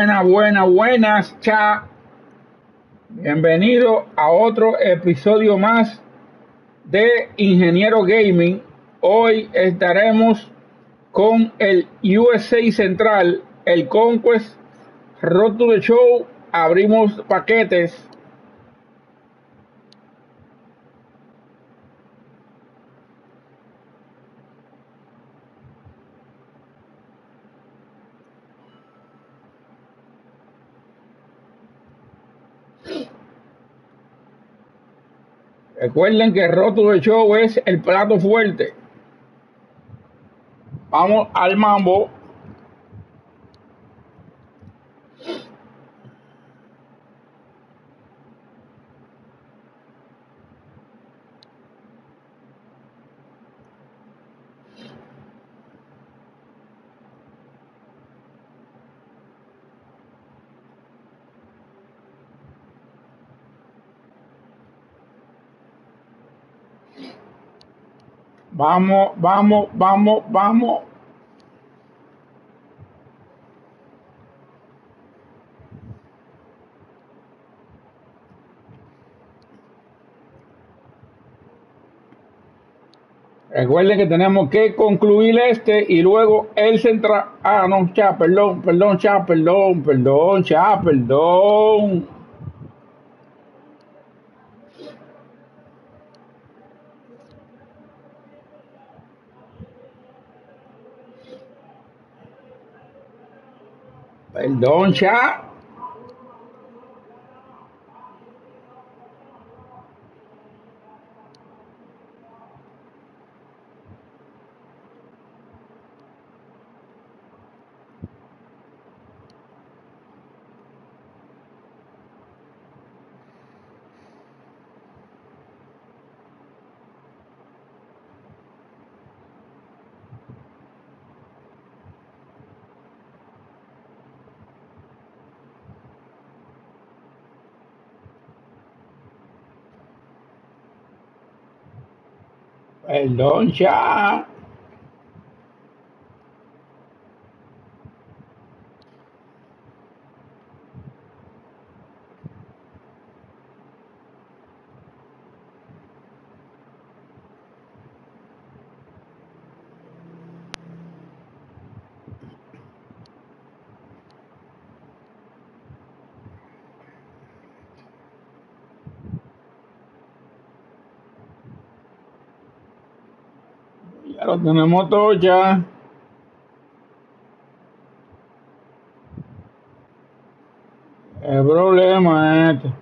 Buenas, cha. Bienvenido a otro episodio más de Ingeniero Gaming. Hoy estaremos con el USA Central, el Conquest, Road to the Show. Abrimos paquetes. Recuerden que el Road to the Show es el plato fuerte. Vamos al mambo. Vamos. Recuerden que tenemos que concluir este y luego el central. Ah, no, cha, perdón. Perdón, cha. Perdón, cha. Ya lo tenemos todo ya. El problema es este.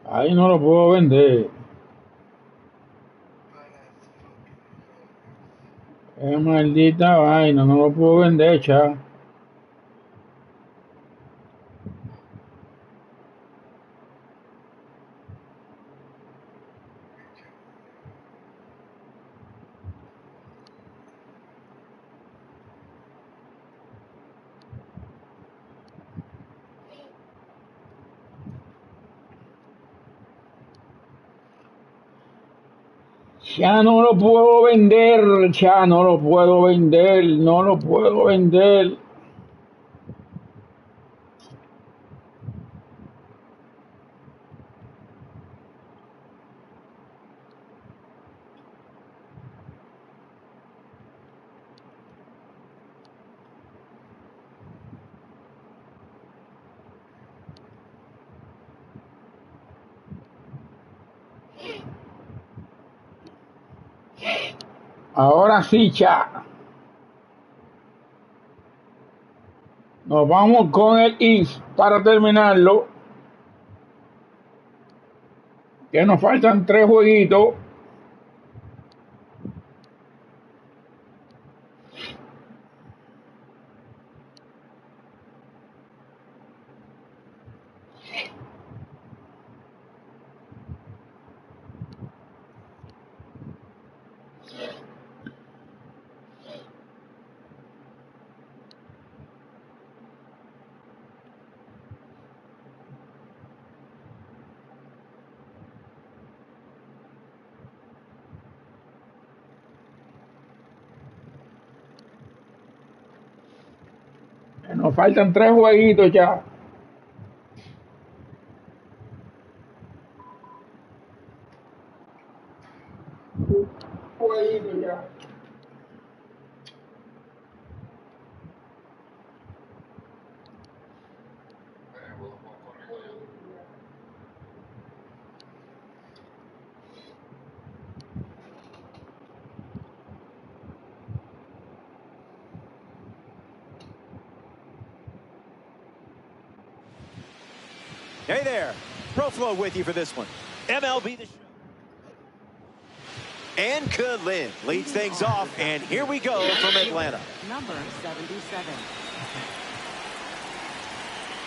Ahí no lo puedo vender. Es maldita vaina, no lo puedo vender, cha. Ya no lo puedo vender, ya no lo puedo vender, no lo puedo vender. Ahora sí, cha. Nos vamos con el is para terminarlo. Que nos faltan 3 jueguitos. Nos faltan 3 jueguitos ya. Jueguitos ya. Hey there, ProFlow with you for this one. MLB The Show. And Kalin leads things off, and here we go from Atlanta. Number 77.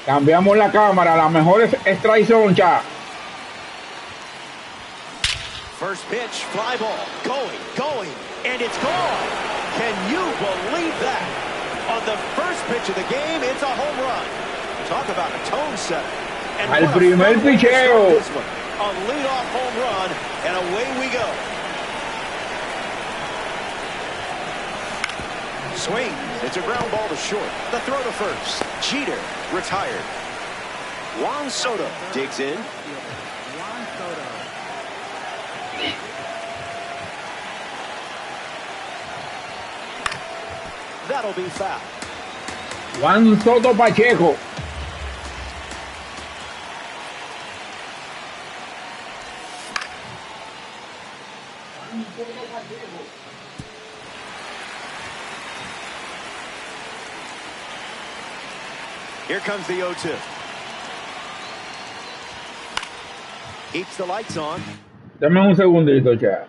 Cambiamos la cámara, la mejor es strike zone ya. First pitch, fly ball, going, and it's gone. Can you believe that? On the first pitch of the game, it's a home run. Talk about a tone setter. And al primer picheo. A leadoff home run, and away we go. Swing. It's a ground ball to short. The throw to first. Jeter retired. Juan Soto digs in. Juan Soto. That'll be foul. Juan Soto Pacheco. Here comes the 0-2. Keeps the lights on. Dame un segundito ya.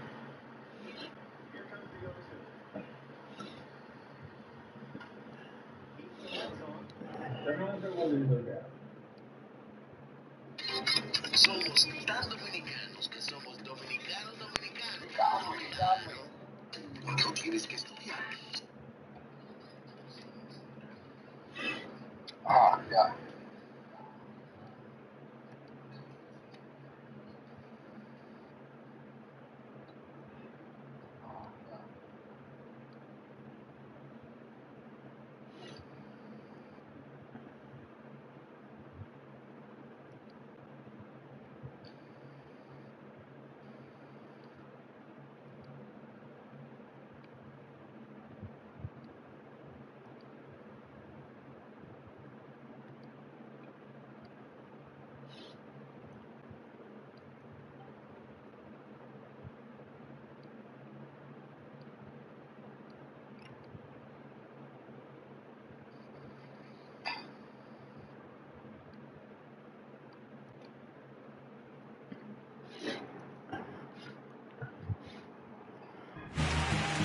Somos tan dominicanos que somos dominicanos. ¿Cuándo tienes que estudiar? Ah, ya.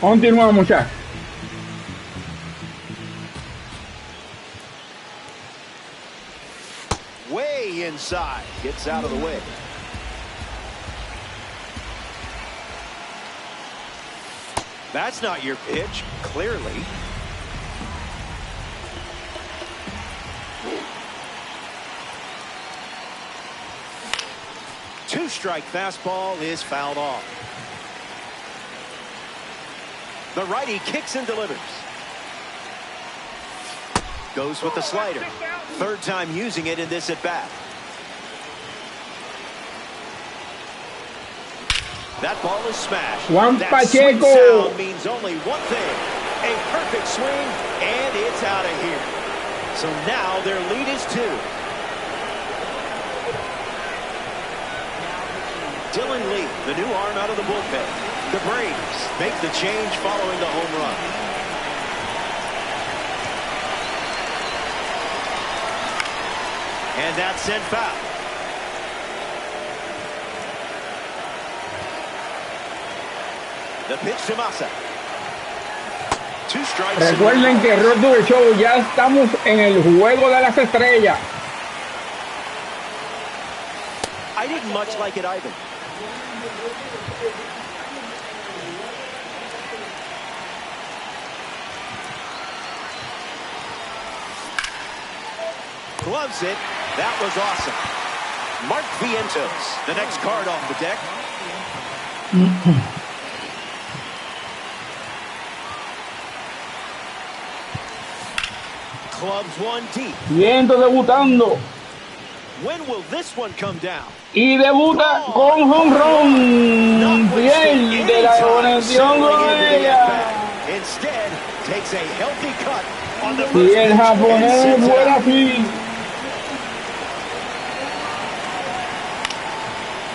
Continuamos ya. Way inside. Gets out of the way. That's not your pitch, clearly. Two-strike fastball is fouled off. The righty kicks and delivers. Goes with the slider. Third time using it in this at-bat. That ball is smashed. Juan That Pacheco. sweet sound means only one thing. A perfect swing, and it's out of here. So now their lead is 2. Dylan Lee, the new arm out of the bullpen. The Braves make the change following the home run. And that's sent foul. The pitch to Massa. 2 strikes. Recuerden que Road to Show ya estamos en el juego de las estrellas. I didn't much like it either. Gloves it. That was awesome. Mark Vientos, the next card off the deck. Clubs one deep. Viento debutando. When will this one come down? Y debuta con home run. Fiel de la conexión con ella. Instead, takes a healthy cut on the Y el japonés fuera así.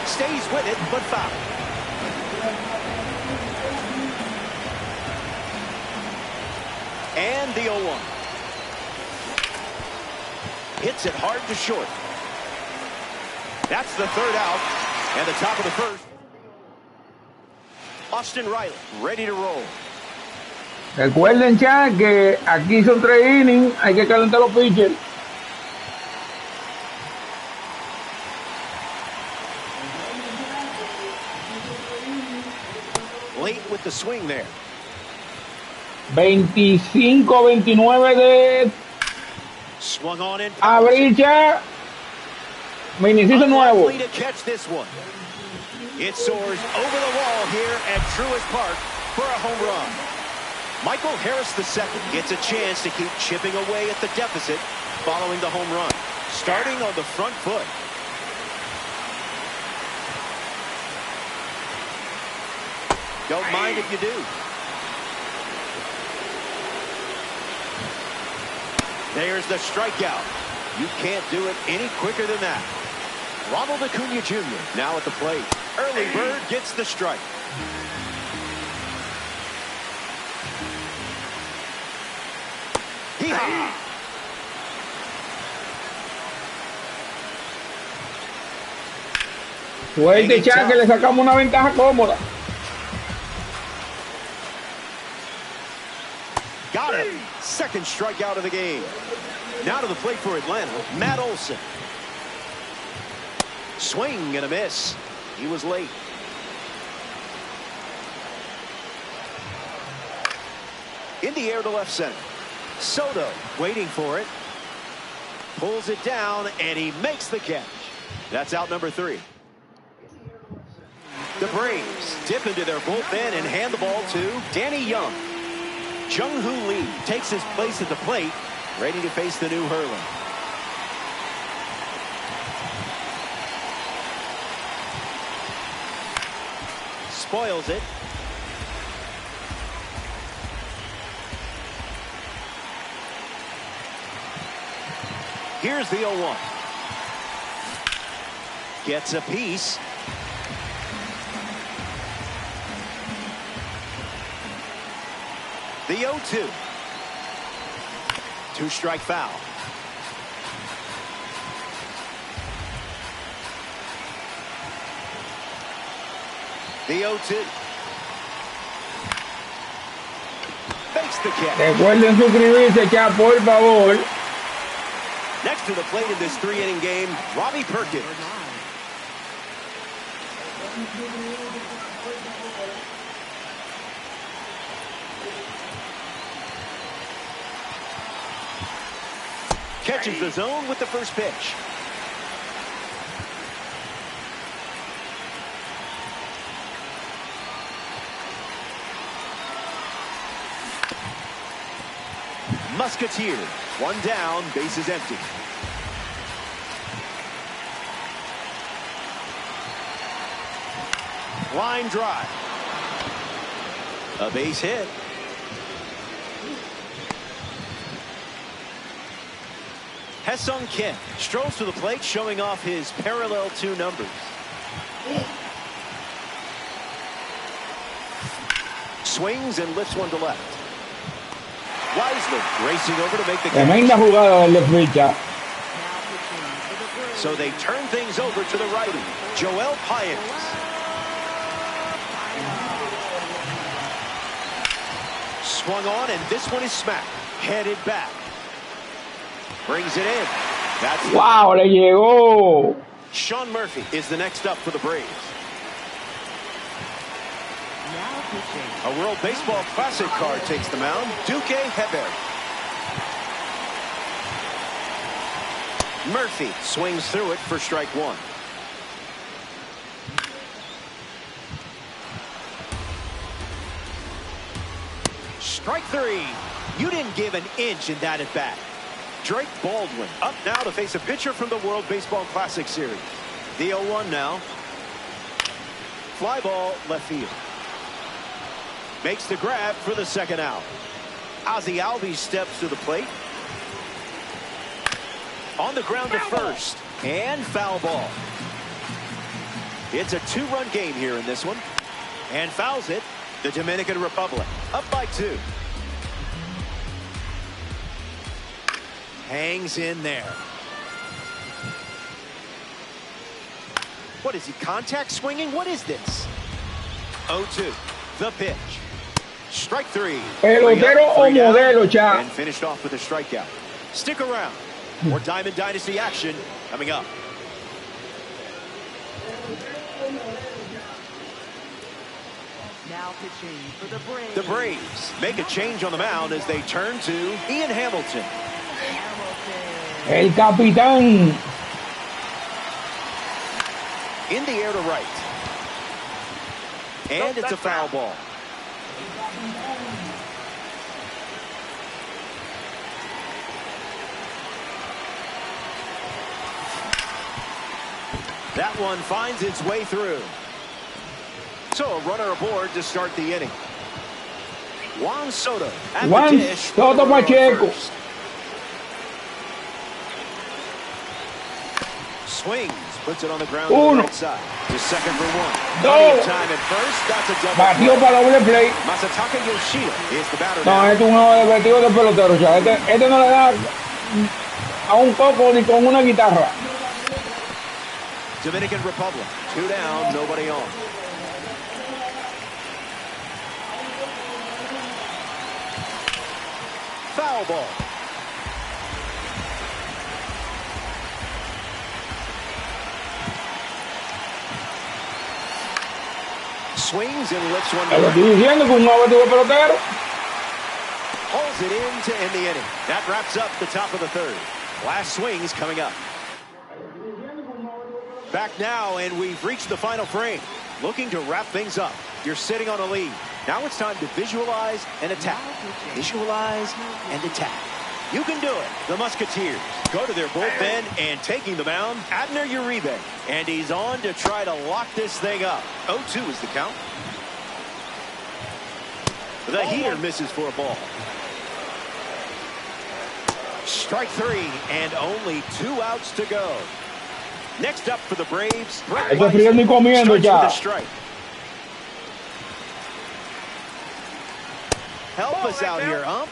Stays with it, but foul. And the 0-1. Hits it hard to short. That's the third out. And the top of the first. Austin Riley, ready to roll. Recuerden, chat, que aquí son 3 innings. Hay que calentar los pitchers. Late with the swing there. 25-29 de Swung on in. abril ya. Mini-season nuevo. Unlikely to catch this one. It soars over the wall here at Truist Park for a home run. Michael Harris II gets a chance to keep chipping away at the deficit following the home run. Starting on the front foot. Don't mind if you do. There's the strikeout. You can't do it any quicker than that. Ronald Acuna Jr. now at the plate. Early bird gets the strike. Hee-haw. Suerte, chat, que le sacamos una ventaja cómoda. Got him. Second strikeout of the game. Now to the plate for Atlanta, Matt Olson. Swing and a miss. He was late. In the air to left center. Soto waiting for it. Pulls it down, and he makes the catch. That's out number 3. The Braves dip into their bullpen and hand the ball to Danny Young. Jung-Hoo Lee takes his place at the plate, ready to face the new hurler. Spoils it. Here's the 0-1. Gets a piece. The 0-2. 2-strike foul. The 0-2. Fakes the catch. Recuerden suscribirse, chat, por favor. Next to the plate in this 3-inning game, Robbie Perkins. Catches the zone with the first pitch. Musketeer, one down, bases empty. Line drive. A base hit. Ha-Seong Kim strolls to the plate, showing off his parallel 2 numbers. Swings and lifts one to left. Wisely racing over to make the catch. Tremenda jugada del despecha. So they turn things over to the righty, Joel Paynes. Swung on, and this one is smacked. Headed back. Brings it in. That's Wow, le llegó. Sean Murphy is the next up for the Braves. Now pitching. A World Baseball Classic card takes the mound. Duque Heber. Murphy swings through it for strike 1. Strike 3. You didn't give an inch in that at bat. Drake Baldwin up now to face a pitcher from the World Baseball Classic Series. The 0-1 now. Fly ball left field. Makes the grab for the second out. Ozzie Albies steps to the plate. On the ground to first. And foul ball. It's a 2-run game here in this one. And fouls it. The Dominican Republic up by 2. Hangs in there. What is he, contact swinging? What is this? 0-2. The pitch. Strike 3. Pelotero o modelo, cha. And finished off with a strikeout. Stick around. More Diamond Dynasty action coming up. Now pitching for the Braves. The Braves make a change on the mound as they turn to Ian Hamilton. El capitán. In the air to right. And it's a foul ball. That one finds its way through. So a runner aboard to start the inning. Juan Soto at the dish. Soto Pacheco. Swings, puts it on the ground on the right side. To second for 1. Dos. Time at first. That's a double. Batió para doble play. Masataka Yoshida is the batter No, now. este es un juego divertido de pelotero, ya. Este no le da a un coco ni con una guitarra. Dominican Republic, 2 down, nobody on. Foul ball. Swings and lifts one. Te lo estoy diciendo que un juego divertido de pelotero. Holds it in to end the inning. That wraps up the top of the 3rd. Last swings coming up. Back now, and we've reached the final frame. Looking to wrap things up. You're sitting on a lead. Now it's time to visualize and attack. Visualize and attack. You can do it. The Musketeers go to their bullpen, and taking the mound, Abner Uribe. And he's on to try to lock this thing up. 0-2 is the count. The heater misses for a ball. Strike 3, and only 2 outs to go. Next up for the Braves, Brett Hay que friendo y comiendo ya. Help us out here, Hump.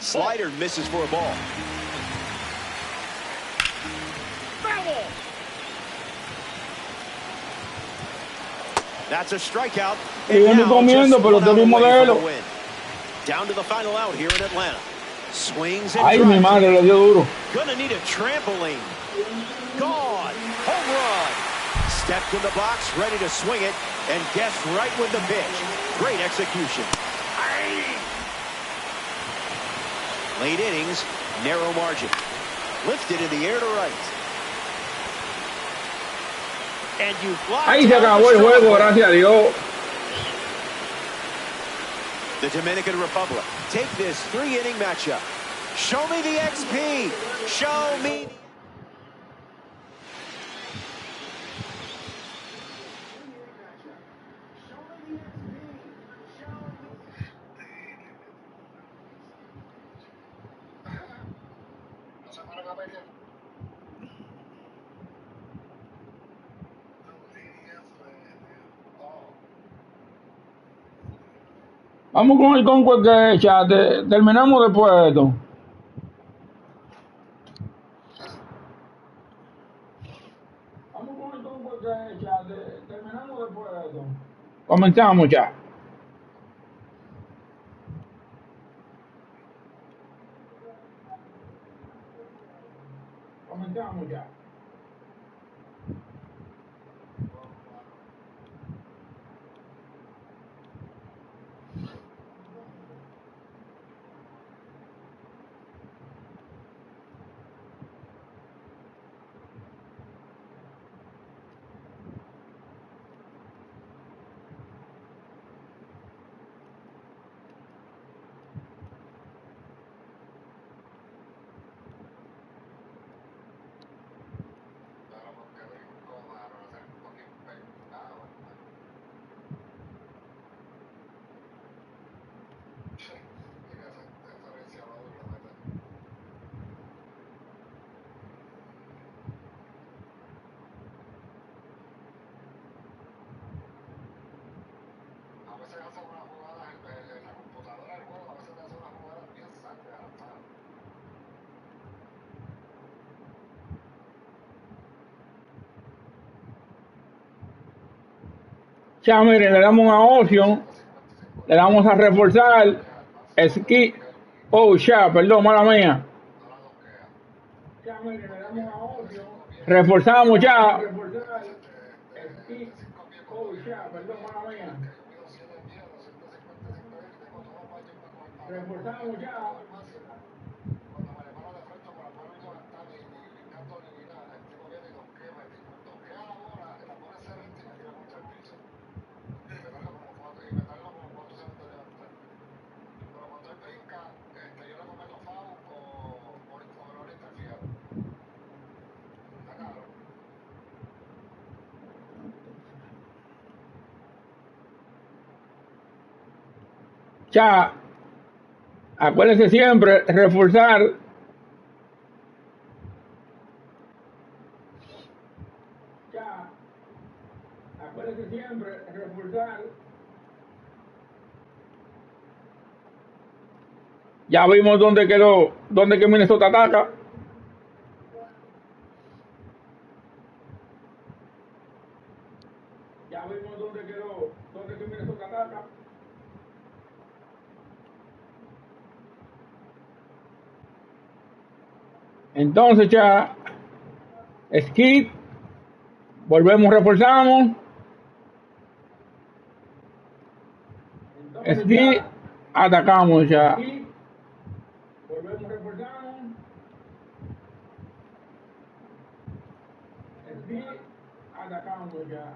Slider misses for a ball. That's a strikeout. Friendo y comiendo, pelotero y modelo. Down to the final out here in Atlanta. Swings and Ay, mi madre, le dio duro. Gonna need a trampoline. Gone. Home run. Stepped in the box, ready to swing it, and guessed right with the pitch. Great execution. Late innings, narrow margin. Lifted in the air to right. And you Ahí se acabó el juego, gracias a Dios. The Dominican Republic take this 3-inning matchup. Show me the XP. Show me. Vamos con el Conquest que ya terminamos después de esto. Vamos con el Conquest que ya terminamos después de esto. Comenzamos ya. Comenzamos ya. Ya, miren, le damos a option, le damos a reforzar, skip, oh, ya, perdón, mala mía. Ya, miren, le damos a option, reforzamos ya, skip, oh, ya, perdón, mala mía. Reforzamos ya. Ya, acuérdense siempre reforzar. Ya, acuérdense siempre reforzar. Ya vimos dónde quedó, dónde que Minnesota ataca. Ya vimos dónde quedó, dónde que Minnesota ataca. Entonces ya, skip, volvemos, reforzamos, skip, atacamos ya. Volvemos, reforzamos, skip, atacamos ya.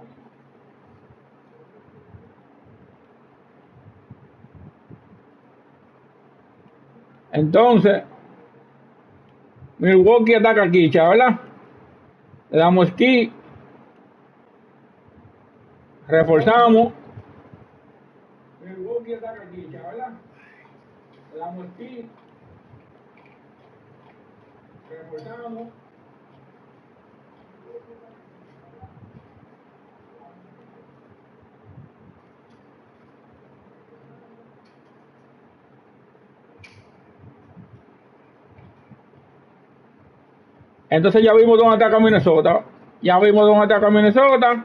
Entonces, Milwaukee ataca aquí, ¿verdad? Le damos skip, reforzamos. Milwaukee ataca aquí, ¿verdad? Le damos skip, reforzamos. Entonces ya vimos dónde ataca Minnesota. Ya vimos dónde ataca Minnesota.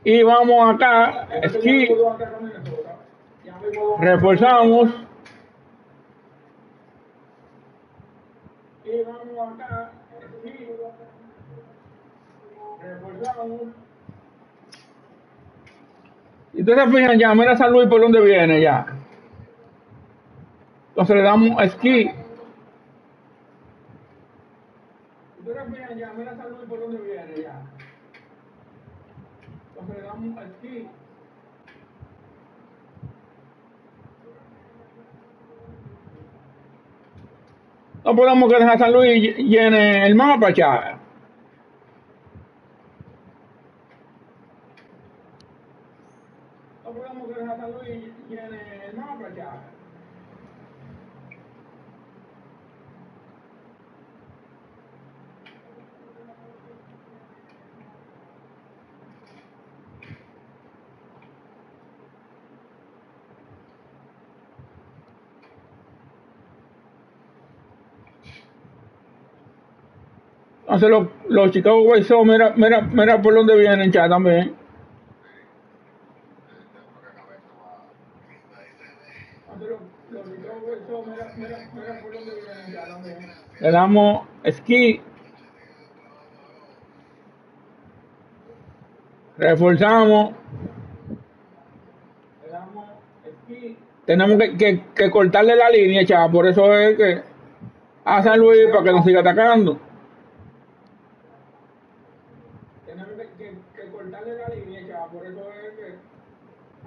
Y vamos acá, skip, reforzamos. Y vamos acá, skip, reforzamos. Y ustedes se fijan ya, mira San Luis por dónde viene ya. Entonces le damos skip. Ustedes se fijan ya, mira San Luis por dónde viene ya. Entonces le damos skip. No podemos que dejar San Luis llene el mapa ya. No podemos que dejar San Luis llene el mapa ya. Entonces los Chicago White Sox, mira por dónde vienen ya también. Entonces los Chicago White Sox, mira por dónde vienen ya también. Le damos skip. Reforzamos. Le damos skip. Tenemos que cortarle la línea, chaval. Por eso es que a San Luis para que nos siga atacando. Tenemos que cortarle la línea, chaval. Por eso es que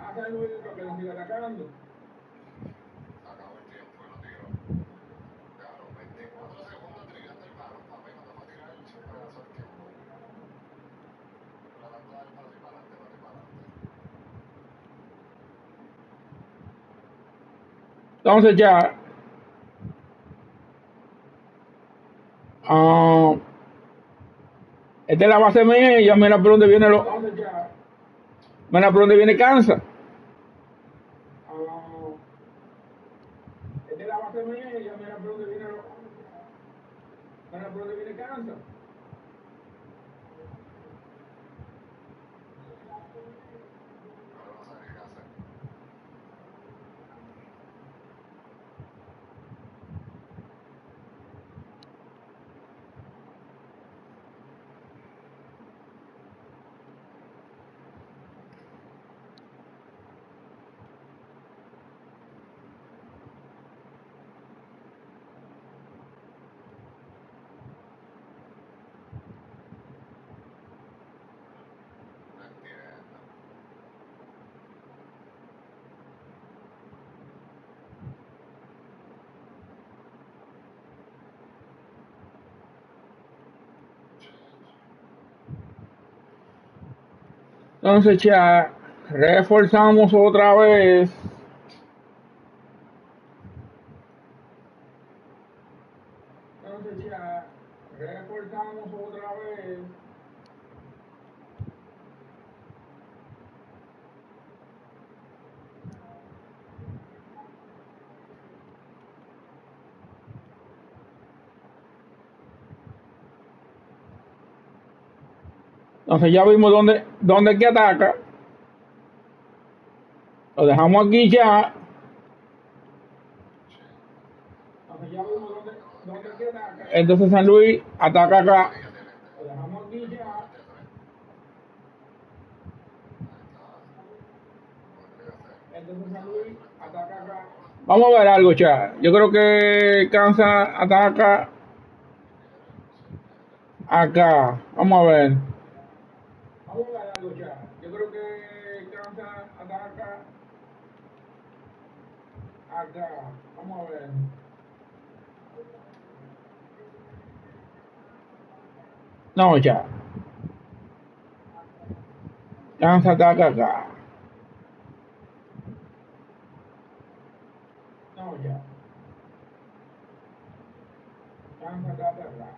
a San Luis para que nos siga atacando. Acabó el tiempo y lo tiró. Claro, 24 segundos trillaste el balón, papá, y cuando va a tirar el pedazo del tiempo. Tratando de dar para adelante, para adelante. Entonces ya esta es la base mía y ya mira por dónde viene mira por dónde viene Kansas. Esta es la base mía y ya mira por dónde viene Kansas. Entonces ya reforzamos otra vez. Entonces ya reforzamos otra vez. Entonces ya vimos dónde que ataca. Lo dejamos aquí ya. Entonces ya vimos dónde que ataca. Entonces San Luis ataca acá. Lo dejamos aquí ya. Entonces San Luis ataca acá. Vamos a ver algo, ya. Yo creo que Kansas ataca acá. Vamos a ver. Vamos a ver algo, ya. Yo creo que Kansas ataca acá. Vamos a ver. No, ya. Kansas ataca acá. No, ya. Kansas ataca acá.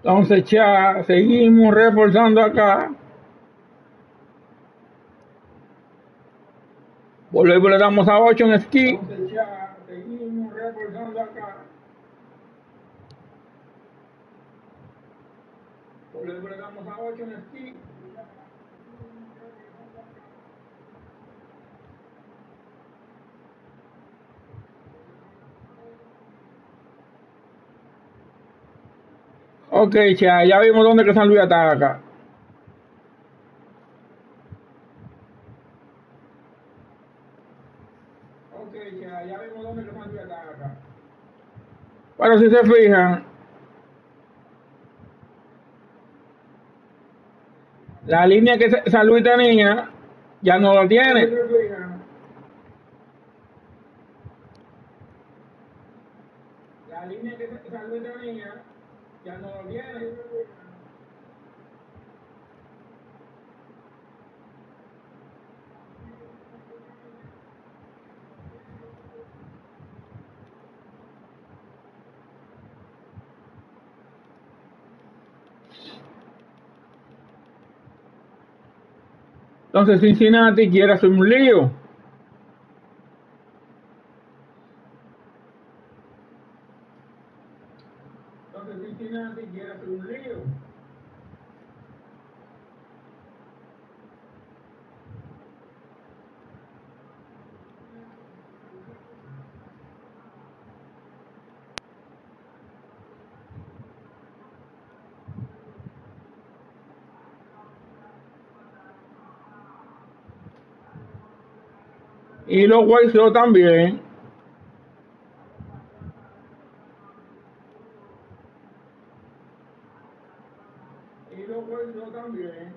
Entonces ya seguimos reforzando acá. Volvemos, le damos a 8 en esquí. Entonces ya seguimos reforzando acá. Volvemos, le damos a 8 en esquí. Ok, ya vimos dónde que San Luis ataca. Ok, ya vimos dónde que San Luis ataca. Pero si se fijan, la línea que San Luis tenía ya no la tiene. La línea que San Luis tenía ya no la tiene. Entonces Cincinnati quiere hacer un lío. Entonces Cincinnati quiere hacer un lío. Y los White Sox también. Y los White Sox también.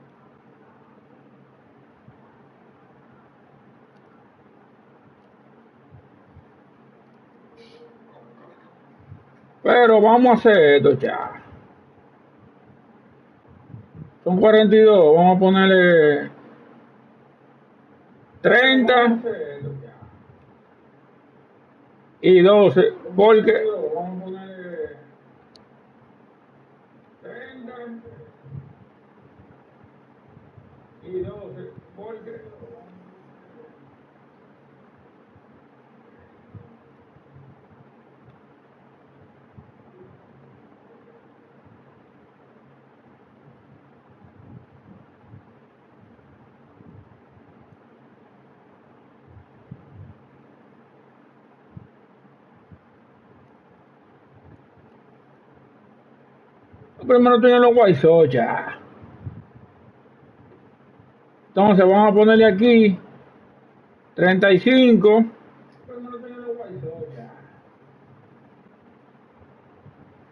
Pero vamos a hacer esto ya. Son 42, vamos a ponerle 30 y 12, porque vamos a ponerle 30 Primero tienen los White Sox ya. Entonces vamos a ponerle aquí 35. Primero tienen los White Sox ya.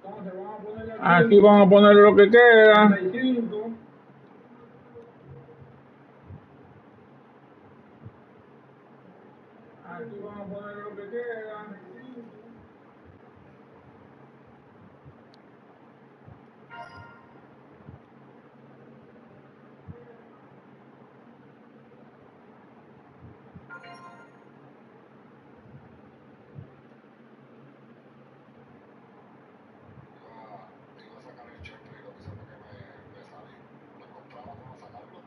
Entonces vamos a ponerle aquí vamos a poner lo que queda. 35. Aquí vamos a poner lo que queda. Iba a sacar el cheque y lo que sé fue que me salí. Me encontraba cómo sacarlo.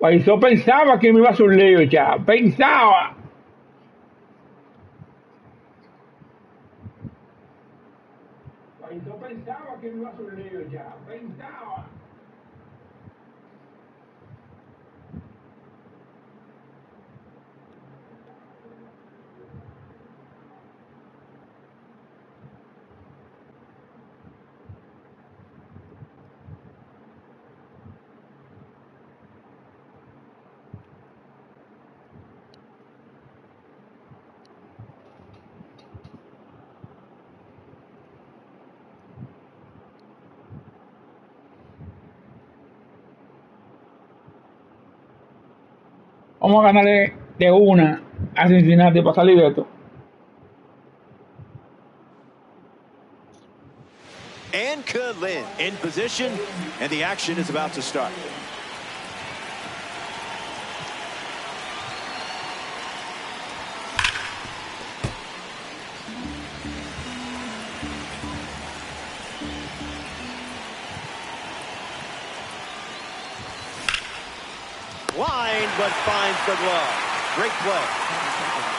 White Sox pensaba que me iba a hacer un lío ya. Pensaba. White Sox pensaba que me iba a hacer un lío ya. Pensaba. Vamos a ganarle de una a Cincinnati para salir de esto. And Lynn in position, and the action is about to start. Line, but finds the glove. Great play.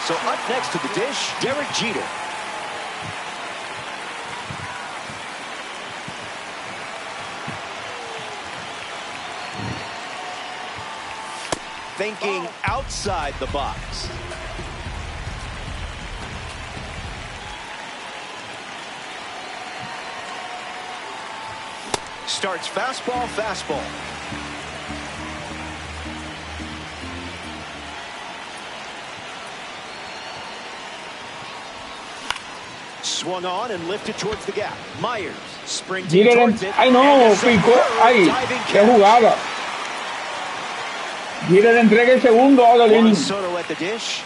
So up next to the dish, Derek Jeter. Thinking outside the box. Starts fastball, fastball. Swung on and lifted towards the gap. Myers sprinting towards it. Ay no, picó. Ay, qué jugada. Jeter le entrega el segundo a Odolín. Soto at the dish.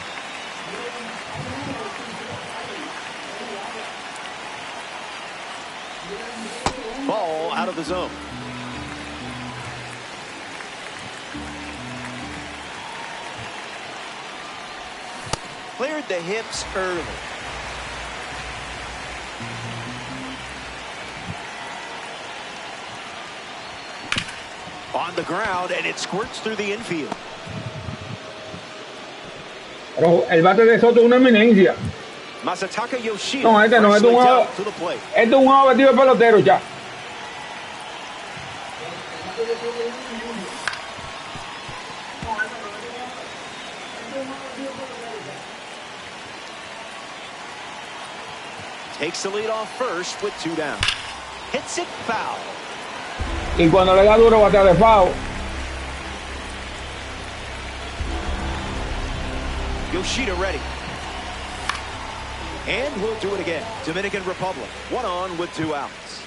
Ball out of the zone. Cleared the hips early. On the ground, and it squirts through the infield. Pero el bate de Soto es una eminencia. Masataka Yoshida. No, este no, este es un juego vestido de pelotero ya. Takes the lead off first with 2 down. Hits it foul. Y cuando le da duro batea de foul. Yoshida ready. And we'll do it again. Dominican Republic, 1 on with 2 outs.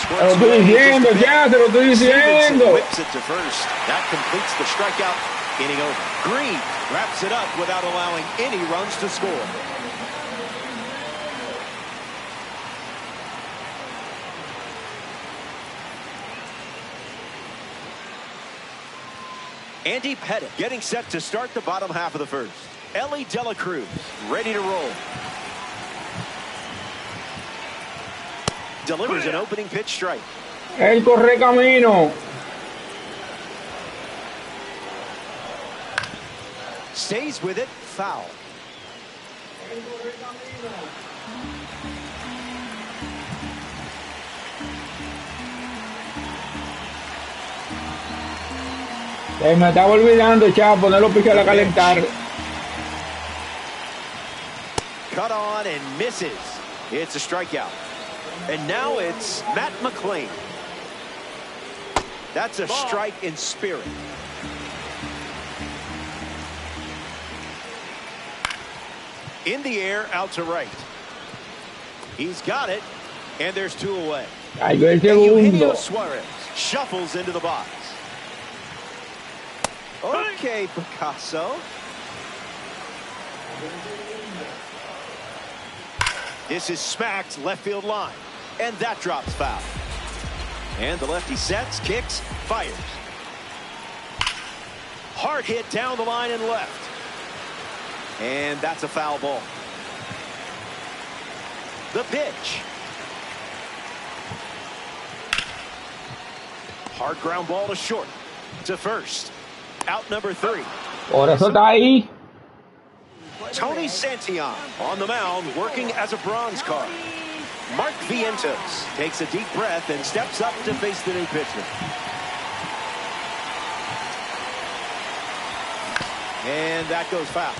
Te lo estoy diciendo, ya, te lo estoy diciendo. Whips it to first. That completes the strikeout. Inning over. Green wraps it up without allowing any runs to score. Andy Pettit getting set to start the bottom half of the first. Ellie De La Cruz ready to roll. Delivers an opening pitch strike. Él corre camino. Stays with it. Foul. Me estaba olvidando, chavo, poner los piches a calentar. Cut on and misses. It's a strikeout. And now it's Matt McLean. That's a strike in spirit. In the air, out to right. He's got it, and there's 2 away. Eugenio Suarez shuffles into the box. Okay, Picasso. This is smacked left field line, and that drops foul. And the lefty sets, kicks, fires. Hard hit down the line and left. And that's a foul ball. The pitch. Hard ground ball to short. To first. Out number 3. Por eso está ahí. Tony Santillan on the mound, working as a bronze card. Mark Vientos takes a deep breath and steps up to face the new pitcher. And that goes foul.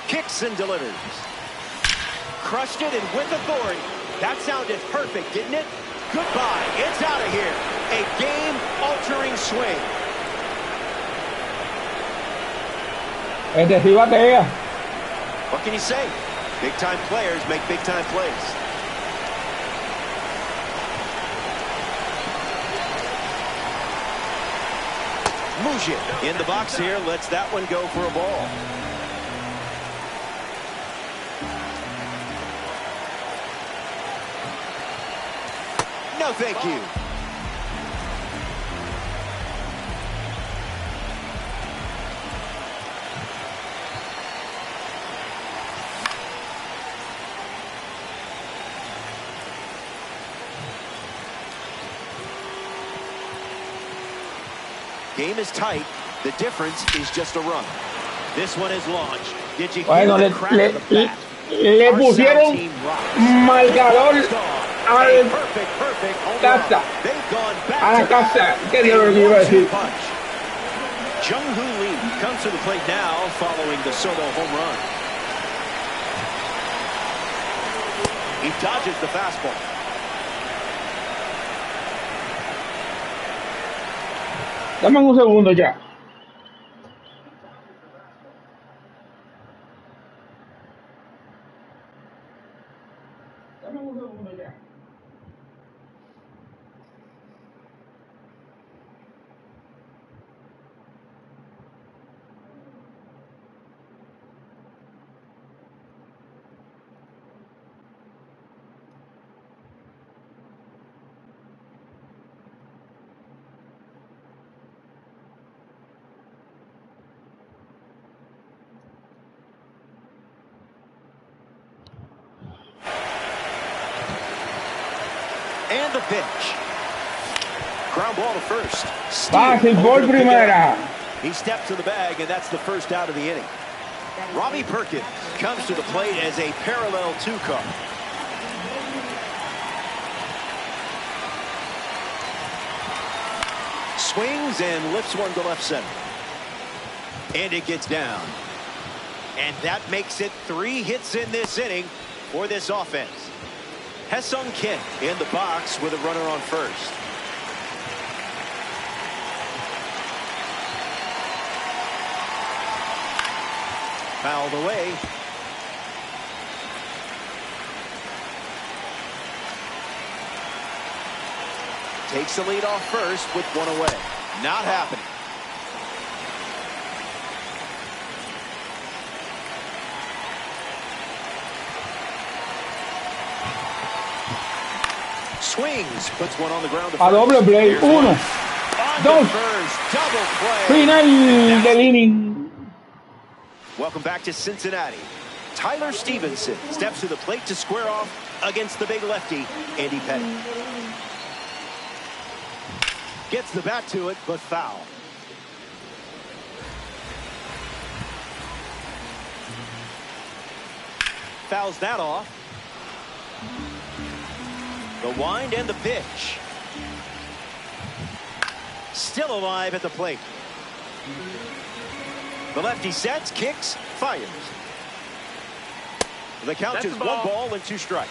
Kicks and delivers. Crushed it and with authority. That sounded perfect, didn't it? Goodbye. It's out of here. A game-altering swing. Este sí batea. What can you say? Big-time players make big-time plays. Mujit in the box here lets that one go for a ball. No, thank you. Game is tight. The difference is just a run. This one is launched. Did you hear the crack of the bat? Le pusieron marcador al casa. A la casa. ¿Qué diablos iba a decir? Jung-Hoo Lee comes to the plate now following the solo home run. He dodges the fastball. Dame un segundo ya. Dame un segundo ya. And the pitch. Ground ball to first. Fácil por primera. He steps to the bag, and that's the first out of the inning. Robbie Perkins comes to the plate as a parallel 2-car. Swings and lifts one to left center. And it gets down. And that makes it 3 hits in this inning for this offense. Ha-Seong Kim in the box with a runner on first. Fouled away. Takes the lead off first with 1 away. Not happening. Swings, puts one on the ground. A doble play. 1, 2. Final del inning. Welcome back to Cincinnati. Tyler Stevenson steps to the plate to square off against the big lefty, Andy Petty. Gets the bat to it, but foul. Fouls that off. The wind and the pitch. Still alive at the plate. The lefty sets, kicks, fires. The count is 1 ball and 2 strikes.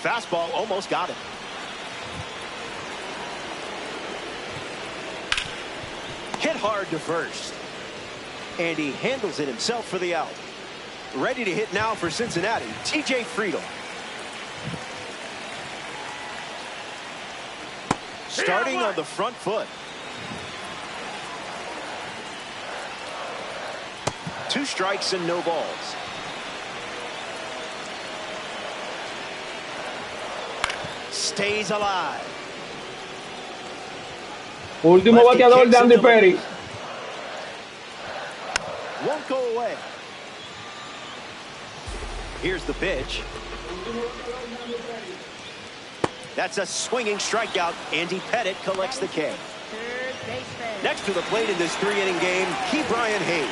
Fastball almost got him. Hit hard to first. And he handles it himself for the out. Ready to hit now for Cincinnati, TJ Friedl. Starting on the front foot. 2 strikes and no balls. Stays alive. Último bateador de Andy Perry. Won't go away. Here's the pitch. That's a swinging strikeout. Andy Pettit collects the K. Next to the plate in this 3-inning game, Ke'Bryan Hayes.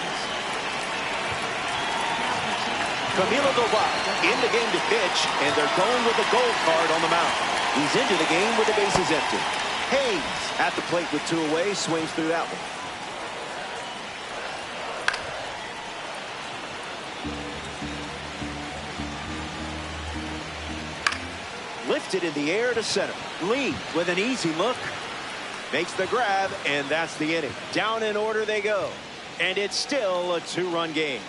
Camilo Doval in the game to pitch, and they're going with a gold card on the mound. He's into the game with the bases empty. Hayes at the plate with 2 away, swings through that one. Lifted in the air to center. Lee with an easy look. Makes the grab, and that's the inning. Down in order they go. And it's still a 2-run game.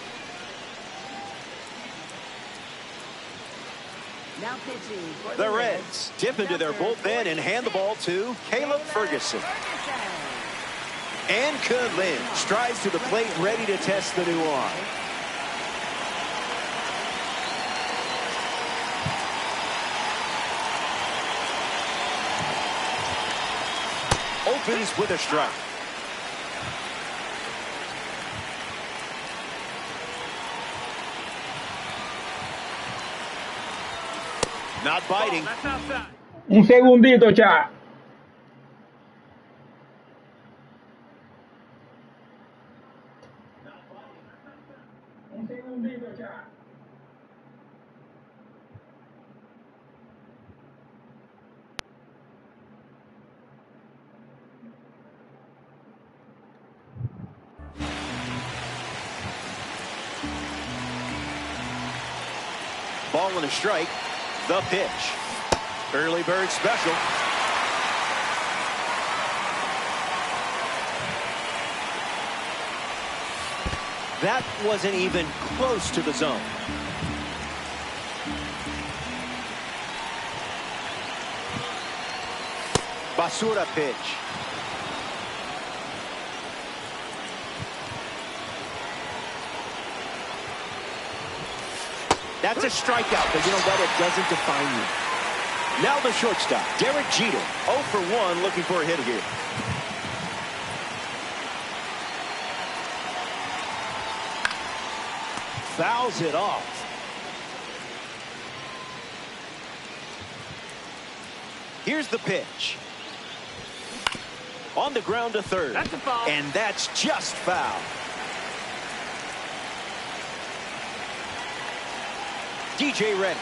Now pitching for The Reds dip into their bullpen and hand the ball to Caleb Ferguson. And Lynn strides to the plate, ready to test the new arm. Opens with a strike. Not biting. Un segundito, chat. Un segundito, chat. Ball and a strike. The pitch. Early bird special. That wasn't even close to the zone. Basura pitch. That's a strikeout, but you know what? It doesn't define you. Now the shortstop, Derek Jeter, 0 for 1, looking for a hit here. Fouls it off. Here's the pitch. On the ground to third. That's a foul. And that's just foul. DJ Reddick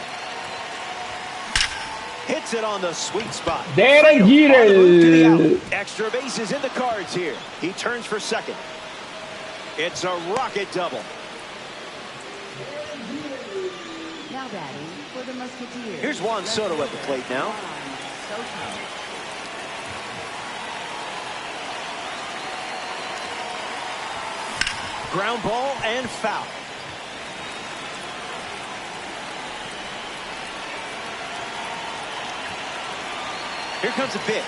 hits it on the sweet spot. Derek Jeter. Extra bases in the cards here. He turns for second. It's a rocket double. Now batting for the Musketeers. Here's Juan Soto at the plate now. Ground ball and foul. Here comes a pitch.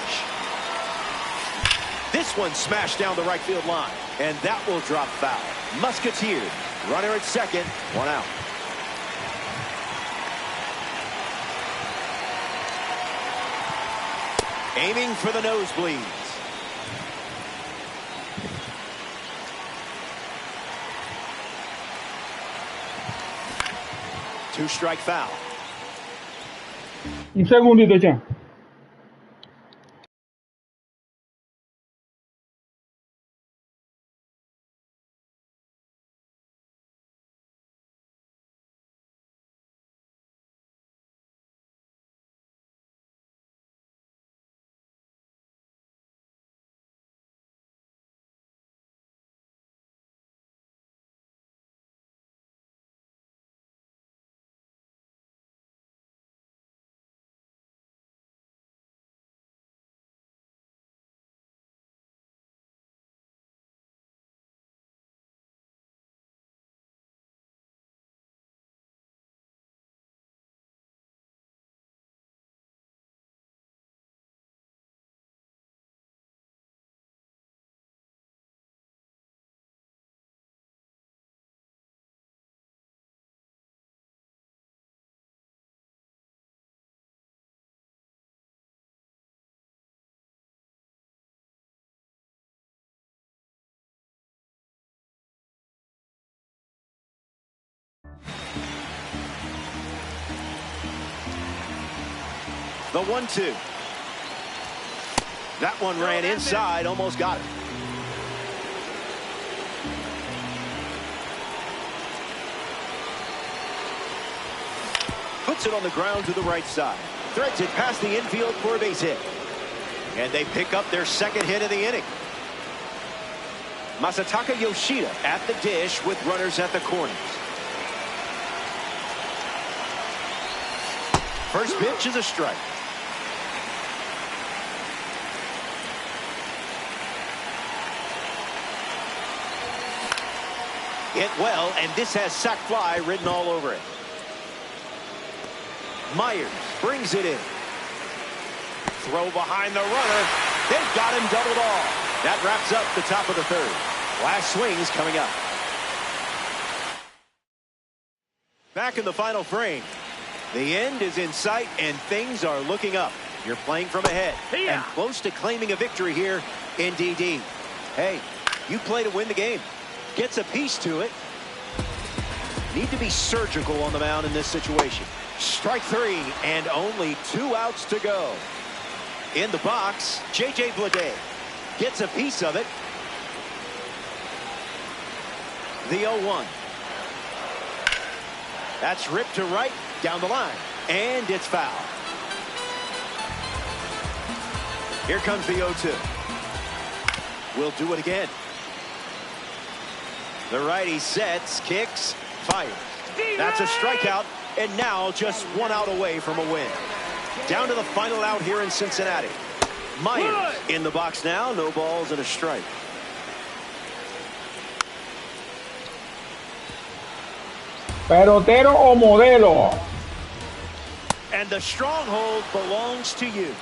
This one smashed down the right field line, and that will drop foul. Musketeers, runner at second, 1 out. Aiming for the nosebleeds. Two-strike foul. Un segundito, ya. The 1-2. That one ran inside, almost got it. Puts it on the ground to the right side. Threads it past the infield for a base hit. And they pick up their second hit of the inning. Masataka Yoshida at the dish with runners at the corners. First pitch is a strike. Hit well, and this has sac fly written all over it. Myers brings it in. Throw behind the runner. They've got him doubled off. That wraps up the top of the third. Last swings coming up. Back in the final frame. The end is in sight, and things are looking up. You're playing from ahead and close to claiming a victory here in DD. Hey, you play to win the game. Gets a piece to it. Need to be surgical on the mound in this situation. Strike three, and only 2 outs to go. In the box, J.J. Bleday gets a piece of it. The 0-1. That's ripped to right, down the line, and it's foul. Here comes the 0-2. We'll do it again. The righty sets, kicks, fires. That's a strikeout, and now just 1 out away from a win. Down to the final out here in Cincinnati. Myers in the box now, no balls and a strike. Pelotero o modelo. And the stronghold belongs to you.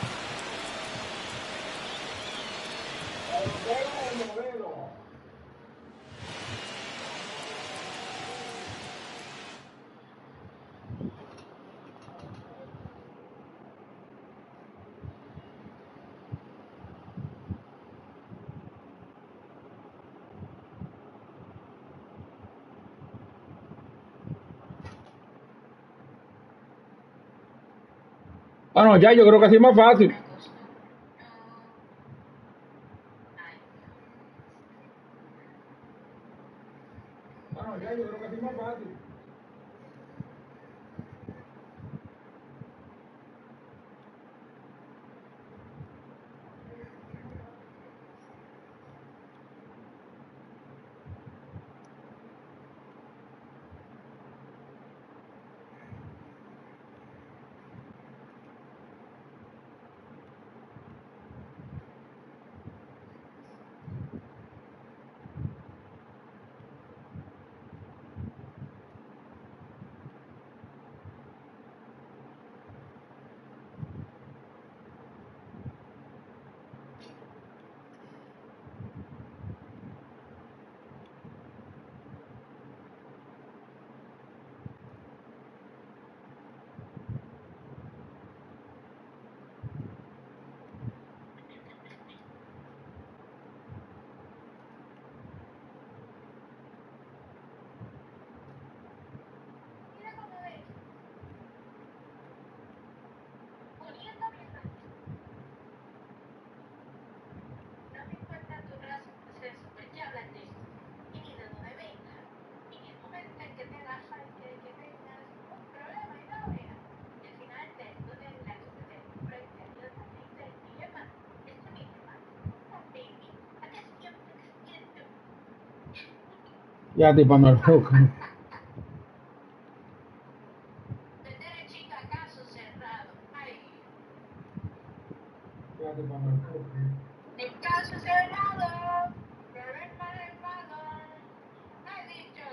Bueno, ya yo creo que así es más fácil. Bueno, ya yo creo que así es más fácil. Ya tipando el hook. Ya tipando el hook. El caso cerrado, problema hermano, ha dicho.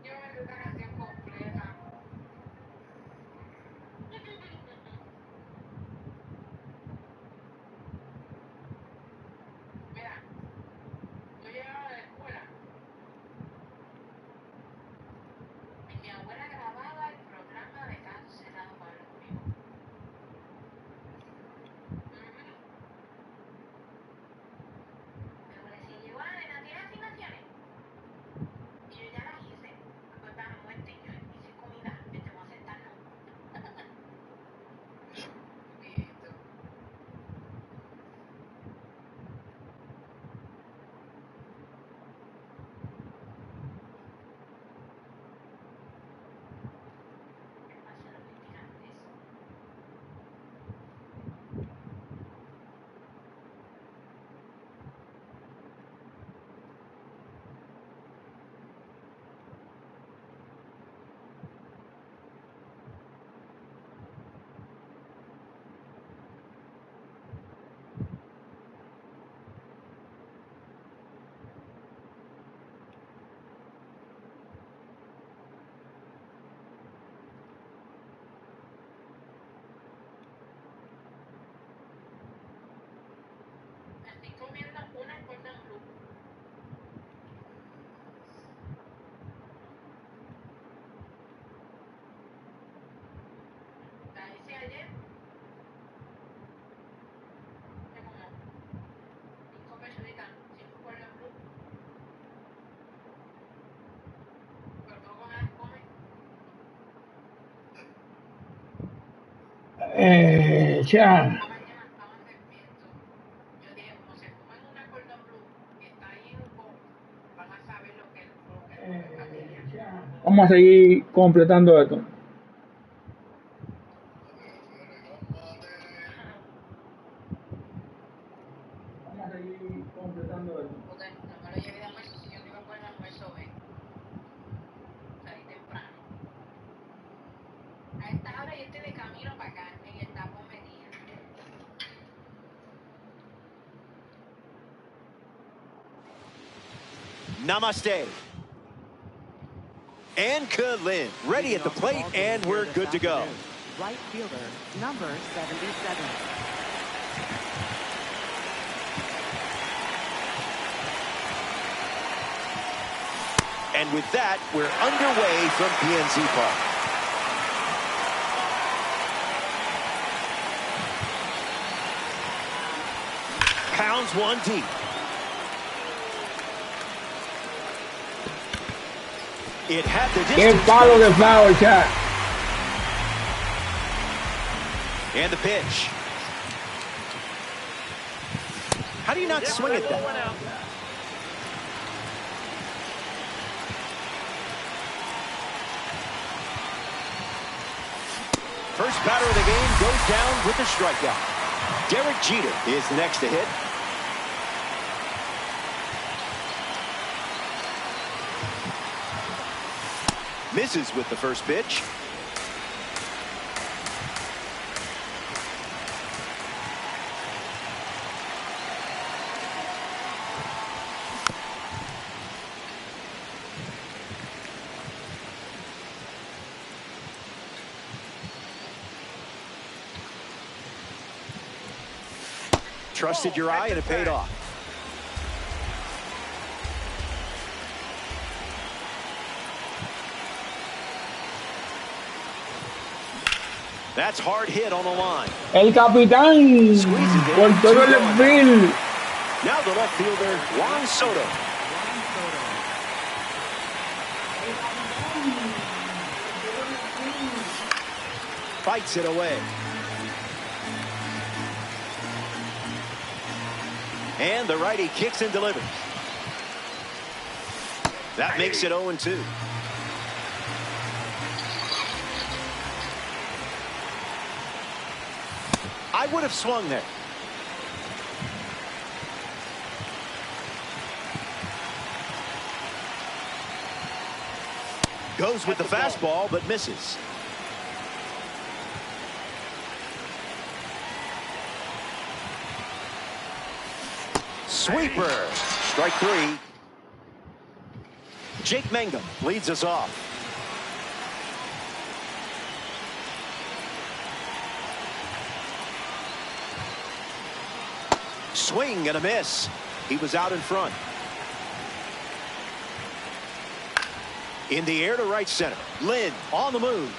Yo me sé esta canción completa. Mira, yo llegaba de la escuela y mi abuela grababa el programa de caso cerrado para los primos. Mi abuela decía, llegó la nena, ¿tiene asignaciones? Y yo ya las hice. Pues para un momento y yo hice comida, vete, vamos a sentarnos. Listo. Hacia los migrantes. Me estoy comiendo una cordon bleu. La hice ayer. De como 5 personitas, 5 cordon bleu. Pero luego me las comen. Ya. Esta mañana estaban despiertos. Yo dije, como se comen una cordon bleu y está ahí en un bowl, van a saber lo que es familia. Vamos a seguir completando esto. Vamos a seguir completando esto. Porque no me lo llevé de almuerzo, si yo no iba a poner almuerzo hoy. Salí temprano. A esta hora yo estoy de camino para acá, en el tapón Medina. Namaste. And Kalin, ready at the plate, and we're good to go. Right fielder, number 77. And with that, we're underway from PNC Park. Pounds one deep. It had the Qué distance. palo de foul, chat. And the pitch. How do you not swing at that? First batter of the game goes down with a strikeout. Derek Jeter is next to hit. Misses with the first pitch. Trusted your eye and it paid off. That's hard hit on the line. El capitán por todo el field. Now the left fielder, Juan Soto. Fights it away. And the righty kicks and delivers. That makes it 0-2. I would have swung there. Goes with the fastball, but misses. Sweeper. Strike 3. Jake Mangum leads us off. Swing and a miss. He was out in front. In the air to right center. Lynn on the move.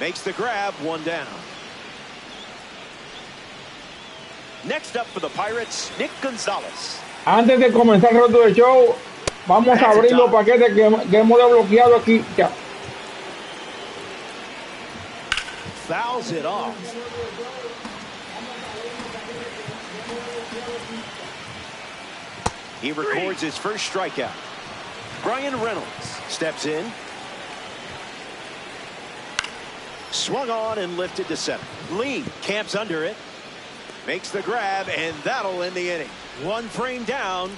Makes the grab, 1 down. Next up for the Pirates, Nick Gonzalez. Antes de comenzar el resto del show, vamos a abrir los paquetes que hemos desbloqueado aquí. Ya. Fouls it off. He records his first strikeout. Brian Reynolds steps in. Swung on and lifted to center. Lee camps under it. Makes the grab, and that'll end the inning. 1 frame down.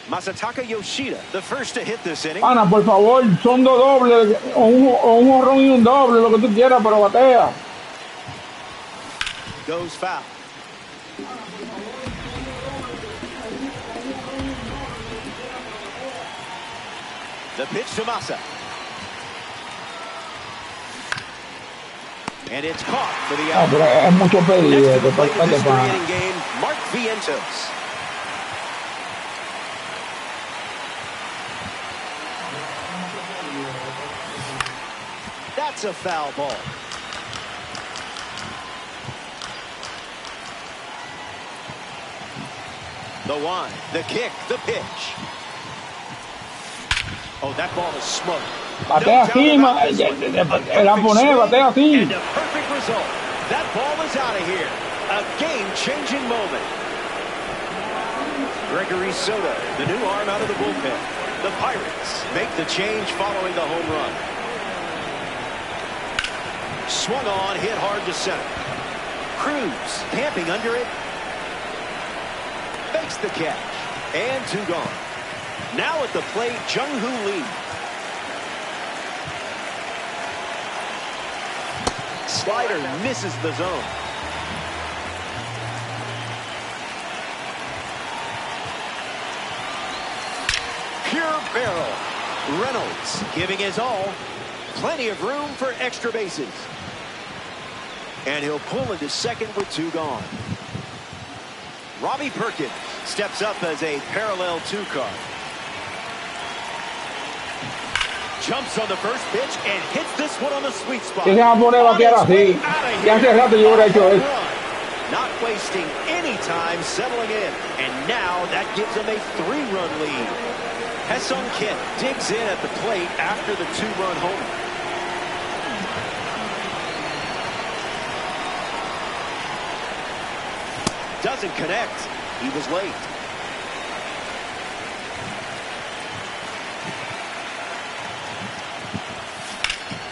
Masataka Yoshida, the first to hit this inning. Ana, por favor, son 2 dobles, o un jonrón y un doble, lo que tú quieras, pero batea. Goes foul. The pitch to Masa. And it's caught for the out. Pero es mucho pedir. Next to the plate of this 3-inning game, Mark Vientos. That's a foul ball. The one, the kick, the pitch. Oh, that ball is smoked. Batea cima, la pone, batea así. And a perfect result. That ball is out of here. A game-changing moment. Gregory Soto, the new arm out of the bullpen. The Pirates make the change following the home run. Swung on, hit hard to center. Cruz camping under it. Makes the catch. And 2 gone. Now at the plate, Jung-Hoo Lee. Slider misses the zone. Pure barrel. Reynolds giving his all. Plenty of room for extra bases. And he'll pull into second with 2 gone. Robbie Perkins steps up as a parallel 2 card. Jumps on the first pitch and hits this one on the sweet spot. Que se va a poner a batear así. Ya hace rato yo hubiera hecho eso. Not wasting any time settling in. And now that gives him a 3-run lead. Ha-Seong Kim digs in at the plate after the 2-run homer. Doesn't connect. He was late.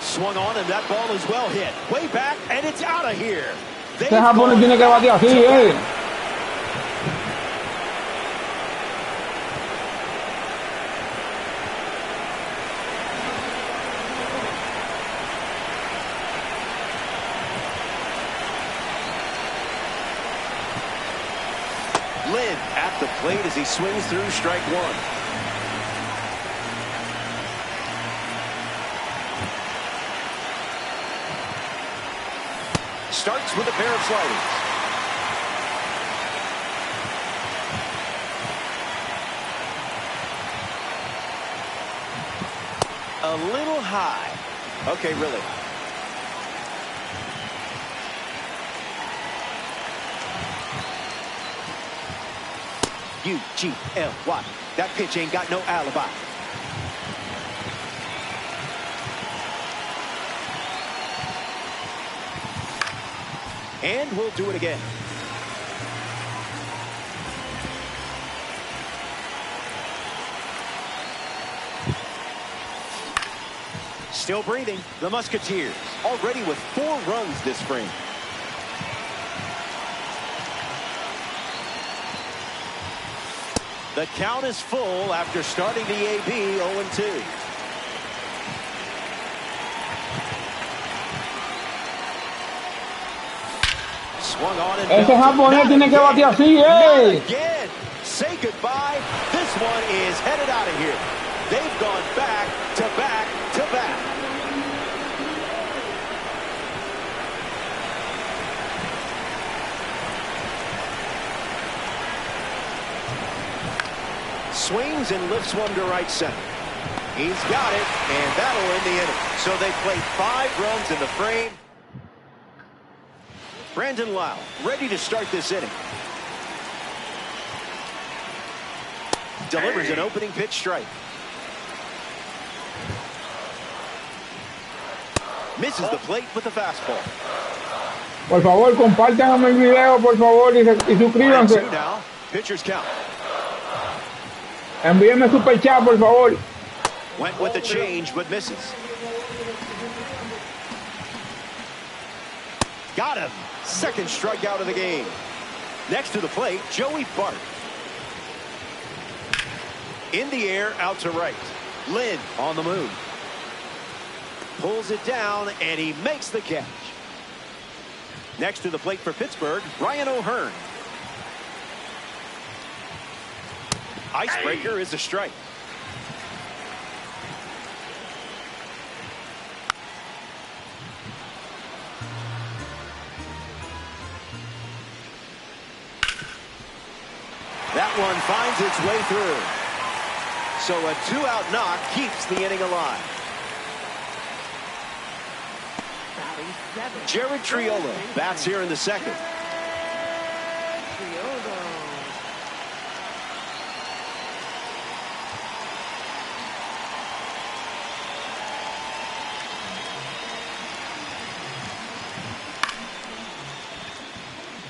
Swung on, and that ball is well hit. Way back, and it's out of here. Este japonés tiene que batear así, Lynn at the plate as he swings through strike 1. Starts with a pair of sliders. A little high. Okay, really. U-G-L-Y. That pitch ain't got no alibi. And we'll do it again. Still breathing. The Musketeers already with 4 runs this spring. The The count is full after starting the AB 0-2. Swung on and ese japonés tiene que batir así, again. Say goodbye. This one is headed out of here. They've gone back to back to back. Swings and lifts one to right center. He's got it, and that'll end the inning. So they played 5 runs in the frame. Brandon Lau ready to start this inning. Delivers an opening pitch strike. Misses the plate with the fastball. Por favor, compártanme el video, por favor, y suscríbanse. 1-2 now. Pitcher's count. Envíenme super chat, por favor. Went with the change, but misses. Got him. Second strikeout of the game. Next to the plate, Joey Bart. In the air, out to right. Lynn on the move. Pulls it down, and he makes the catch. Next to the plate for Pittsburgh, Ryan O'Hearn. Icebreaker is a strike. That one finds its way through. So a 2-out knock keeps the inning alive. Jared Triolo bats here in the second.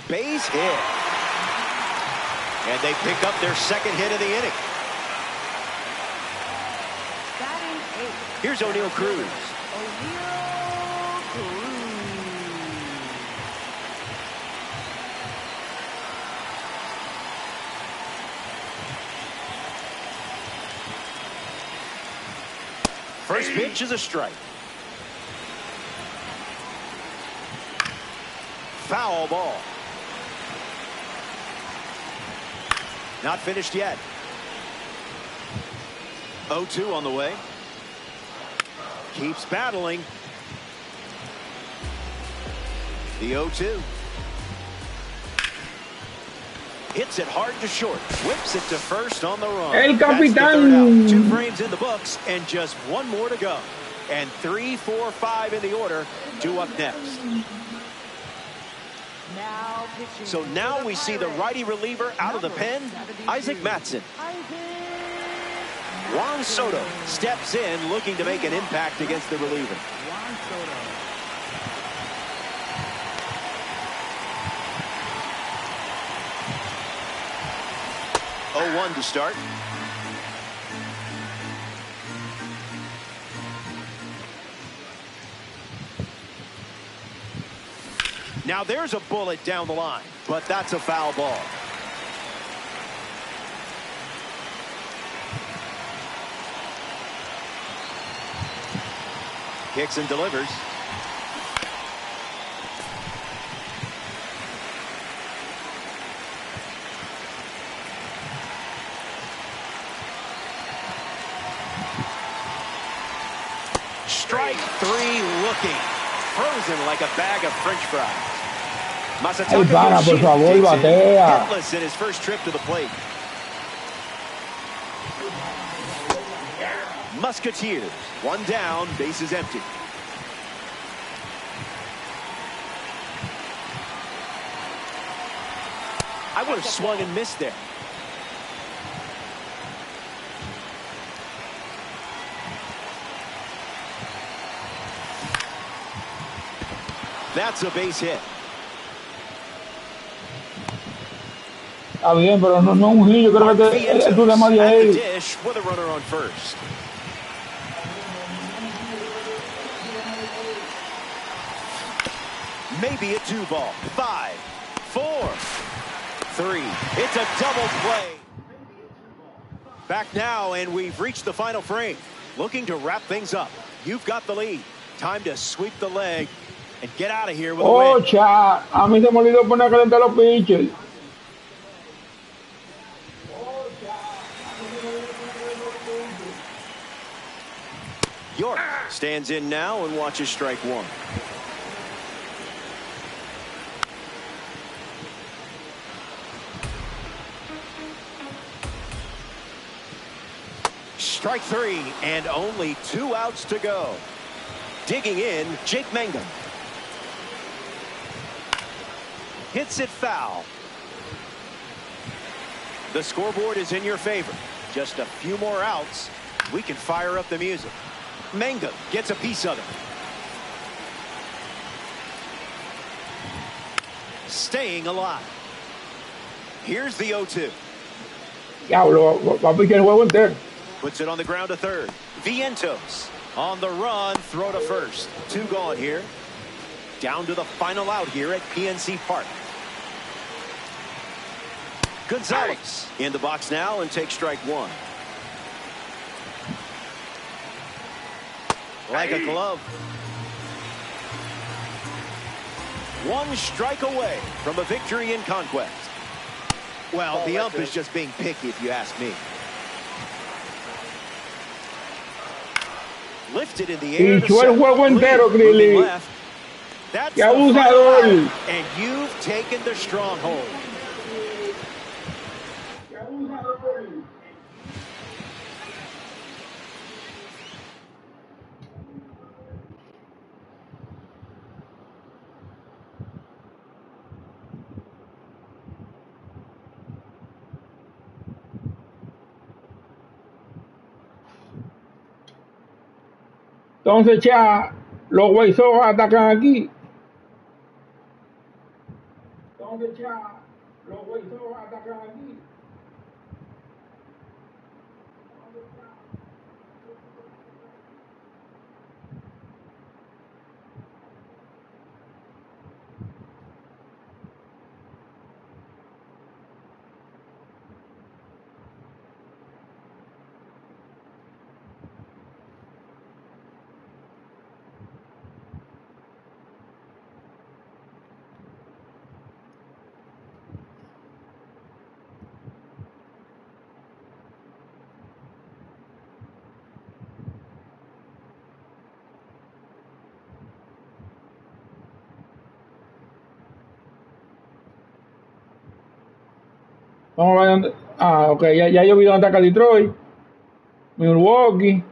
Base hit. And they pick up their second hit of the inning. Here's O'Neal Cruz. First pitch is a strike. Foul ball. Not finished yet. 0-2 on the way. Keeps battling. The 0-2. Hits it hard to short. Whips it to first on the run. El That's the third capitán. out. 2 frames in the books and just 1 more to go. And 3, 4, 5 in the order. 2 up next. So now we see the righty reliever out of the pen, Isaac Mattson. Juan Soto steps in looking to make an impact against the reliever. 0-1 to start. Now there's a bullet down the line, but that's a foul ball. Kicks and delivers. Strike 3 looking. Frozen like a bag of French fries. Ay, para, por favor, batea. Hitless in his first trip to the plate. Musketeers, 1 down, bases empty. I would have swung and missed there. That's a base hit. Está bien, pero no un gil. Yo creo que es el problema de él. Dish with a runner on first. Maybe a 2 ball. 5, 4, 3. It's a double play. Back now, and we've reached the final frame. Looking to wrap things up. You've got the lead. Time to sweep the leg and get out of here with a Oh, win. cha, a mí se me olvidó poner a calentar los pitchers. York stands in now and watches strike one. Strike three, and only 2 outs to go. Digging in, Jake Mangum. Hits it foul. The scoreboard is in your favor. Just a few more outs. We can fire up the music. Mangum gets a piece of it. Staying alive. Here's the 0-2. Diablo, va a pichar el juego entero. Puts it on the ground to third. Vientos on the run, throw to first. 2 gone here. Down to the final out here at PNC Park. Gonzalez in the box now and takes strike one. Like a glove. 1 strike away from a victory in Conquest. Well, the ump is just being picky, if you ask me. Lifted in the air. Pichó el juego entero, Grilly. That's ¡Qué abusador! and you've taken the stronghold. Entonces, cha, los White Sox atacan aquí. Entonces, cha, los White Sox atacan aquí. Vamos a ver dónde. Ah, ok, ya yo vi dónde ataca Detroit. Milwaukee.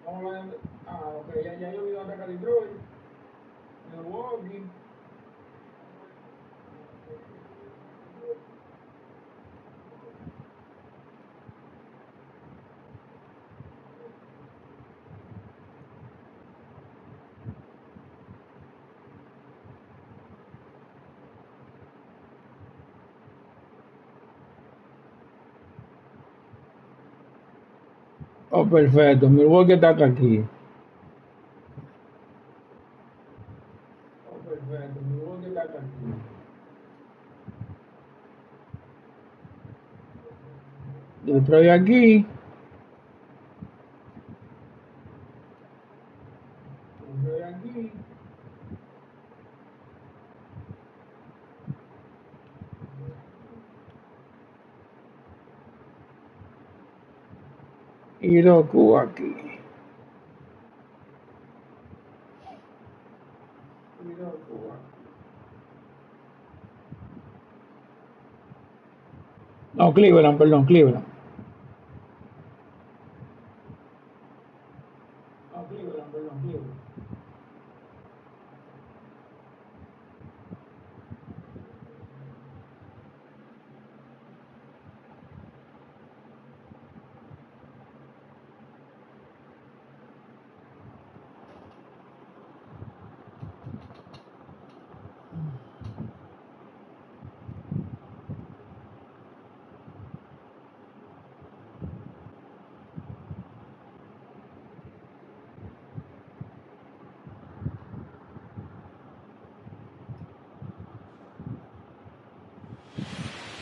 Vamos a ver dónde. Ah, ok, ya yo vi dónde ataca Detroit. Milwaukee. Oh, perfecto. Milwaukee ataca aquí. Oh, perfecto. Milwaukee ataca aquí. Detroit aquí. Detroit aquí. Y Roku aquí. No, Cleveland, perdón, Cleveland. No, Cleveland, perdón, Cleveland.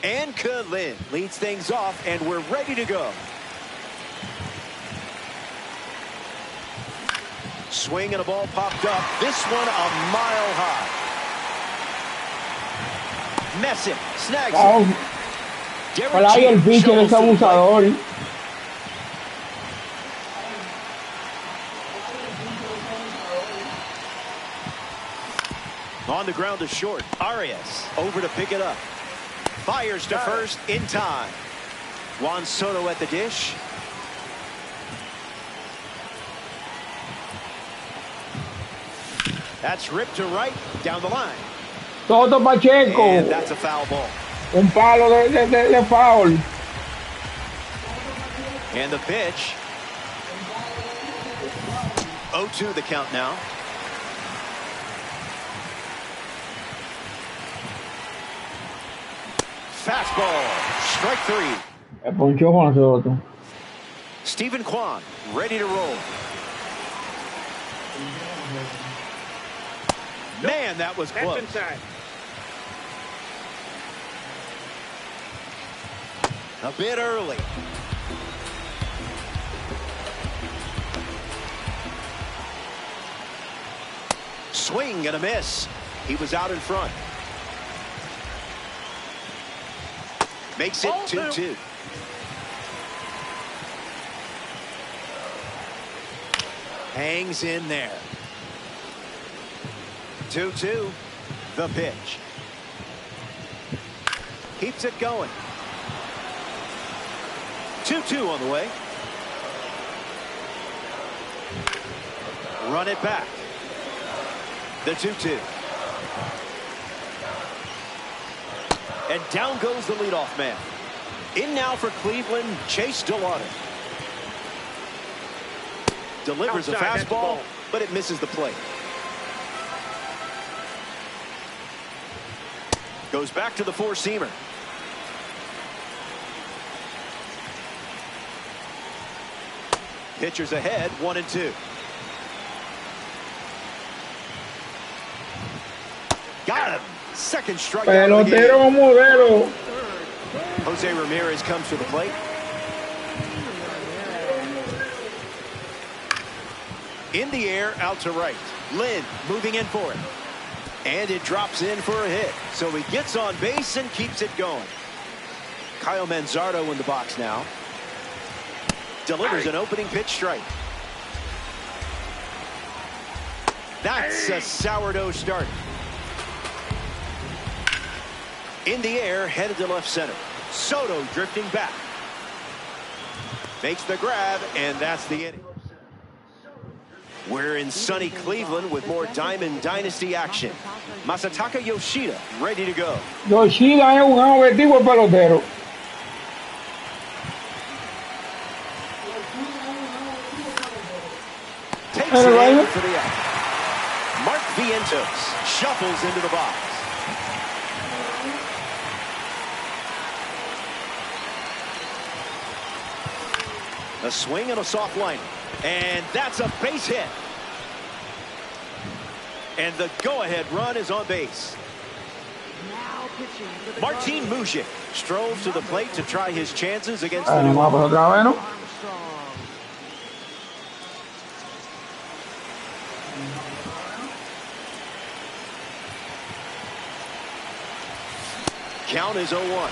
And Kalin leads things off, and we're ready to go. Swing and a ball popped up. This one a mile high. Messing, snags it. Hola, y el pitcher es abusador. On the ground to short. Arias over to pick it up. Fires to first in time. Juan Soto at the dish. That's ripped to right down the line. Soto Pacheco. And that's a foul ball. Un palo de foul. And the pitch. 0-2 the count now. Fastball. Strike three. El ponchó con Soto. Stephen Kwan ready to roll. Man, that was close. A bit early. Swing and a miss. He was out in front. Makes it 2-2. Hangs in there. 2-2. The pitch. Keeps it going. 2-2 on the way. Run it back. The 2-2. And down goes the leadoff man. In now for Cleveland, Chase Delauder. Delivers a fastball, but it misses the plate. Goes back to the four-seamer. Pitchers ahead, 1-2. Got him. Second strikeout. Pelotero modelo. Jose Ramirez comes to the plate. In the air, out to right. Lynn moving in for it. And it drops in for a hit. So he gets on base and keeps it going. Kyle Manzardo in the box now. Delivers an opening pitch strike. That's a sourdough start. In the air, headed to left center. Soto drifting back. Makes the grab, and that's the inning. We're in sunny Cleveland with more Diamond Dynasty action. Masataka Yoshida ready to go. Yoshida es un objetivo pelotero. Takes it in for the out. Mark Vientos shuffles into the box. A swing and a soft liner. And that's a base hit. And the go-ahead run is on base. Martin Mujic strolls to the plate to try his chances against the new Armstrong. Count is 0-1.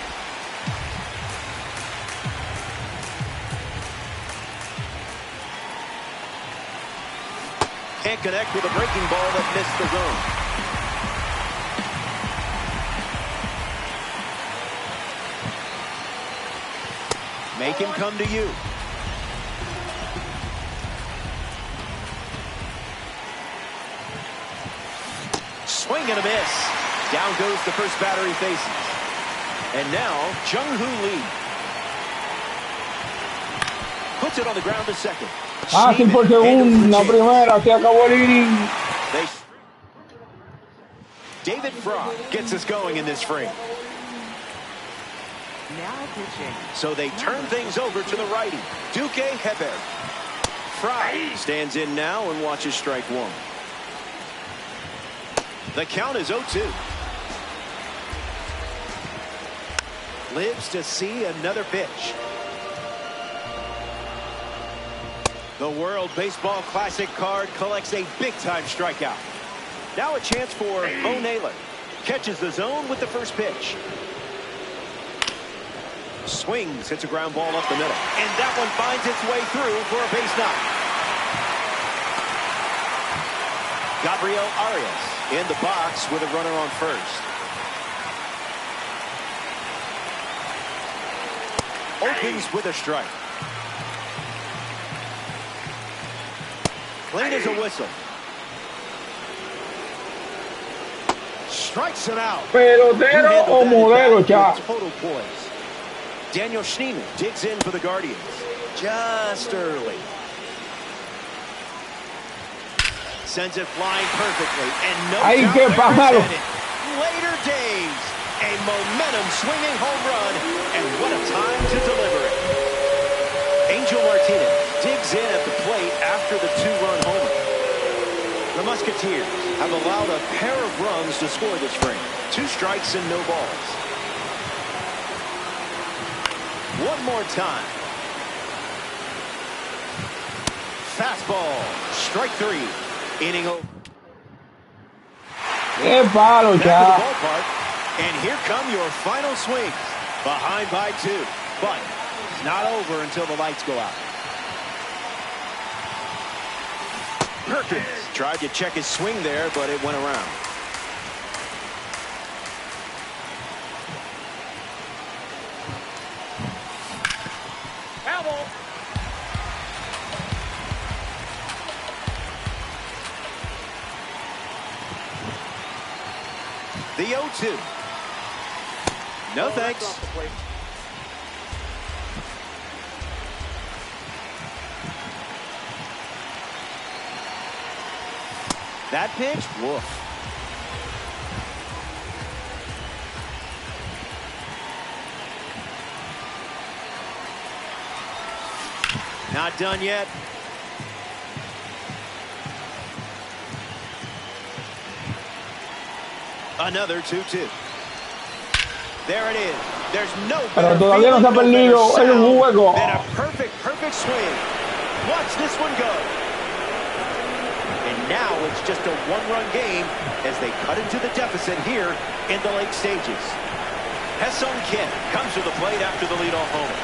Can't connect with a breaking ball that missed the zone. Make him come to you. Swing and a miss. Down goes the first batter he faces. And now, Jung-Hoo Lee. Puts it on the ground to second. Fácil por segunda, primera, se acabó el inning. David Frog gets us going in this frame. So they turn things over to the righty, Duque Hebert. Fry stands in now and watches strike one. The count is 0-2. lives to see another pitch. The World Baseball Classic card collects a big-time strikeout. Now a chance for Bo Naylor. Catches the zone with the first pitch. Swings, hits a ground ball up the middle. And that one finds its way through for a base knock. Gabriel Arias in the box with a runner on first. Opens with a strike. Clean as a whistle. Strikes him out. Pelotero o modelo, ya. Total poise. Daniel Schneemann digs in for the Guardians. Just early. Sends it flying perfectly. And no Ay, qué pájaro. Later days. A momentum swinging home run. And what a time to deliver it. Angel Martinez digs in at the plate after the two-run homer. The Musketeers have allowed a pair of runs to score this frame. 2 strikes and no balls. One more time. Fastball. Strike 3. Inning over. Qué palo, Back to the ya. ballpark. And here come your final swings. Behind by 2. But it's not over until the lights go out. Perkins tried to check his swing there, but it went around. The 0-2. No thanks. That pitch, woof. Not done yet. Another 2-2. There it is. There's no Pero better todavía no se ha feeling, no perdido better el sound juego. than a perfect swing. Watch this one go. And now it's just a one-run game as they cut into the deficit here in the late stages. Ha-Seong Kim comes to the plate after the leadoff homer.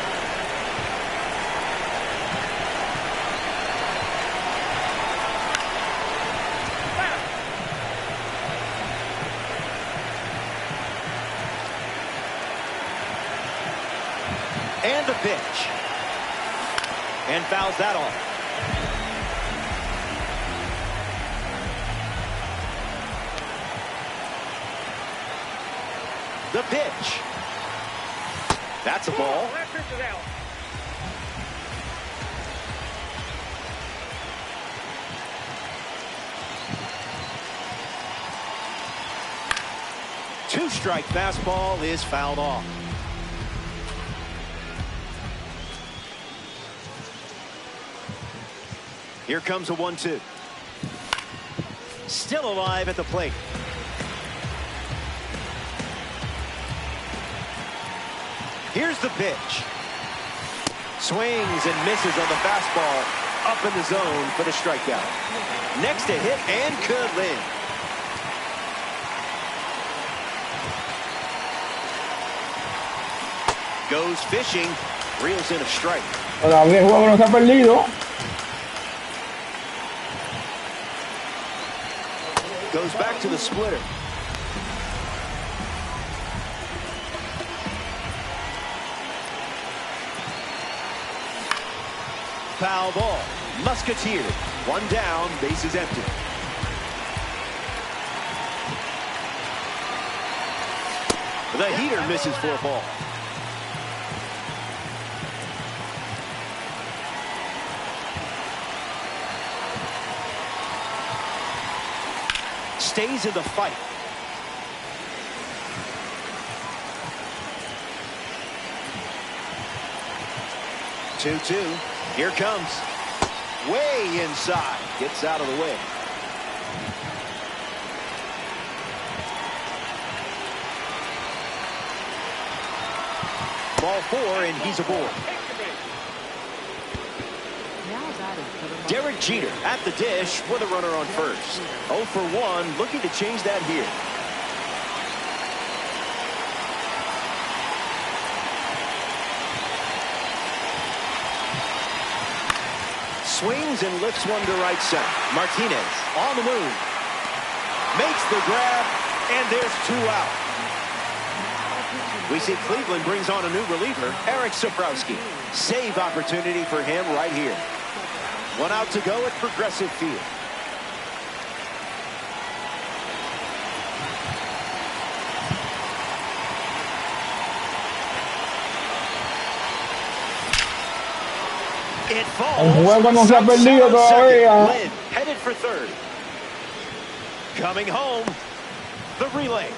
And the pitch. And fouls that off. The pitch. That's a ball. Two-strike fastball is fouled off. Here comes a 1-2. Still alive at the plate. Here's the pitch. Swings and misses on the fastball. Up in the zone for the strikeout. Next to hit and could win. Goes fishing. Reels in a strike. Todavía el juego no se ha perdido. Goes back to the splitter. Foul ball. Musketeers. One down. Base is empty. The heater misses for a ball. Stays in the fight. Two-two. Here comes. Way inside. Gets out of the way. Ball 4, and he's aboard. Derek Jeter at the dish with a runner on first. 0 for 1, looking to change that here. Swings and lifts one to right center. Martinez on the move. Makes the grab, and there's 2 out. We see Cleveland brings on a new reliever, Eric Sabrowski. Save opportunity for him right here. 1 out to go at Progressive Field. It falls. El juego no se ha perdido todavía. Lynn, headed for third. Coming home, the relay.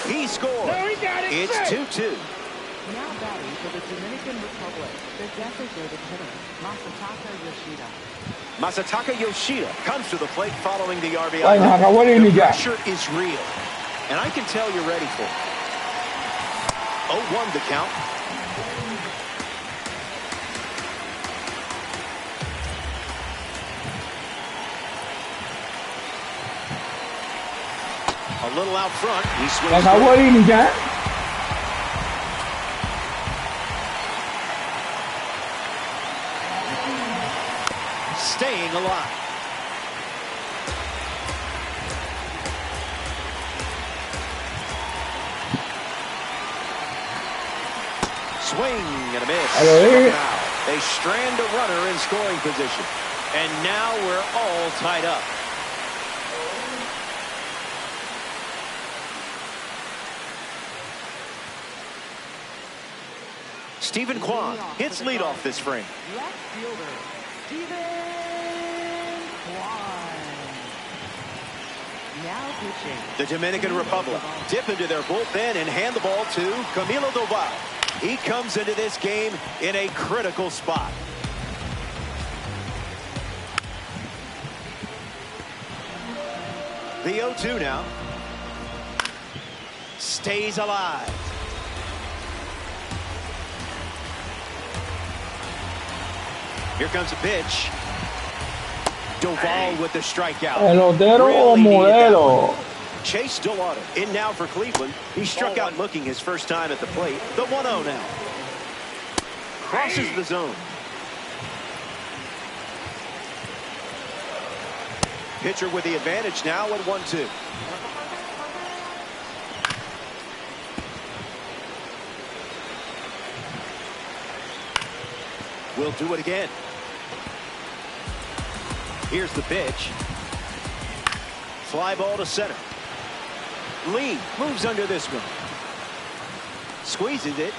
He scored. No, he got it. It's 2-2. Now batting for the Dominican Republic, the designated hitter, Masataka Yoshida. Masataka Yoshida comes to the plate following the RBI. Bueno, acabó el inning The ya. pressure is real, and I can tell you're ready for it. 0-1 the count. A little out front. He swings. Acabó el inning ya. Staying alive. Swing and a miss. Hello. Now they strand a runner in scoring position. And now we're all tied up. Stephen Kwan hits leadoff this frame. Left fielder, Stephen Kwan. Now pitching. The Dominican Republic dip into their bullpen and hand the ball to Camilo Doval. He comes into this game in a critical spot. The 0-2 now. Stays alive. Here comes a pitch. Doval with the strikeout. Pelotero o Really needed that modelo. one. Chase Delauder in now for Cleveland. He struck out looking his first time at the plate. The 1-0 now. Crosses the zone. Pitcher with the advantage now at 1-2. We'll do it again. Here's the pitch. Fly ball to center. Lee moves under this one. Squeezes it.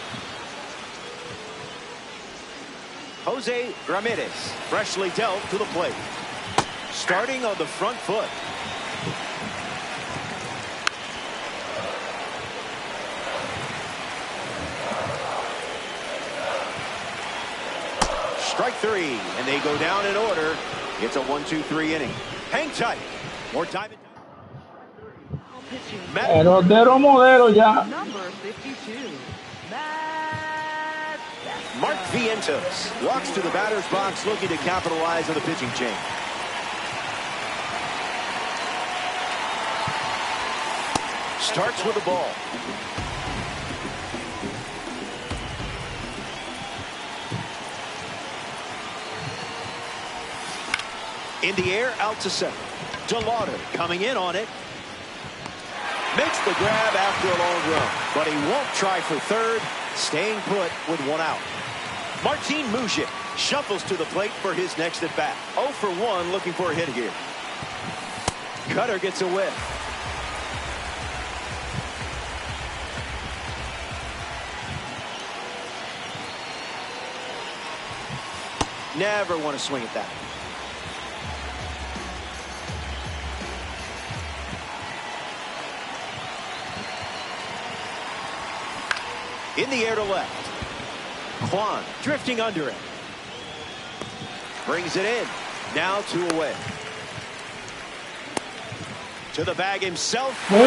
Jose Ramirez freshly dealt to the plate. Starting on the front foot. Strike 3, and they go down in order. It's a 1-2-3 inning. Hang tight. More time. Pelotero modelo ya. Number 52, Matt. Mark Vientos walks to the batter's box looking to capitalize on the pitching change. Starts with the ball. In the air, out to center. Delauder coming in on it. Makes the grab after a long run, but he won't try for third, staying put with 1 out. Martin Mujic shuffles to the plate for his next at bat. 0 for 1, looking for a hit here. Cutter gets a whiff. Never want to swing at that. In the air to left. Kwan drifting under it. Brings it in. Now 2 away. To the bag himself. No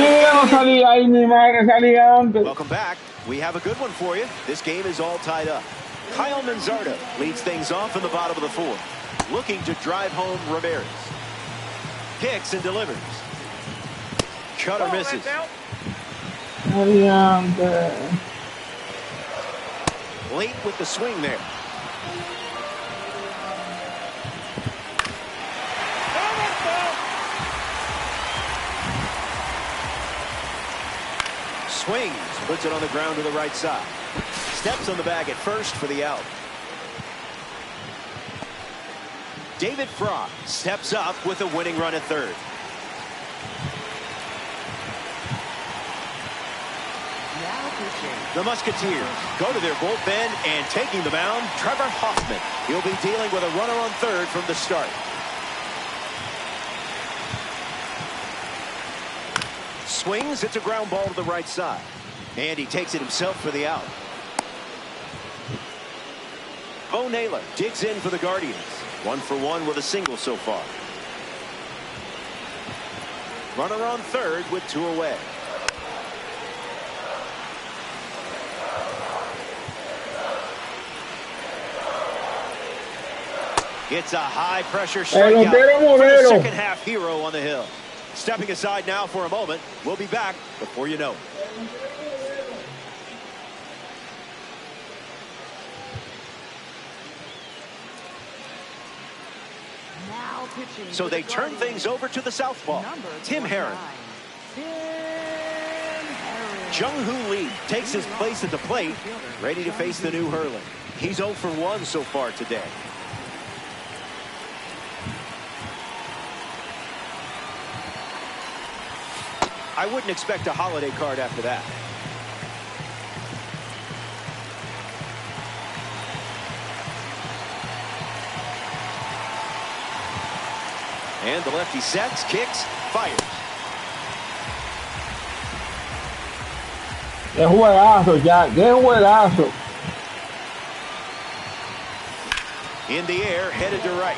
salía ahí, mi madre salía antes. Welcome back. We have a good one for you. This game is all tied up. Kyle Manzardo leads things off in the bottom of the fourth, looking to drive home Ramirez. Kicks and delivers. Cutter misses. Late with the swing there. Swings, puts it on the ground to the right side. Steps on the bag at first for the out. David Frog steps up with a winning run at third. The Musketeers go to their bullpen, and taking the mound, Trevor Hoffman. He'll be dealing with a runner on third from the start. Swings, it's a ground ball to the right side. And he takes it himself for the out. Bo Naylor digs in for the Guardians. 1 for 1 with a single so far. Runner on third with 2 away. It's a high-pressure strikeout for the second-half hero on the hill. Stepping aside now for a moment. We'll be back before you know it. So they turn things over to the southpaw, Tim Herron. Jung-Hoo Lee takes his place at the plate, ready to face the new Hurley. He's 0 for 1 so far today. I wouldn't expect a holiday card after that. And the lefty sets, kicks, fires. ¡Qué juegazo, ya! ¡Qué juegazo! In the air, headed to right.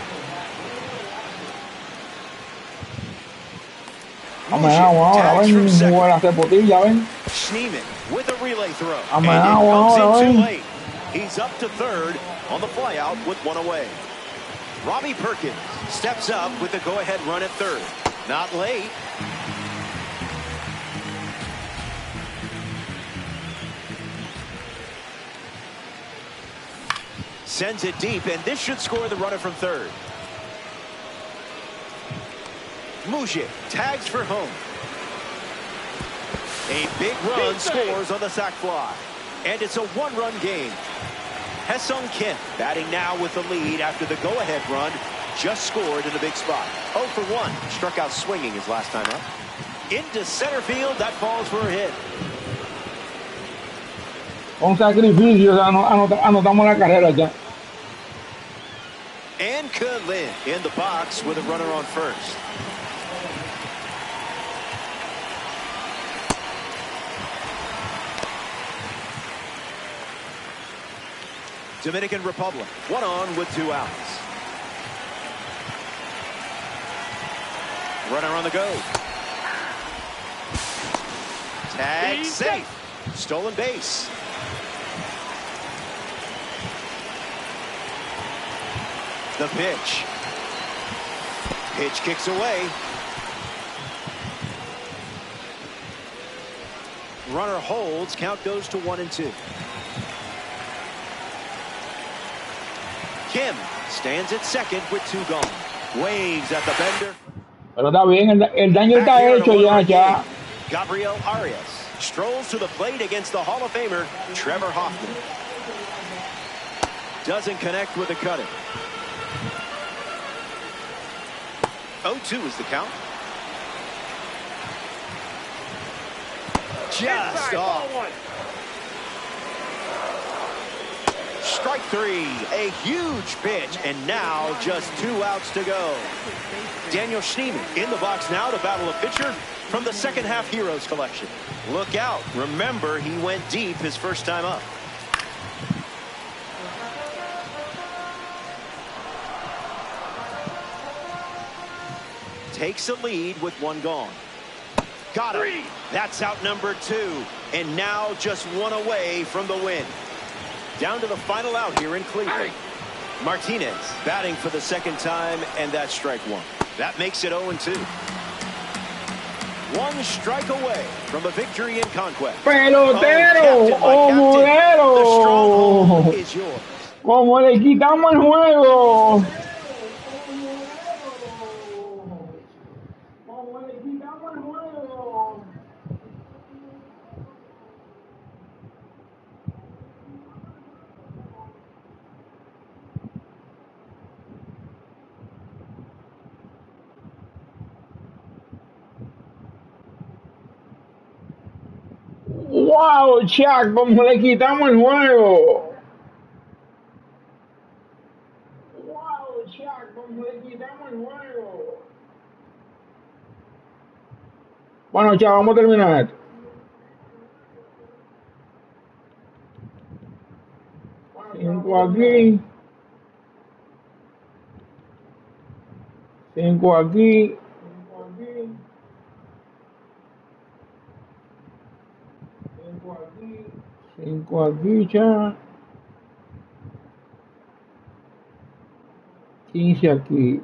Schneeman with a relay throw. And it comes in too late. He's up to third on the flyout with 1 away. Robbie Perkins steps up with the go-ahead run at third. Not late. Sends it deep, and this should score the runner from third. Mujic tags for home. A big run scores on the sac fly. And it's a 1-run game. Ha-Seong Kim batting now with the lead after the go-ahead run. Just scored in a big spot. 0 for 1. Struck out swinging his last time up. Into center field. That falls for a hit. Un sacrificio. Anotamos la carrera ya. And Kalin in the box with a runner on first. Dominican Republic, 1 on with 2 outs. Runner on the go. Tag safe. Stolen base. The pitch. Pitch kicks away. Runner holds. Count goes to 1 and 2. Kim stands at second with 2 gone. Waves at the bender. Pero está bien, el daño está hecho ya. Gabriel Arias strolls to the plate against the Hall of Famer Trevor Hoffman. Doesn't connect with the cutter. 0-2 is the count. Just off. Strike 3, a huge pitch, and now just 2 outs to go. Daniel Schneeman in the box now to battle a pitcher from the second half Heroes collection. Look out. Remember, he went deep his first time up. Takes a lead with 1 gone. Got him. That's out number 2. And now just one away from the win. Down to the final out here in Cleveland. Martinez batting for the second time, and that's strike one. That makes it 0-2. One strike away from a victory in Conquest. Pelotero o modelo. The stronghold is yours. Como le quitamos el juego. Como le quitamos el juego. Wow, Chuck, como le quitamos el juego. Wow, Chuck, como le quitamos el juego. Bueno, Chuck, vamos a terminar esto. 5 aquí. 5 aquí. 5 aquí, ya. 15 aquí.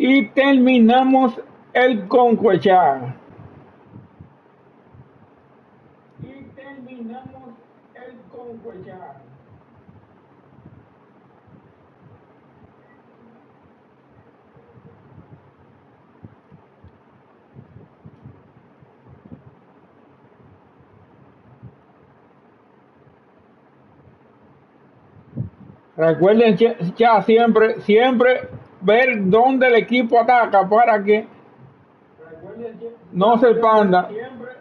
Y terminamos el Conquest. Recuerden ya siempre ver dónde el equipo ataca para que no se expanda. Siempre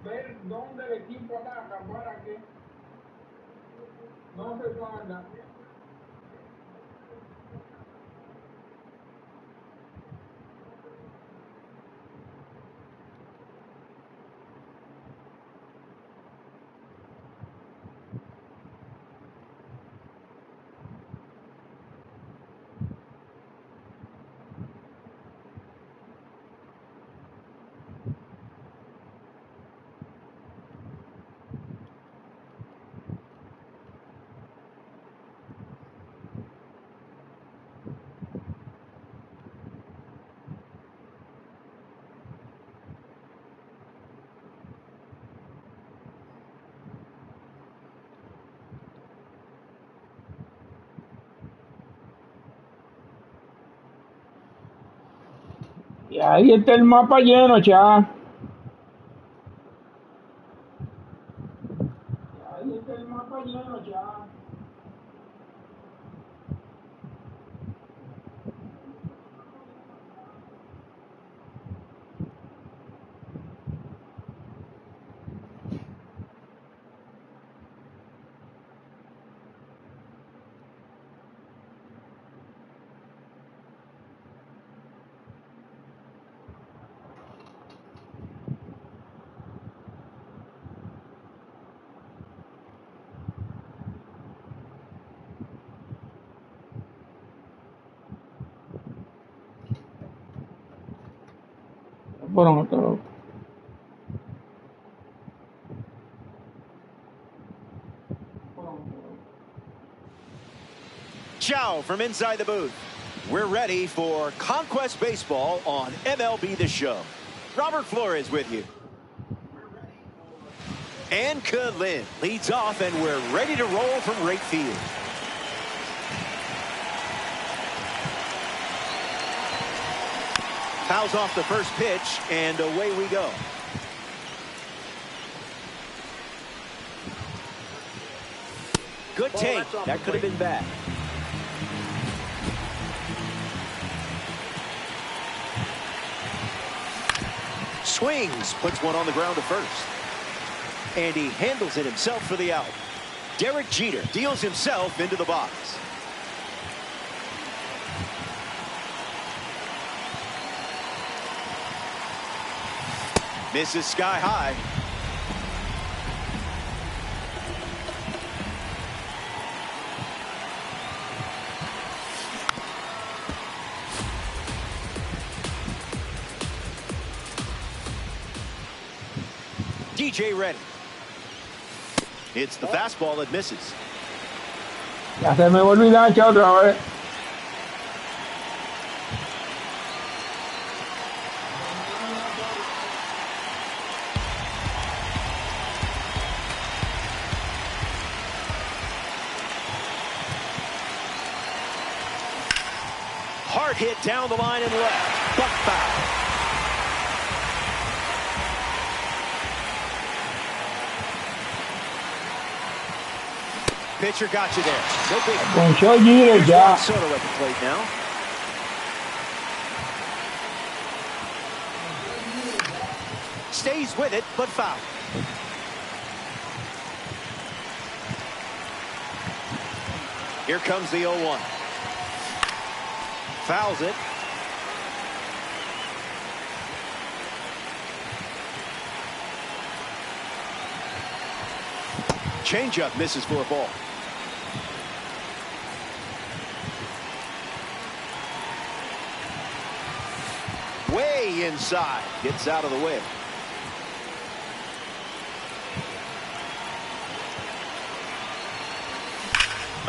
ver dónde el equipo ataca para que no se expanda. Y ahí está el mapa lleno, ya. Ahí está el mapa lleno, ya. Fueron otros. Ciao from inside the booth. We're ready for Conquest Baseball on MLB The Show. Robert Flores with you. And Kalin leads off, and we're ready to roll from right field. Fouls off the first pitch, and away we go. Good take. That could have been bad. Swings, puts one on the ground to first. And he handles it himself for the out. Derek Jeter deals himself into the box. Misses sky high. DJ ready. It's the fastball that misses. Ya se me volvió la hacha otra vez. Hard hit down the line and left. Buck foul. Pitcher got you there. No big. Ponchó Jeter ya. Soto at the plate now. Stays with it, but foul. Here comes the 0-1. Fouls it. Changeup misses for a ball. Way inside. Gets out of the way.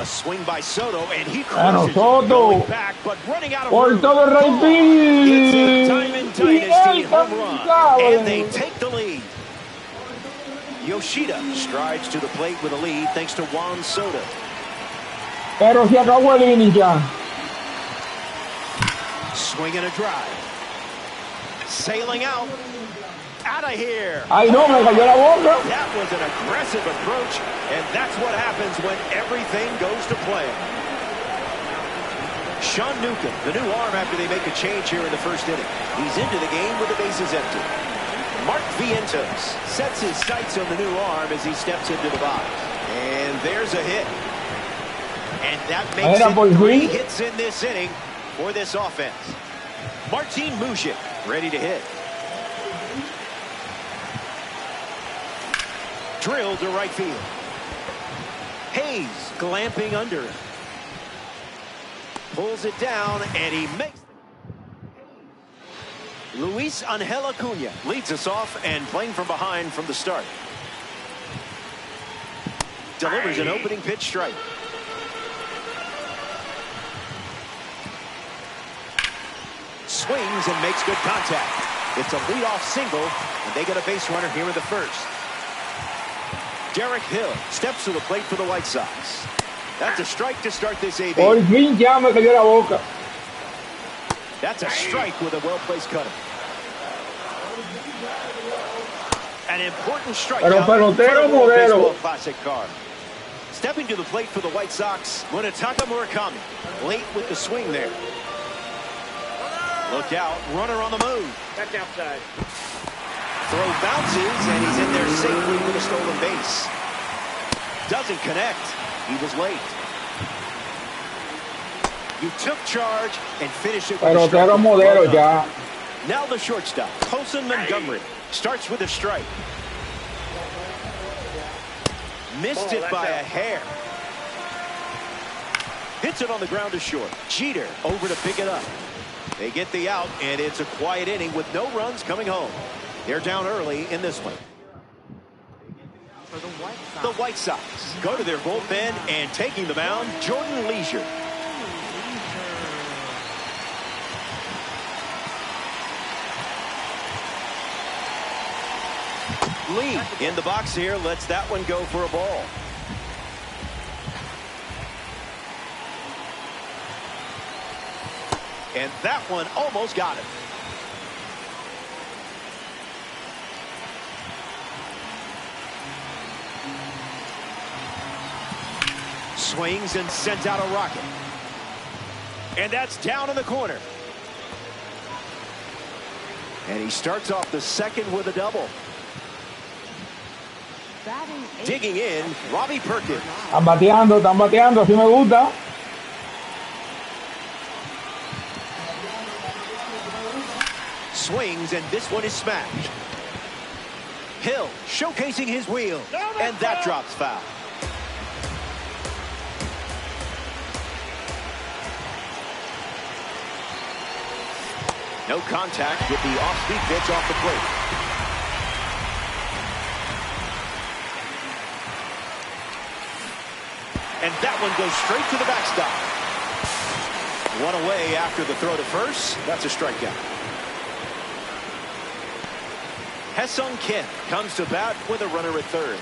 A swing by Soto, and he crushes Soto. back, but running out of Por room. todo el right It's a field. Diamond Dynasty home run, and they take the lead. Yoshida strides to the plate with a lead thanks to Juan Soto. Pero se acabó el inning ya. Swing and a drive. Sailing out. Out of here. Ay, no, me cayó la boca. That was an aggressive approach, and that's what happens when everything goes to plan. Sean Newcomb, the new arm after they make a change here in the first inning. He's into the game with the bases empty. Mark Vientos sets his sights on the new arm as he steps into the box. And there's a hit. And that makes it 3 hits in this inning for this offense. Martin Mujic ready to hit. Drilled to right field. Hayes glamping under it. Pulls it down, and he makes it. Luis Angel Acuna leads us off and playing from behind from the start. Delivers an opening pitch strike. Swings and makes good contact. It's a leadoff single, and they get a base runner here in the first. Derek Hill steps to the plate for the White Sox. That's a strike to start this AB. Por fin ya me cayó la boca. That's a strike with a well-placed cutter. An important strike. Pero pelotero modelo. Classic card. Stepping to the plate for the White Sox, Munetaka Murakami. Late with the swing there. Look out, runner on the move. Back outside. Throw bounces, and he's in there safely with a stolen base. Doesn't connect. He was late. You took charge and finished it with a strike. Pelotero modelo ya. Now the shortstop, Colson Montgomery, starts with a strike. Missed it by a hair. Hits it on the ground to short. Jeter over to pick it up. They get the out, and it's a quiet inning with no runs coming home. They're down early in this one. For the White Sox. The White Sox go to their bullpen, and taking the mound, Jordan Leisure. Lee in the box here, lets that one go for a ball. And that one almost got him. Swings and sends out a rocket. And that's down in the corner. And he starts off the second with a double. Digging in, Robbie Perkins. Están bateando, así me gusta. Swings, and this one is smashed. Hill showcasing his wheel, and that drops foul. No contact with the off-speed pitch off the plate. And that one goes straight to the backstop. One away after the throw to first. That's a strikeout. Ha-Seong Kim comes to bat with a runner at third.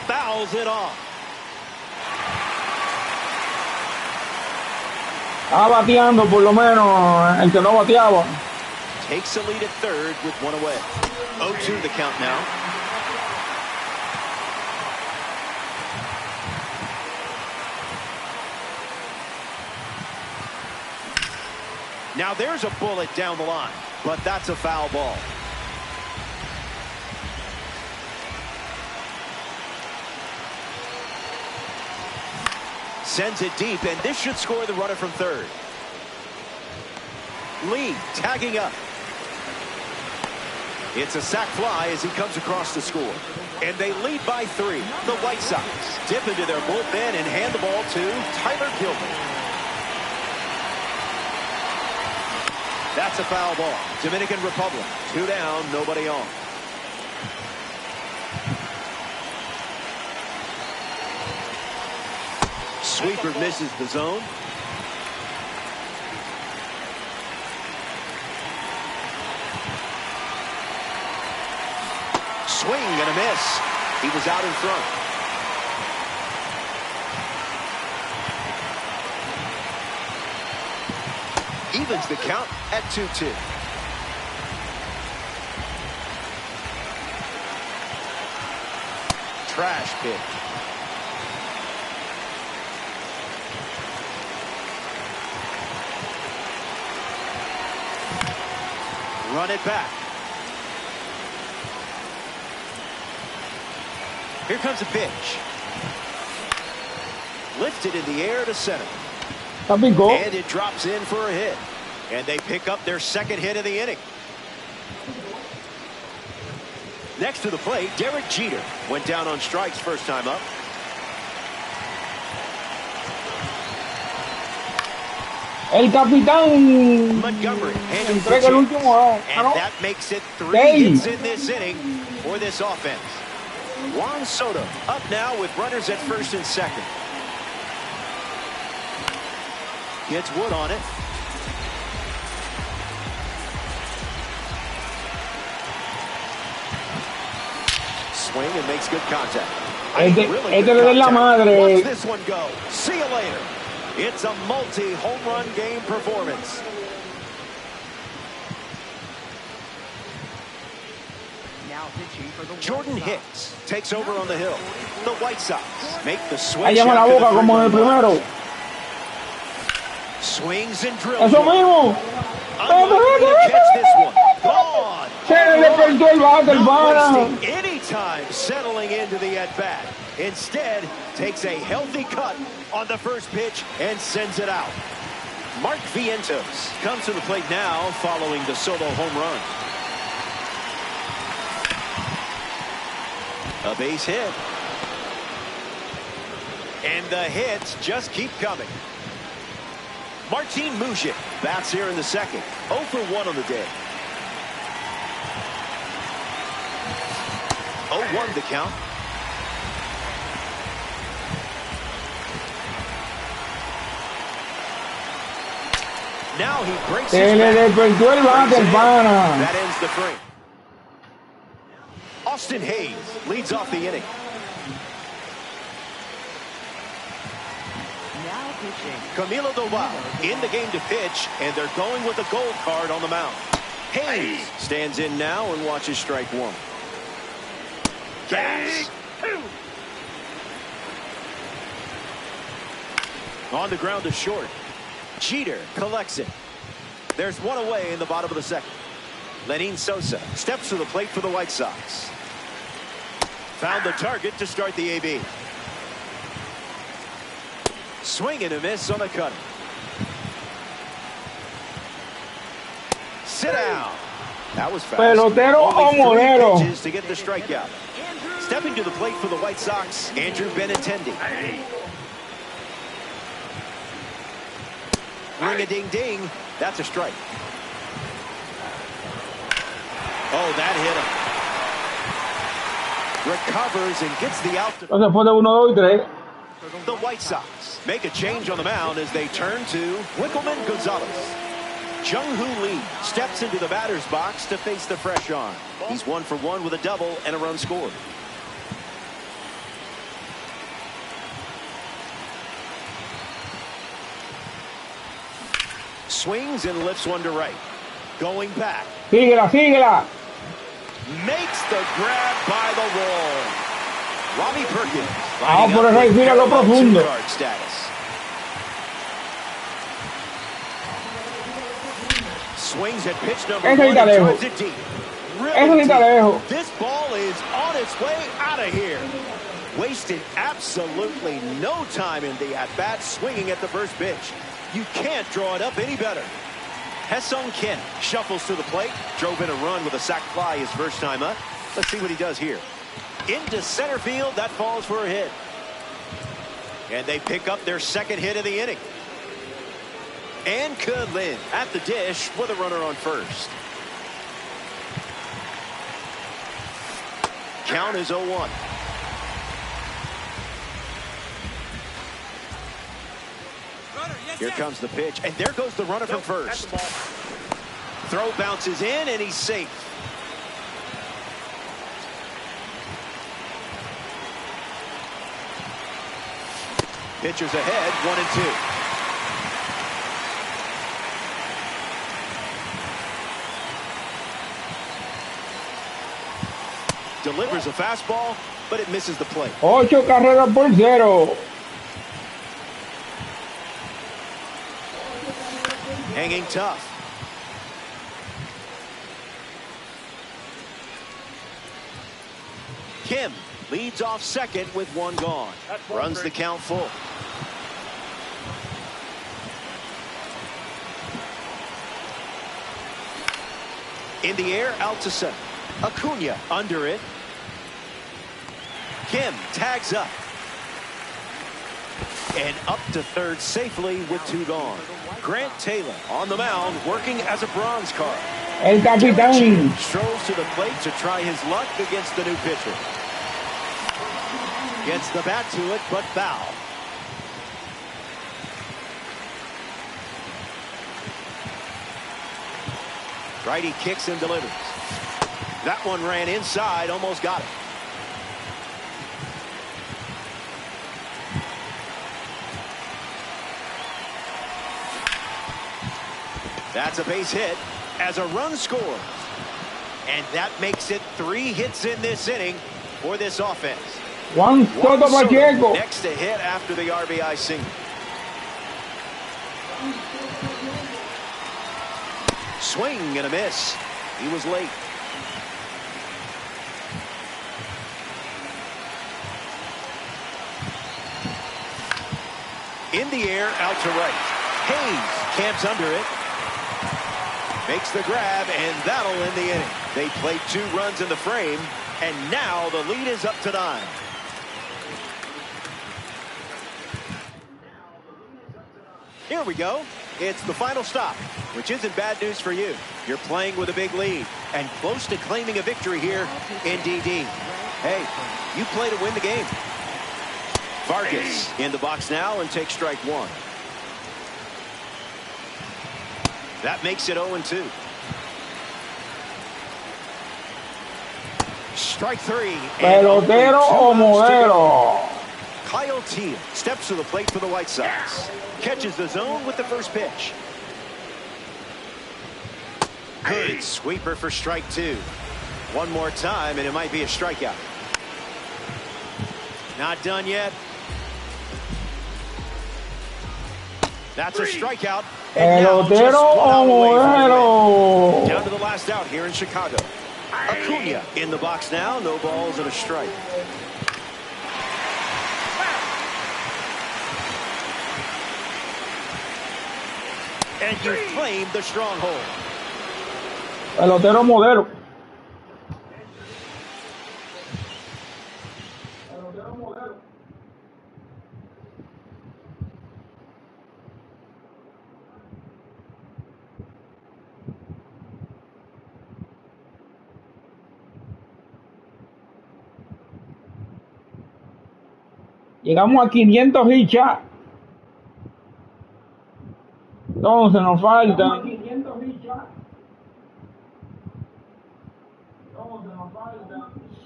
Fouls it off. Estaba bateando por lo menos el que no bateaba. Takes a lead at third with one away. 0-2 the count now. Now there's a bullet down the line, but that's a foul ball. Sends it deep, and this should score the runner from third. Lee tagging up. It's a sac fly as he comes across the score. And they lead by 3. The White Sox dip into their bullpen and hand the ball to Tyler Gilbert. That's a foul ball. Dominican Republic, 2 down, nobody on. Sweeper misses the zone. Swing and a miss. He was out in front. Evens the count at 2-2. Trash pitch. Run it back. Here comes a pitch. Lifted in the air to center. And it drops in for a hit. And they pick up their second hit of the inning. Next to the plate, Derek Jeter went down on strikes first time up. El capitán Montgomery entrega el último out. And that makes it 3 hits in this inning for this offense. Juan Soto up now with runners at first and second. Gets Wood on it. Swing and makes good contact. Really good contact. Watch this one go. See you later. It's a multi-home run game performance. Jordan Hicks takes over on the hill. The White Sox make the switch. Ahí llama la boca como en el primero. Swings and drills. Eso mismo. Catch this one. Gone. Se le perdió el bate, el Not wasting any time settling into the at-bat. Instead, takes a healthy cut on the first pitch and sends it out. Mark Vientos comes to the plate now following the solo home run. A base hit. And the hits just keep coming. Martin Mujic bats here in the second. 0 for 1 on the day. 0-1 the count. Now he breaks Se his le back. despertó el bate, Brings it in. hermana. That ends the frame. Austin Hayes leads off the inning. Now pitching. Camilo Doval in the game to pitch, and they're going with a gold card on the mound. Hayes stands in now and watches strike one. Gas. On the ground to short. Jeter collects it. There's one away in the bottom of the second. Lenin Sosa steps to the plate for the White Sox. Found the target to start the AB. Swing and a miss on the cutter. Sit down. That was fast. Pelotero o Only modelo. 3 pitches to get the strikeout. Stepping to the plate for the White Sox, Andrew Benintendi. Ring-a-ding-ding. That's a strike. Oh, that hit him. Recovers and gets the out. Entonces fue de 1, 2 y 3. The White Sox make a change on the mound as they turn to Winkleman Gonzalez. Jung-Hoo Lee steps into the batter's box to face the fresh arm. He's 1 for 1 with a double and a run scored. Swings and lifts one to right. Going back. Síguela, síguela. Makes the grab by the wall. Robbie Perkins. Vamos por el right field a lo profundo. Status. Swings at pitch number Ese 1 está and lejos. drives it deep. Ese sí está lejos. This ball is on its way out of here. Wasted absolutely no time in the at-bat, swinging at the first pitch. You can't draw it up any better. Ha-Seong Kim shuffles to the plate, drove in a run with a sac fly his first time up. Let's see what he does here. Into center field, that falls for a hit. And they pick up their second hit of the inning. And Lin at the dish with a runner on first. Count is 0-1. Here comes the pitch, and there goes the runner from first. Throw bounces in, and he's safe. Pitchers ahead, 1 and 2. Delivers a fastball, but it misses the plate. 8 carreras por 0. Hanging tough. Kim leads off second with 1 gone. Runs the count full. In the air, out to center. Acuna under it. Kim tags up. And up to third safely with 2 gone. Grant Taylor on the mound working as a bronze card. El capitán. Strolls to the plate to try his luck against the new pitcher. Gets the bat to it, but foul. Righty kicks and delivers. That one ran inside, almost got it. That's a base hit as a run scores. And that makes it 3 hits in this inning for this offense. Juan Soto Pacheco. Next to hit after the RBI single. Swing and a miss. He was late. In the air, out to right. Hayes camps under it. Makes the grab, and that'll end the inning. They played 2 runs in the frame, and now the lead is up to 9. Here we go. It's the final stop, which isn't bad news for you. You're playing with a big lead and close to claiming a victory here in DD. Hey, you play to win the game. Vargas in the box now and takes strike 1. That makes it 0-2. Strike three. Pelotero o modelo. Kyle Teal steps to the plate for the White Sox. Catches the zone with the first pitch. Good sweeper for strike two. One more time, and it might be a strikeout. Not done yet. That's a strikeout. And now just Pelotero one out o away from the modelo. win. Down to the last out here in Chicago. Acuna in the box now. No balls and a strike. And you claimed the stronghold. Pelotero modelo. Pelotero modelo. Llegamos a 500 hits ya. Entonces nos faltan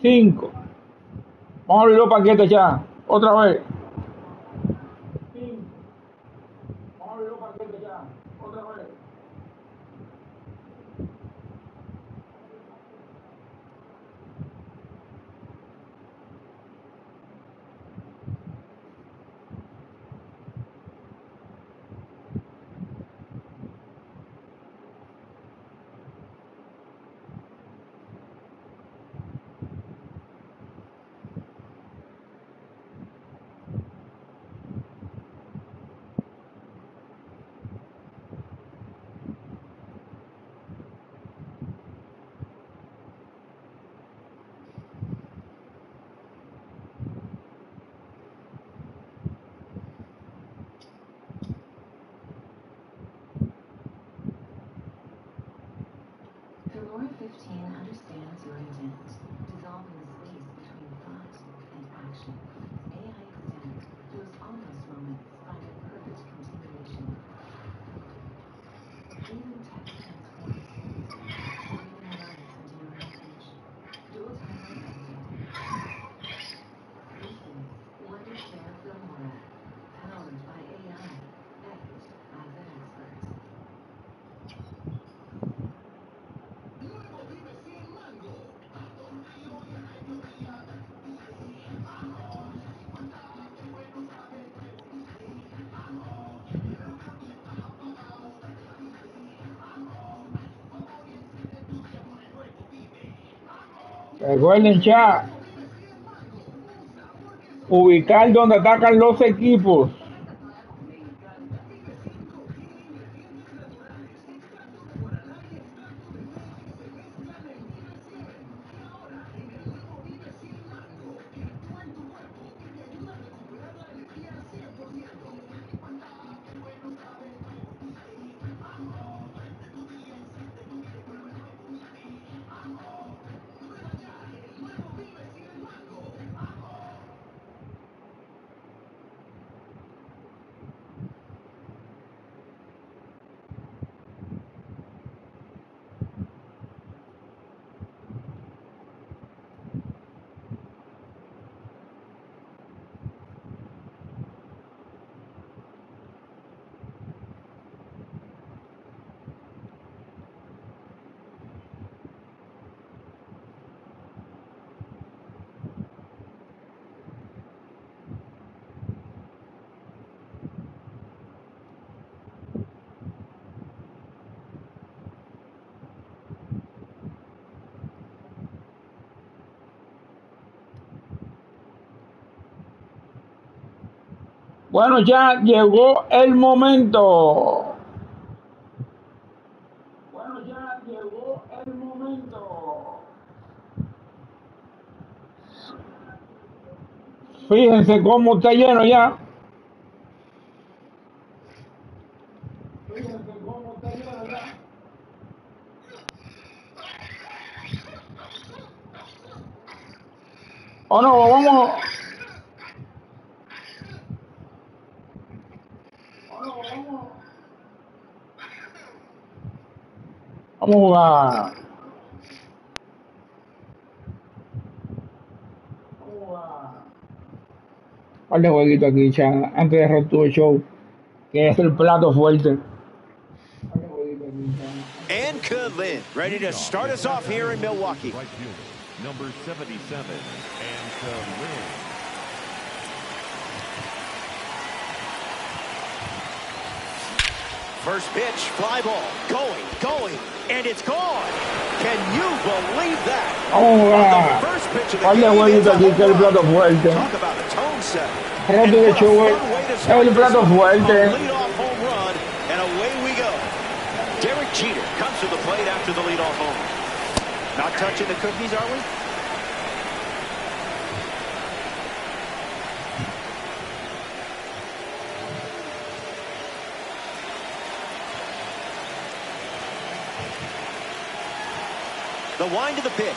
5. Vamos a abrir los paquetes ya. Otra vez. Vamos a abrir los paquetes ya. Otra vez. Figure 15 understands your intent, dissolving the space between thought and action. AI extends those almost moments find a perfect continuation. Even tech transforms things, bringing our lives into your message. Dual timer active. This is Wonder Share Filmora, powered by AI, backed by the experts. Recuerden ya ubicar donde atacan los equipos. Bueno, ya llegó el momento. Fíjense cómo está lleno ya. O no, vamos. Vamos a jugar. Un par de jueguitos aquí, chat, antes de Road Show, que es el plato fuerte. And Lynn, ready to start us off here in Milwaukee. Right fielder, number 77, and Lynn. First pitch, fly ball, going, and it's gone. Can you believe that? Vamos a The jugar. first pitch of the Un par de game is jueguitos a aquí, que es el home run. plato fuerte. Talk about a tone setter. Road And what a Show fun way to es start el this plato one. A fuerte. leadoff home run, and away we go. Derek Jeter comes to the plate after the leadoff home. Not touching the cookies, are we? The wind of the pitch.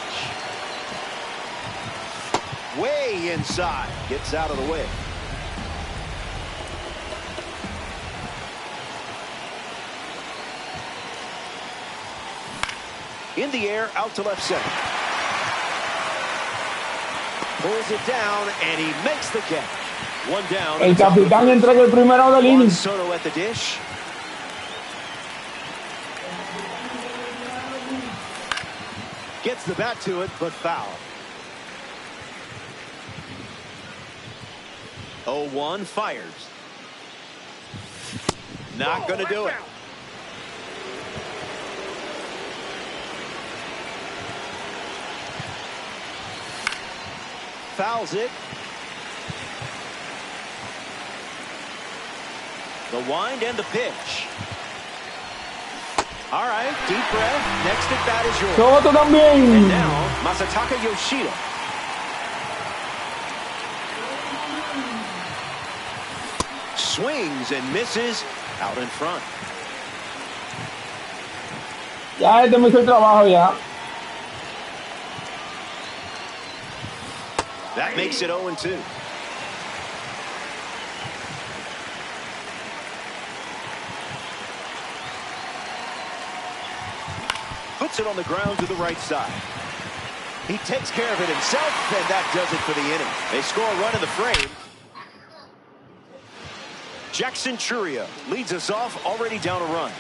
Way inside. Gets out of the way. In the air, out to left center. Pulls it down, and he makes the catch. One down. El capitán entrega el primero del Juan inning. Soto at the dish. Gets the bat to it, but foul. 0-1, fires. Not going to do it. Fouls it. The wind and the pitch. All right, deep breath. Next at bat is yours. Soto And también. now, Masataka Yoshida. Swings and misses out in front. Ya este me hizo el trabajo ya. That makes it 0-2. Puts it on the ground to the right side. He takes care of it himself, and that does it for the inning. They score a run in the frame. Jackson Churia leads us off, already down a run.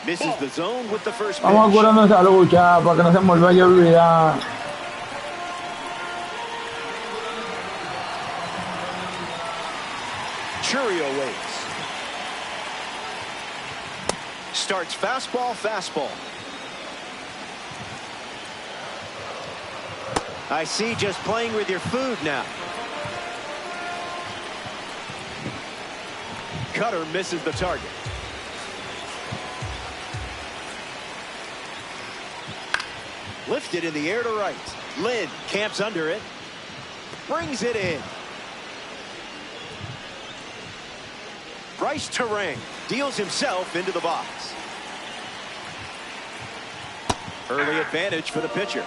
Misses the zone with the first pitch. Vamos a curarnos esa lucha para que no se me vaya a olvidar. Churio waits. Starts fastball, fastball. I see, just playing with your food now. Cutter misses the target. Lifted in the air to right. Lynn camps under it. Brings it in. Bryce Terang deals himself into the box. Early advantage for the pitcher.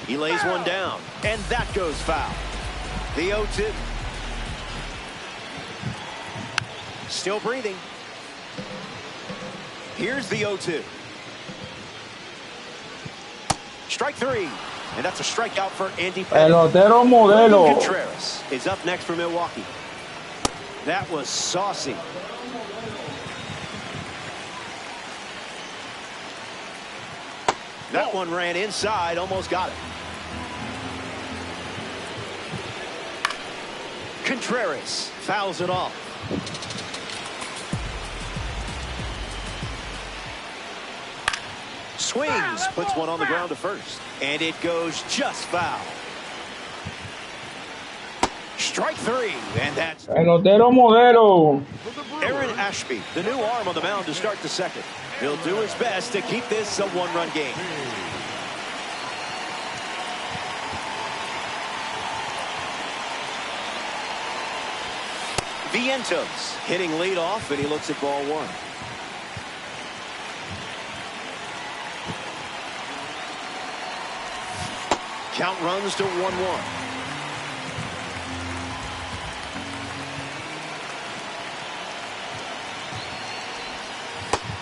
He lays one down, and that goes foul. The 0-2. Still breathing. Here's the 0-2. Strike three. And that's a strikeout for Andy Pettit. Pelotero modelo. Contreras is up next for Milwaukee. That was saucy. That one ran inside, almost got it. Contreras fouls it off. Swings, puts one on the ground to first. And it goes just foul. Strike three, and that's Pelotero modelo. Aaron Ashby, the new arm on the mound to start the second. He'll do his best to keep this a one-run game. Vientos hitting leadoff, and he looks at ball one. Count runs to 1-1.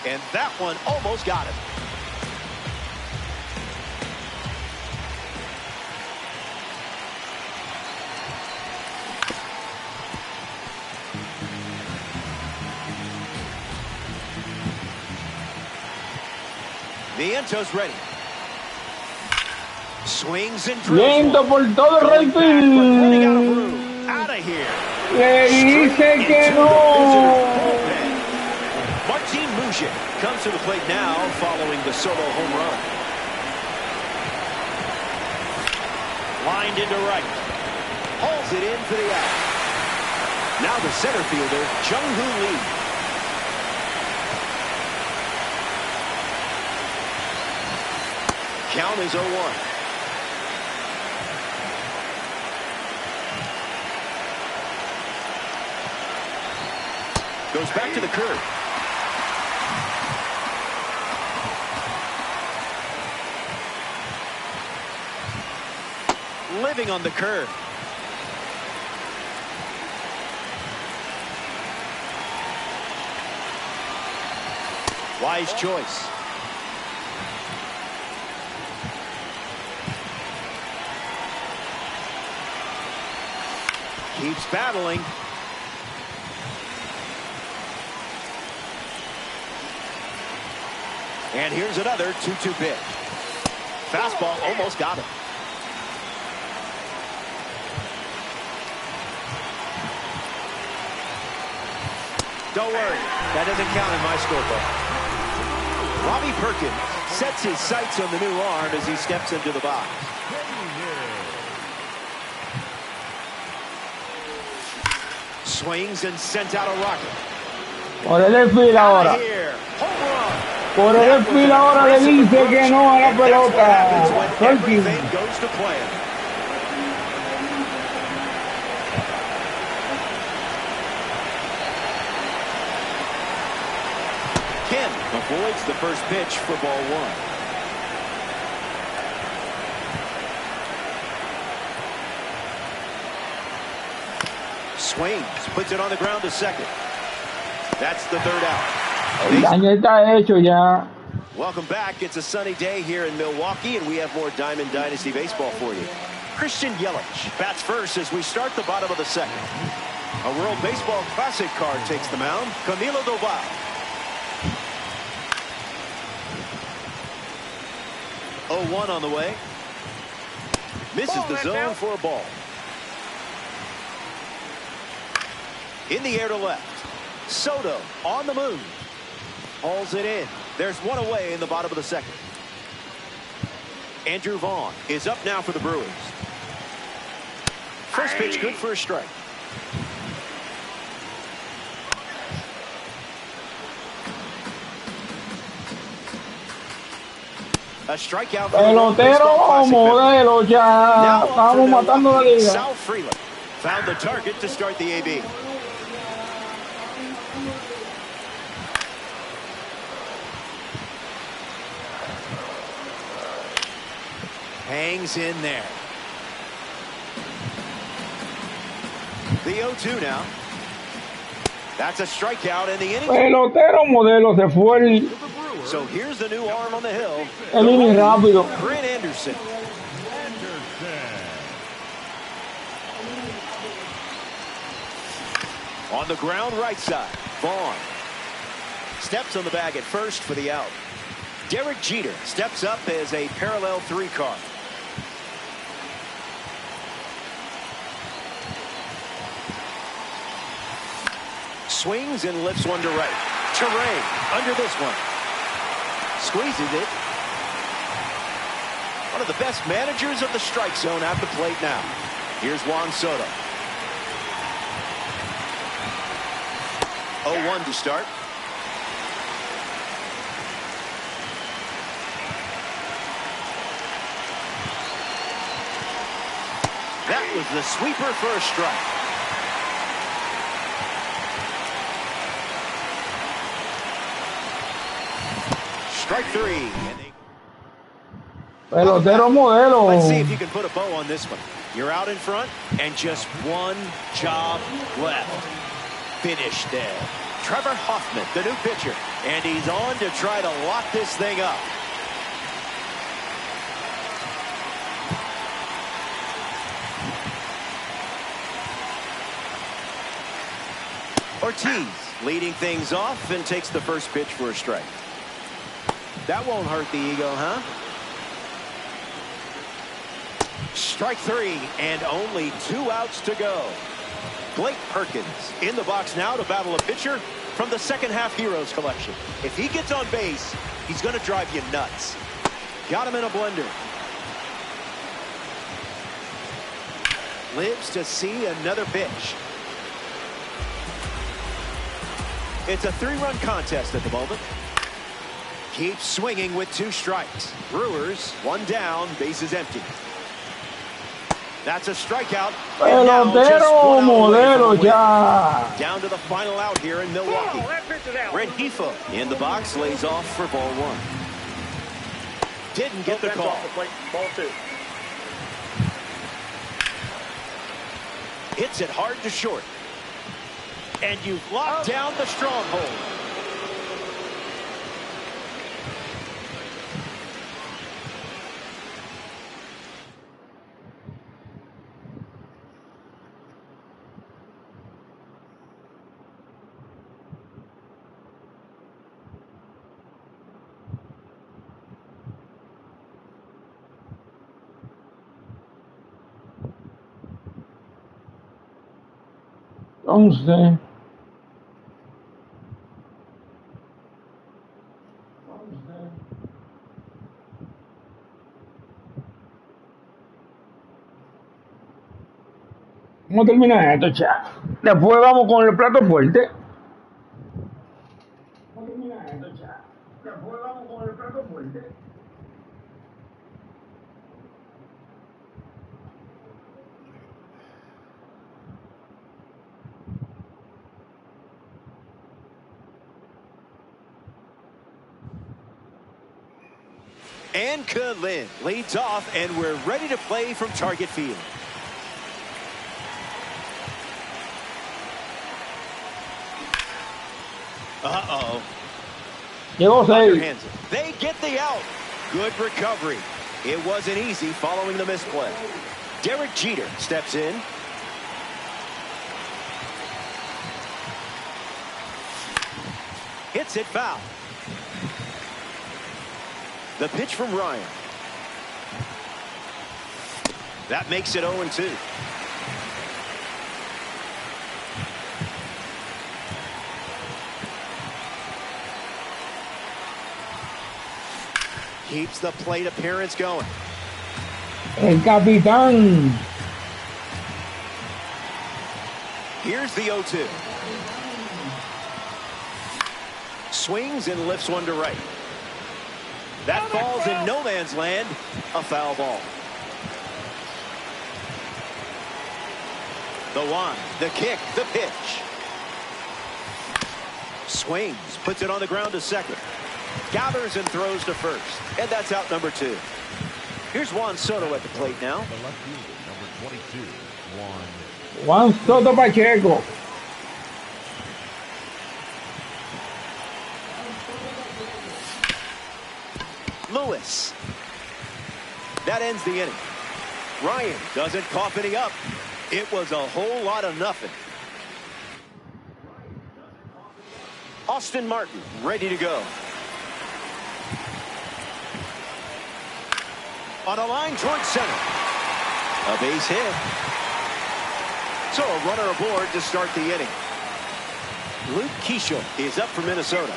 And that one almost got him. Viento's ready. Swings and drills. Viento por todo el right field. Out of here. Le dice que no. Martin Mujic comes to the plate now following the solo home run. Lined into right. Hauls it in for the out. Now the center fielder, Jung-Hoo Lee. Count is 0-1. Goes back to the curve. Living on the curve. Wise choice. Keeps battling. And here's another 2-2 pitch. Fastball almost got him. Don't worry, that doesn't count in my scorebook. Robbie Perkins sets his sights on the new arm as he steps into the box. Swings and sent out a rocket. Por el fil ahora. Por el fil ahora le dice que no a la pelota. Everything goes to plan. Kim avoids the first pitch for ball one. Swings, puts it on the ground to second. That's the third out. El daño está hecho ya. Welcome back. It's a sunny day here in Milwaukee, and we have more Diamond Dynasty baseball for you. Christian Yelich bats first as we start the bottom of the second. A World Baseball Classic card takes the mound. Camilo Doval. Oh, 1 on the way. Misses the zone for a ball. In the air to left. Soto on the move. Hauls it in. There's one away in the bottom of the second. Andrew Vaughn is up now for the Brewers. First pitch good for a strike. A strikeout. Pelotero o modelo ya. Estamos matando la liga. Sal Freeland found the target to start the AB. Hangs in there. The 0-2 now. That's a strikeout in the inning. Pelotero modelo se fue el. So here's the new arm on the hill. El inning rápido. Grant Anderson. On the ground right side. Vaughn steps on the bag at first for the out. Derek Jeter steps up as a parallel 3 card. Swings and lifts one to right. Terrain under this one. Squeezes it. One of the best managers of the strike zone at the plate now. Here's Juan Soto. 0-1 to start. That was the sweeper for a strike. Strike 3. Pelotero modelo. Let's see if you can put a bow on this one. You're out in front, and just one job left. Finish there. Trevor Hoffman, the new pitcher. And he's on to try to lock this thing up. Ortiz leading things off and takes the first pitch for a strike. That won't hurt the ego, huh? Strike three, and only 2 outs to go. Blake Perkins in the box now to battle a pitcher from the second half Heroes collection. If he gets on base, he's going to drive you nuts. Got him in a blender. Lives to see another pitch. It's a 3-run contest at the moment. Keeps swinging with 2 strikes. Brewers, 1 down, bases empty. That's a strikeout. And now just 1 out away from a win. Down to the final out here in Milwaukee. Rengifo in the box, lays off for ball 1. Didn't get the call. Ball 2. Hits it hard to short. And you've locked down the stronghold. Entonces, ¿cómo termina esto, chef? Después vamos con el plato fuerte. ¿Cómo termina esto, chef? Después vamos con el plato fuerte. And Kalin leads off, and we're ready to play from target field. Uh-oh. Llegó 6. Underhands it. They get the out. Good recovery. It wasn't easy following the misplay. Derek Jeter steps in. Hits it foul. The pitch from Ryan. That makes it 0-2. Keeps the plate appearance going. El capitán. Here's the 0-2. Swings and lifts one to right. That falls in no man's land. A foul ball. The one, the kick, the pitch. Swings, puts it on the ground to second. Gathers and throws to first. And that's out number 2. Here's Juan Soto at the plate now. The left fielder, number 22, Juan Soto Pacheco. Lewis. That ends the inning. Ryan doesn't cough any up. It was a whole lot of nothing. Austin Martin ready to go. On a line towards center. A base hit. So a runner aboard to start the inning. Luke Keishel is up for Minnesota.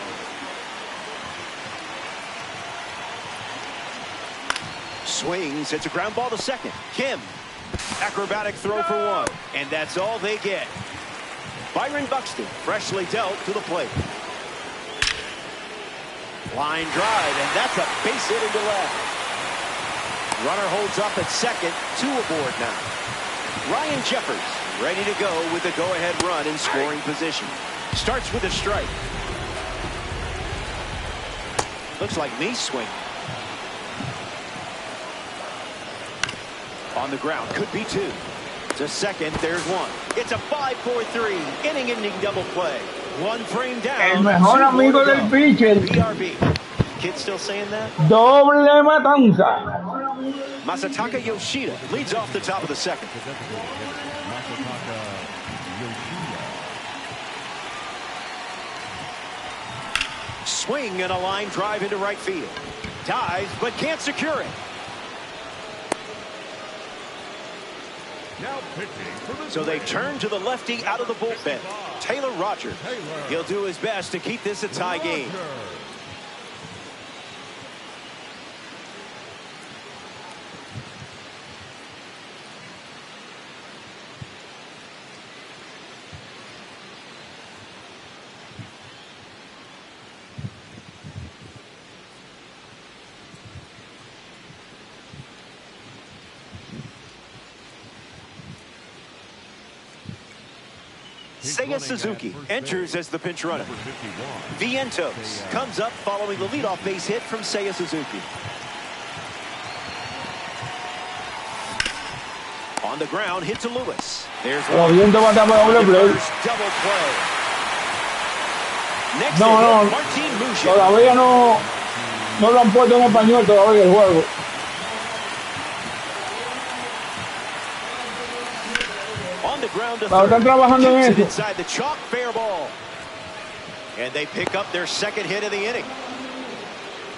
Swings. It's a ground ball to second. Kim. Acrobatic throw for 1. And that's all they get. Byron Buxton freshly dealt to the plate. Line drive, and that's a base hit into left. Runner holds up at second. 2 aboard now. Ryan Jeffers ready to go with the go-ahead run in scoring position. Starts with a strike. Looks like me swing. On the ground, could be 2. To second, there's 1. It's a 5-4-3 inning-ending double play. One frame down. El mejor amigo del pitcher. BRB. Kids still saying that? Doble matanza. Masataka Yoshida leads off the top of the second. Swing and a line drive into right field. Dives, but can't secure it. So they turn to the lefty out of the bullpen, Taylor Rogers. He'll do his best to keep this a tie game. Seiya Suzuki enters as the pinch runner. Vientos comes up following the leadoff base hit from Seiya Suzuki. On the ground, hit to Lewis. There's one. Double play. Next No, Martin Mujica. todavía no lo han puesto en español todavía el juego. Están trabajando en eso. Inside the chalk, fair ball. And they pick up their second hit of the inning.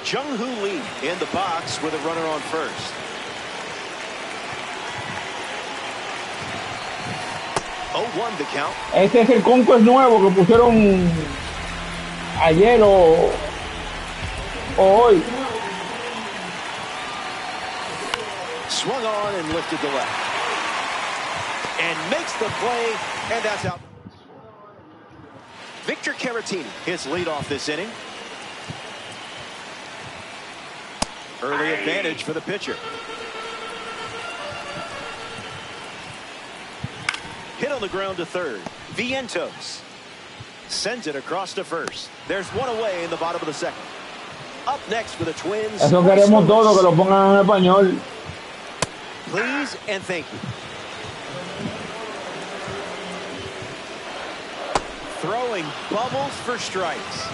Jung-Hoo Lee in the box with a runner on first. 0-1 the count. Este es el Conquest nuevo que pusieron ayer o hoy. Swung on and lifted to left. And makes the play, and that's out. Victor Caratini, his lead off this inning. Early advantage for the pitcher. Hit on the ground to third. Vientos sends it across to first. There's one away in the bottom of the second. Up next for the Twins. Eso queremos todo, que lo pongan en español. Please and thank you. Throwing bubbles for strikes.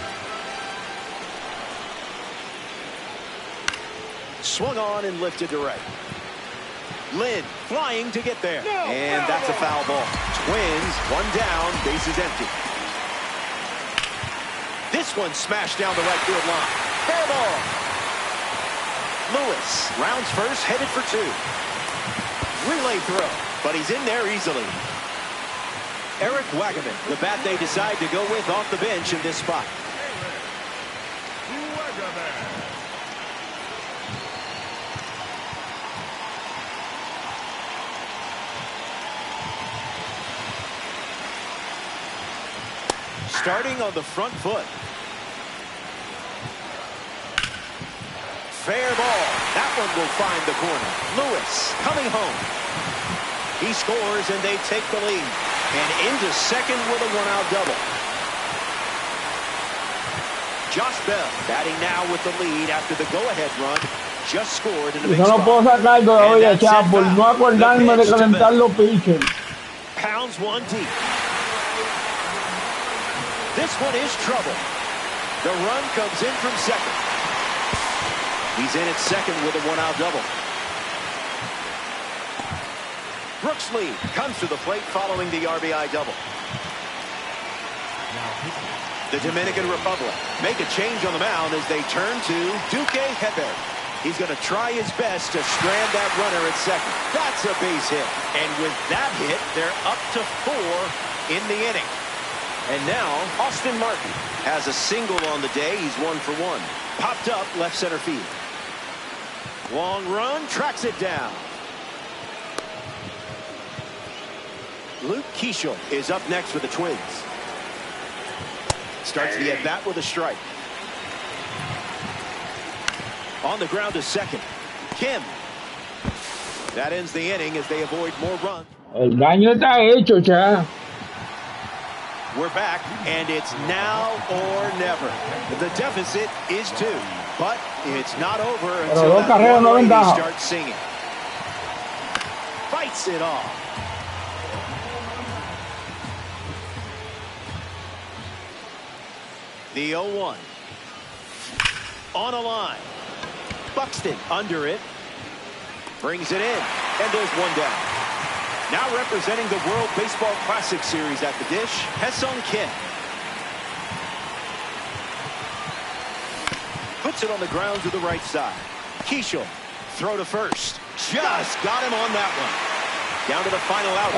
Swung on and lifted to right. Lynn flying to get there. And that's a foul ball. Twins, one down, bases empty. This one smashed down the right field line. Fair ball. Lewis rounds first, headed for two. Relay throw, but he's in there easily. Eric Wagaman, the bat they decide to go with off the bench in this spot. Starting on the front foot. Fair ball. That one will find the corner. Lewis coming home. He scores and they take the lead. And into second with a one-out double. Josh Bell batting now with the lead after the go-ahead run. Just scored in the big Yo no puedo sacar todavía, chavo, por no acordarme de calentar los pitchers. Pounds one deep. This one is trouble. The run comes in from second. He's in at second with a one-out double. Brooks Lee comes to the plate following the RBI double. The Dominican Republic make a change on the mound as they turn to Duque Hebert. He's going to try his best to strand that runner at second. That's a base hit. And with that hit, they're up to 4 in the inning. And now, Austin Martin has a single on the day. He's 1 for 1. Popped up left center field. Long run, tracks it down. Luke Keishel is up next for the Twins. Starts the at-bat with a strike. On the ground to second. Kim. That ends the inning as they avoid more runs. El daño está hecho, cha. We're back, and it's now or never. The deficit is 2, but it's not over until that one lady starts singing. Fights it off. The 0-1. On a line. Buxton under it. Brings it in. And there's one down. Now representing the World Baseball Classic Series at the dish, Ha-Seong Kim. Puts it on the ground to the right side. Keishel, throw to first. Just got him on that one. Down to the final out.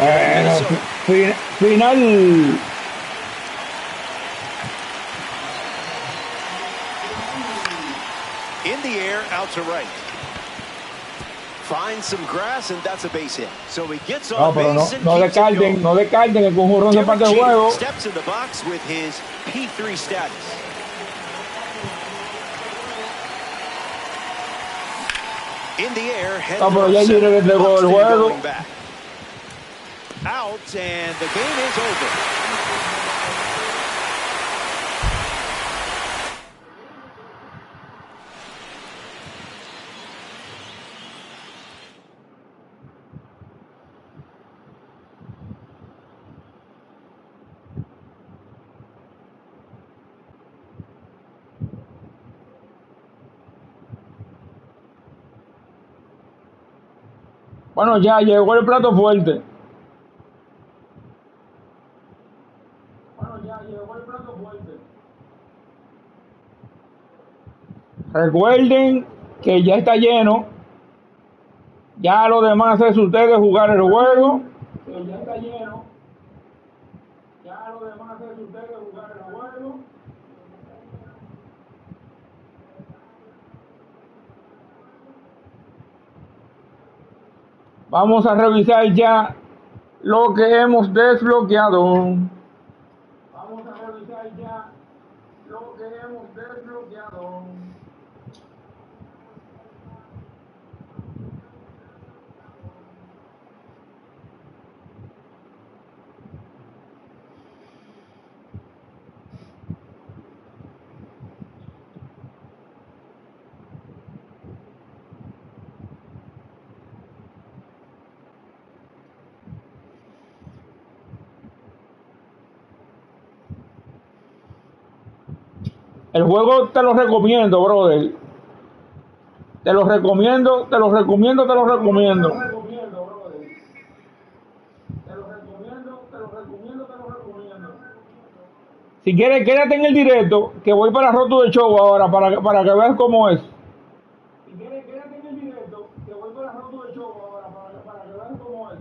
Final. In the air, out to right. Finds some grass, and that's a base hit. So he gets on base and no descarten el conjunto de parte del juego. Steps in the box with his P3 status. In the air, Pero ya libre desde el juego. Out, and the game is over. Bueno, ya llegó el plato fuerte. Recuerden que ya está lleno. Ya lo demás es ustedes jugar el juego. Que ya está lleno. Ya lo demás es ustedes jugar el juego. Vamos a revisar ya lo que hemos desbloqueado. Vamos a revisar ya lo que hemos desbloqueado. El juego te lo recomiendo, brother. Te lo recomiendo. Si quieres, quédate en el directo, que voy para Roto de Show ahora, para que veas cómo es. Si quieres, quédate en el directo, que voy para Roto de Show ahora, para que veas cómo es.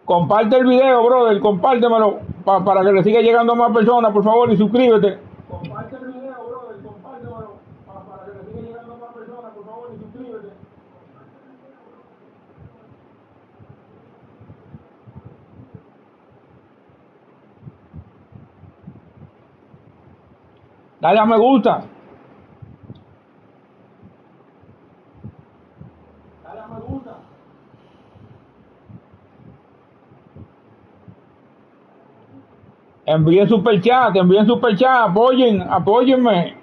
Comparte el video, brother, compártemelo para que le siga llegando a más personas, por favor, y suscríbete. Comparte el video, brother, compártemelo para que le siga llegando a más personas, por favor, y suscríbete. Dale a me gusta. Dale a me gusta. Envíen super chat, apóyenme. Envíen super chat, apóyenme.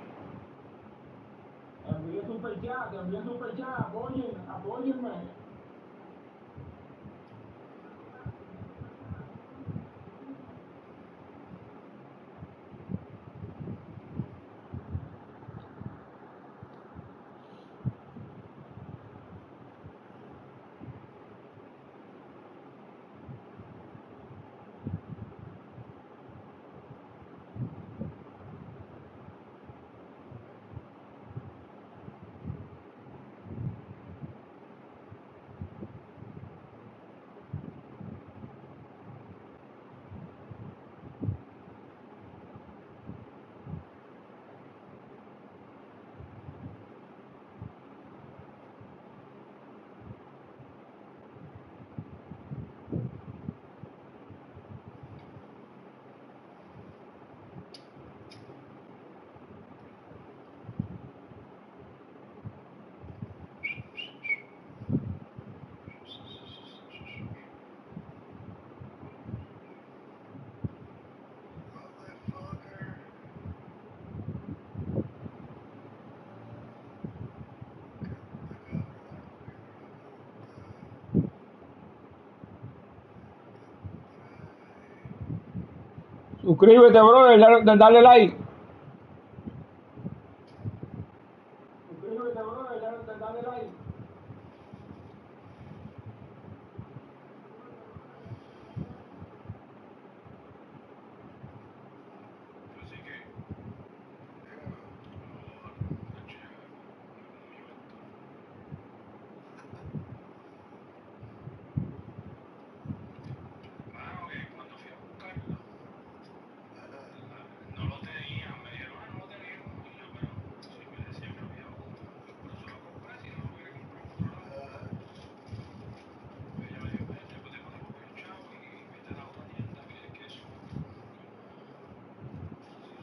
Suscríbete, brother, dale like. Suscríbete, brother, dale like. Así que, mano, que cuando fui a buscarlo, no lo tenía, me dijeron, no lo tenemos, y yo, pero sí me decía que había otro, yo por eso lo compré, si no lo hubiera comprado en otro lado. Pues ella me dijo, vete, pues te podemos ver un chavo y vete a la otra tienda que son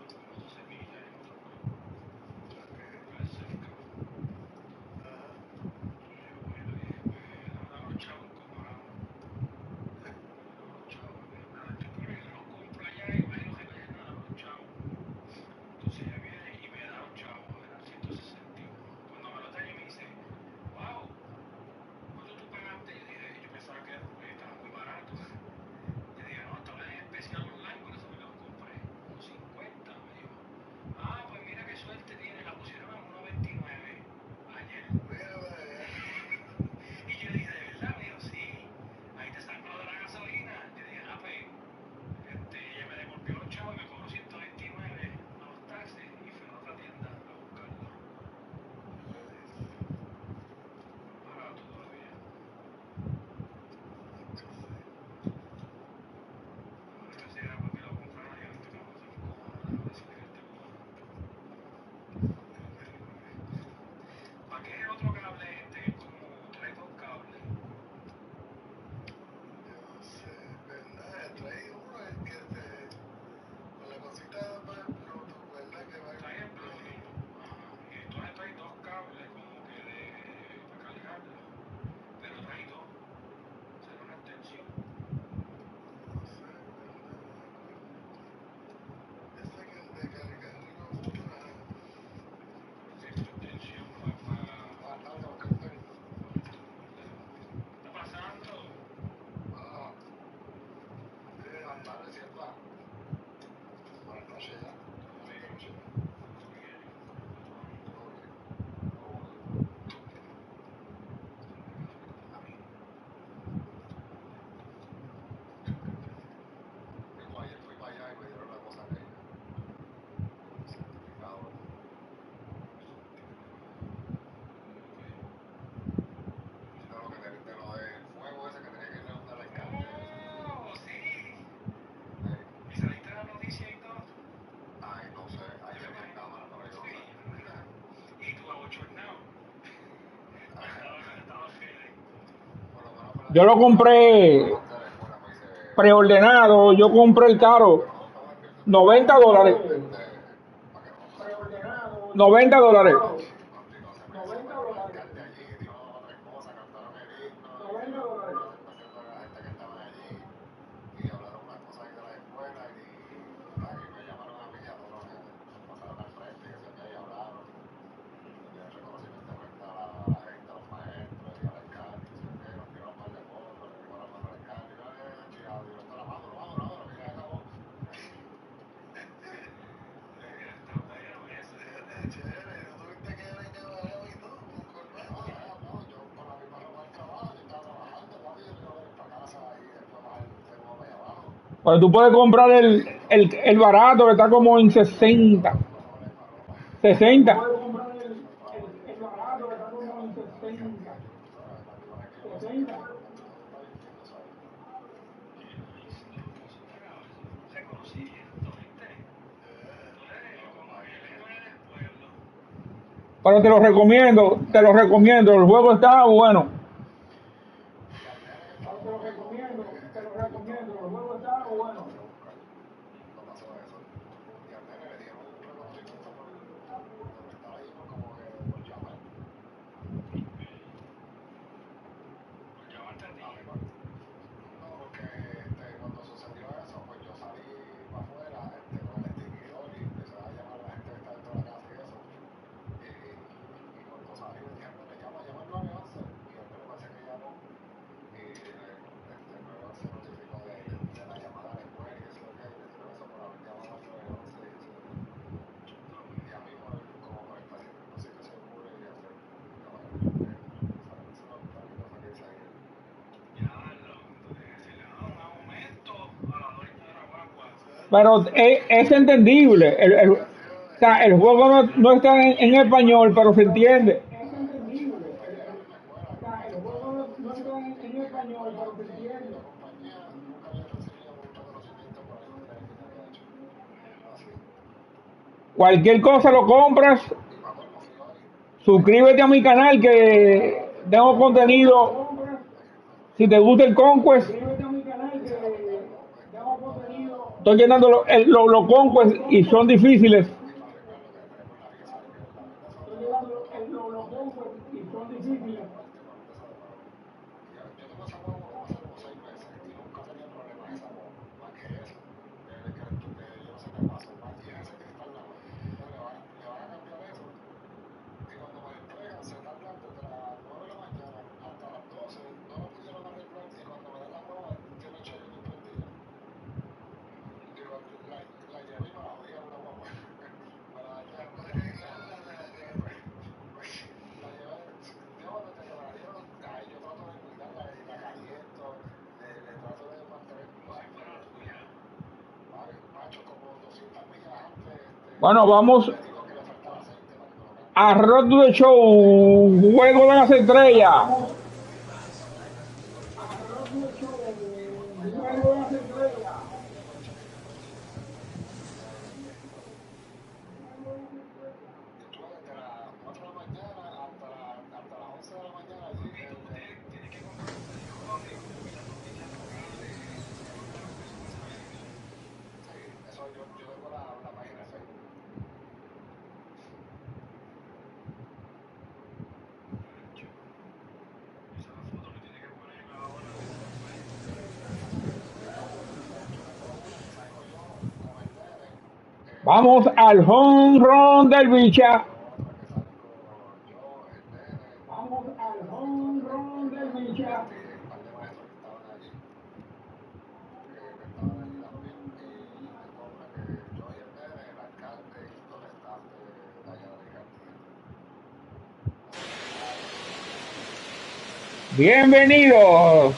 como 12 millas en otro pueblo, que es cerca. Y yo, bueno, le dije, pues dame los chavos comprados. Los chavos, me dijo, pero tú pones que los compro allá y va y los recogen nada, los chavos. Entonces ella viene y me da los chavos, eran 161. Cuando me lo trae me dice, wow, ¿cuánto tú pagaste? Y yo dije, yo pensaba que estaba muy barato. Yo dije, no, estaba en especial online, por eso me los compré. 1.50, me dijo. Ah, pues mira qué suerte tiene, la pusieron a 1.29 ayer. Y yo dije, ¿de verdad? Me dijo, sí, ahí te saco de la gasolina. Yo dije, ah, pues, ella me devolvió los chavos y me cobró 129 a los taxis y fui a otra tienda a buscarlo. Barato todavía. Ahora que sea para que lo comprara yo, este cabrón se encojona, déjame decirle que este bono. ¿Para qué es el otro cable este que es como trae dos cables? No sé, ¿verdad? Trae uno es que con la cosita para el Bluetooth, ¿verdad? Que va trae el Bluetooth. Ajá. Y entonces trae dos cables como que para cargarlo. Pero trae dos. Será una extensión. No sé, ¿verdad? Ese que el de cargarlo, sí, su extensión para... ¿Está pasando? Ah, andar de cierta. Buenas noches ya. Buenas noches. Ayer fui para allá y me dieron la cosa aquella. Certificado. De lo que de lo del fuego ese que tenía que ir a un alcalde. Oh, sí. ¿Y saliste de la noticia y todo? Ay, no sé. Ahí se ve en cámara, pero yo no sé. ¿Y tú abochornado? Estaba feliz. Yo lo compré preordenado, yo compré el carro, $90. $90. Y hablaron unas cosas ahí de la escuela y me llamaron a mí y a todos los que pasaron al frente que se había y hablaron. Le dieron reconocimiento frente a la gente, a los maestros y al alcalde, y se nos tiraron un par de fotos, le dimos la mano al alcalde y yo tirado, digo, está la mano, que ya acabó. Está bueno eso. Chévere, ¿no tuviste que ir en barrio y todo? Con corbata. No, yo con la misma ropa del trabajo, yo estaba trabajando, papi, yo tengo que ir para casa y después bajar de nuevo para allá abajo. Pero tú puedes comprar el barato que está como en 60. 60. Reconocimiento, ¿viste? Como el héroe del pueblo. Pero te lo recomiendo, el juego está bueno. No pasó eso. Y al nene le dieron un reconocimiento por estar ahí como que por llamar. Por llamarte a ti. No, porque cuando sucedió eso, pues yo salí para afuera con el extinguidor y empecé a llamar a la gente que está dentro de la casa y eso. Y cuando salí me dijeron, llama al 911. Y el pero es entendible. O sea, el juego no está en español, pero se entiende. Cualquier cosa lo compras. Suscríbete a mi canal que tengo contenido. Si te gusta el Conquest, estoy llenando los Conquest y son difíciles. Bueno, vamos a Road to the Show, juego de las estrellas. Vamos al home run del bicha. Bienvenidos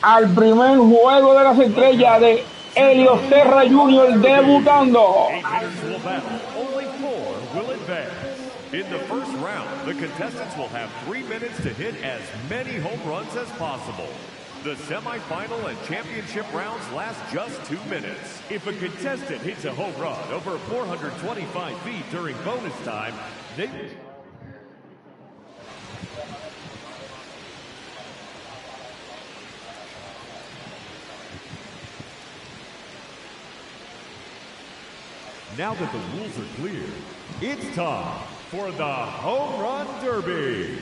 al primer juego de las estrellas de Helios Terra Jr. debutando. 8 hitters will battle. Only 4 will advance. In the first round, the contestants will have 3 minutes to hit as many home runs as possible. The semifinal and championship rounds last just 2 minutes. If a contestant hits a home run over 425 feet during bonus time, they... Now that the rules are clear, it's time for the Home Run Derby.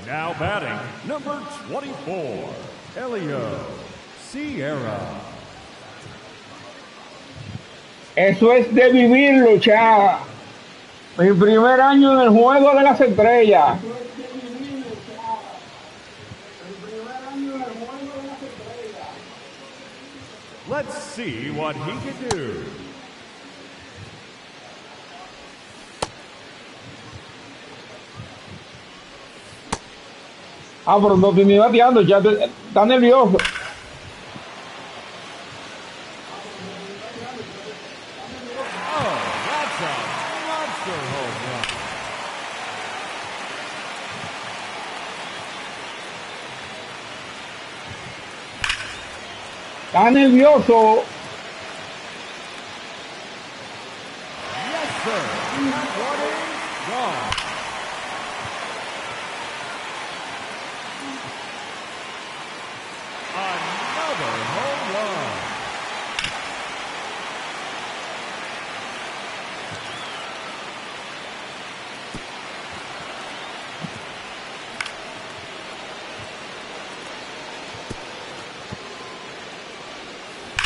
Now batting, number 24, Elio Sierra. Eso es de vivirlo, chava. Mi primer año en el juego de las estrellas. Let's see what he can do. Ah, pero no estoy ni bateando, ya está nervioso. Oh, that's a monster home run. Está nervioso. Yes, sir. What is gone? Another home run.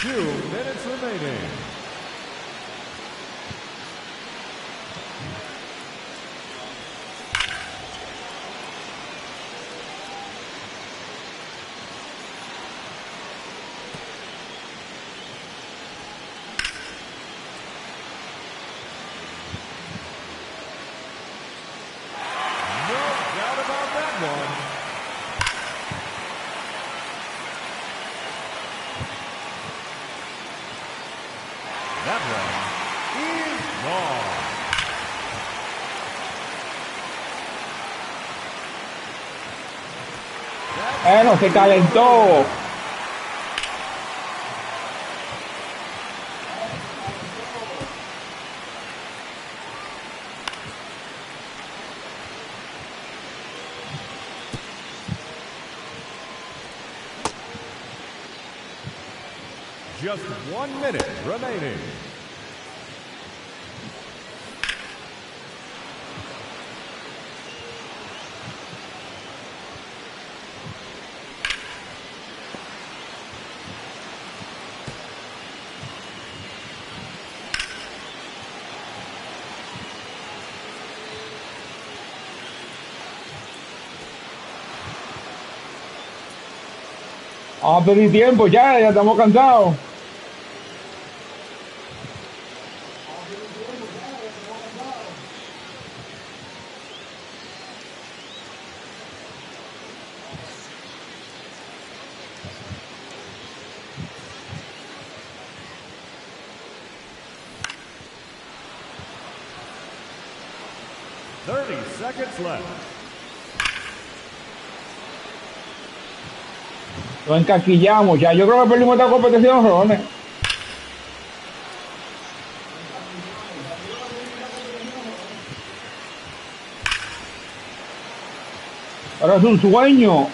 Two minutes remaining. No doubt about that one. That one is gone. Bueno, se calentó. Just 1 minute remaining. Vamos a pedir tiempo ya estamos cansados. Seconds left. Lo encaquillamos ya. Yo creo que perdimos esta competición, Rones. Ahora es un sueño.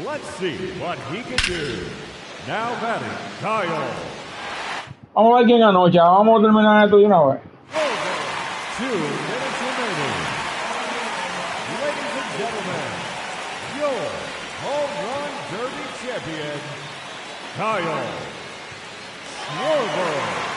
Let's see what he can do. Now batting, Kyle. Vamos a ver quién ganó ya. Vamos a terminar esto de una vez. 2 minutes remaining. Ladies and gentlemen, your home run derby champion, Kyle Schwarber.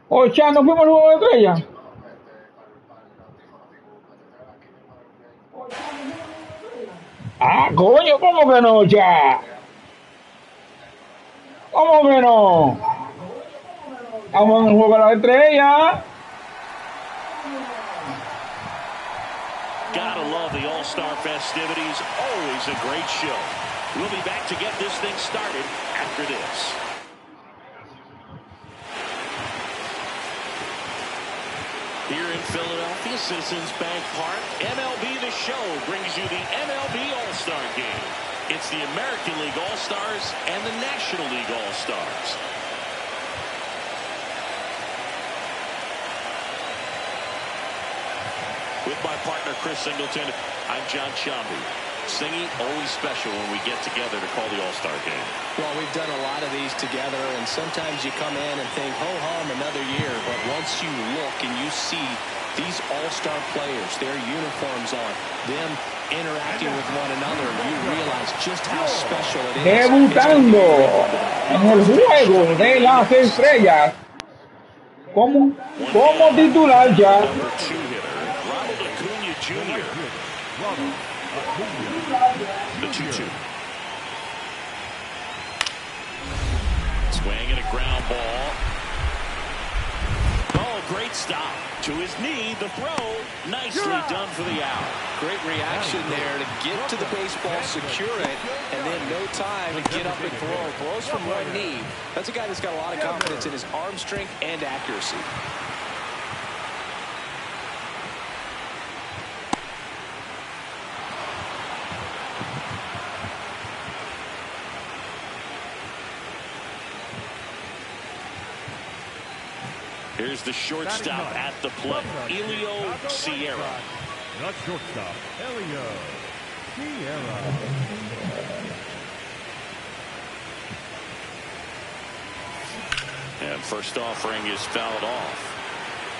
Oh, ya, ¿no fuimos al juego de estrella? Ah, coño, ¿cómo que no, ya? ¿Cómo que no? Estamos en el juego de la estrella. Gotta love the All-Star festivities. Always a great show. We'll be back to get this thing started after this. Here in Philadelphia, Citizens Bank Park, MLB The Show brings you the MLB All-Star Game. It's the American League All-Stars and the National League All-Stars. With my partner, Chris Singleton, I'm John Shambi. Singy, always special when we get together to call the All-Star Game. Well, we've done a lot of these together, and sometimes you come in and think, ho-hum, another year. But once you look and you see these All-Star players, their uniforms on, them interacting with one another, you realize just how special it is. Debutando en el juego de las estrellas. como titular ya. Number 2 hitter, Ronald Acuna Jr. The 2-2. Swing and a ground ball. Oh, great stop. To his knee, the throw. Nicely done for the out. Great reaction there to get to the baseball, secure it, and then no time to get up and throw. Throws from one knee. That's a guy that's got a lot of confidence in his arm strength and accuracy. Here's the shortstop at the plate, Elio Sierra. Not shortstop, Elio Sierra. And first offering is fouled off.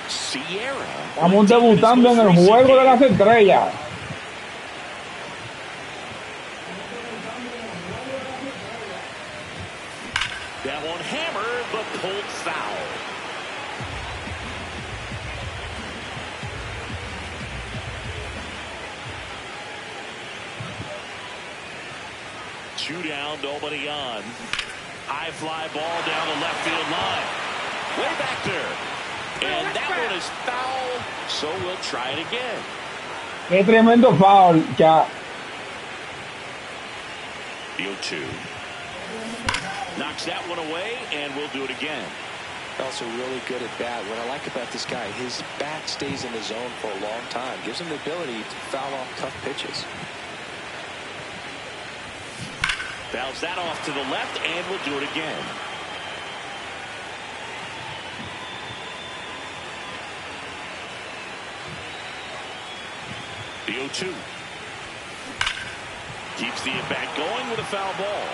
Sierra. Estamos debutando en el juego de las estrellas. That one hammered, but pulled foul. Two down, nobody on. High fly ball down the left field line. Way back there. And that one is foul, so we'll try it again. Qué tremendo foul ya. The 0-2. Knocks that one away, and we'll do it again. Also really good at bat. What I like about this guy, his bat stays in the zone for a long time. Gives him the ability to foul off tough pitches. Fouls that off to the left, and we'll do it again. The 0-2. Keeps the at-bat going with a foul ball.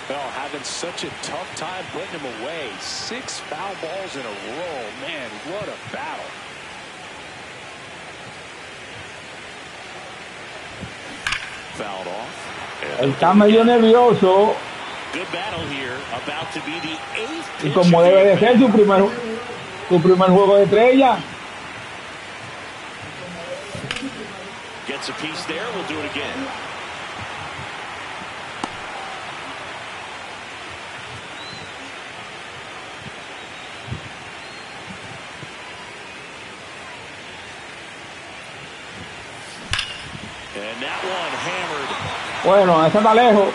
Well, having such a tough time putting him away. 6 foul balls in a row. Man, what a battle. Fouled off. Está medio nervioso. Good battle here, about to be the 8th. Y como debe de ser su primer juego de estrella. Gets a piece there, we'll do it again. And that one hammered. Bueno, esa está lejos.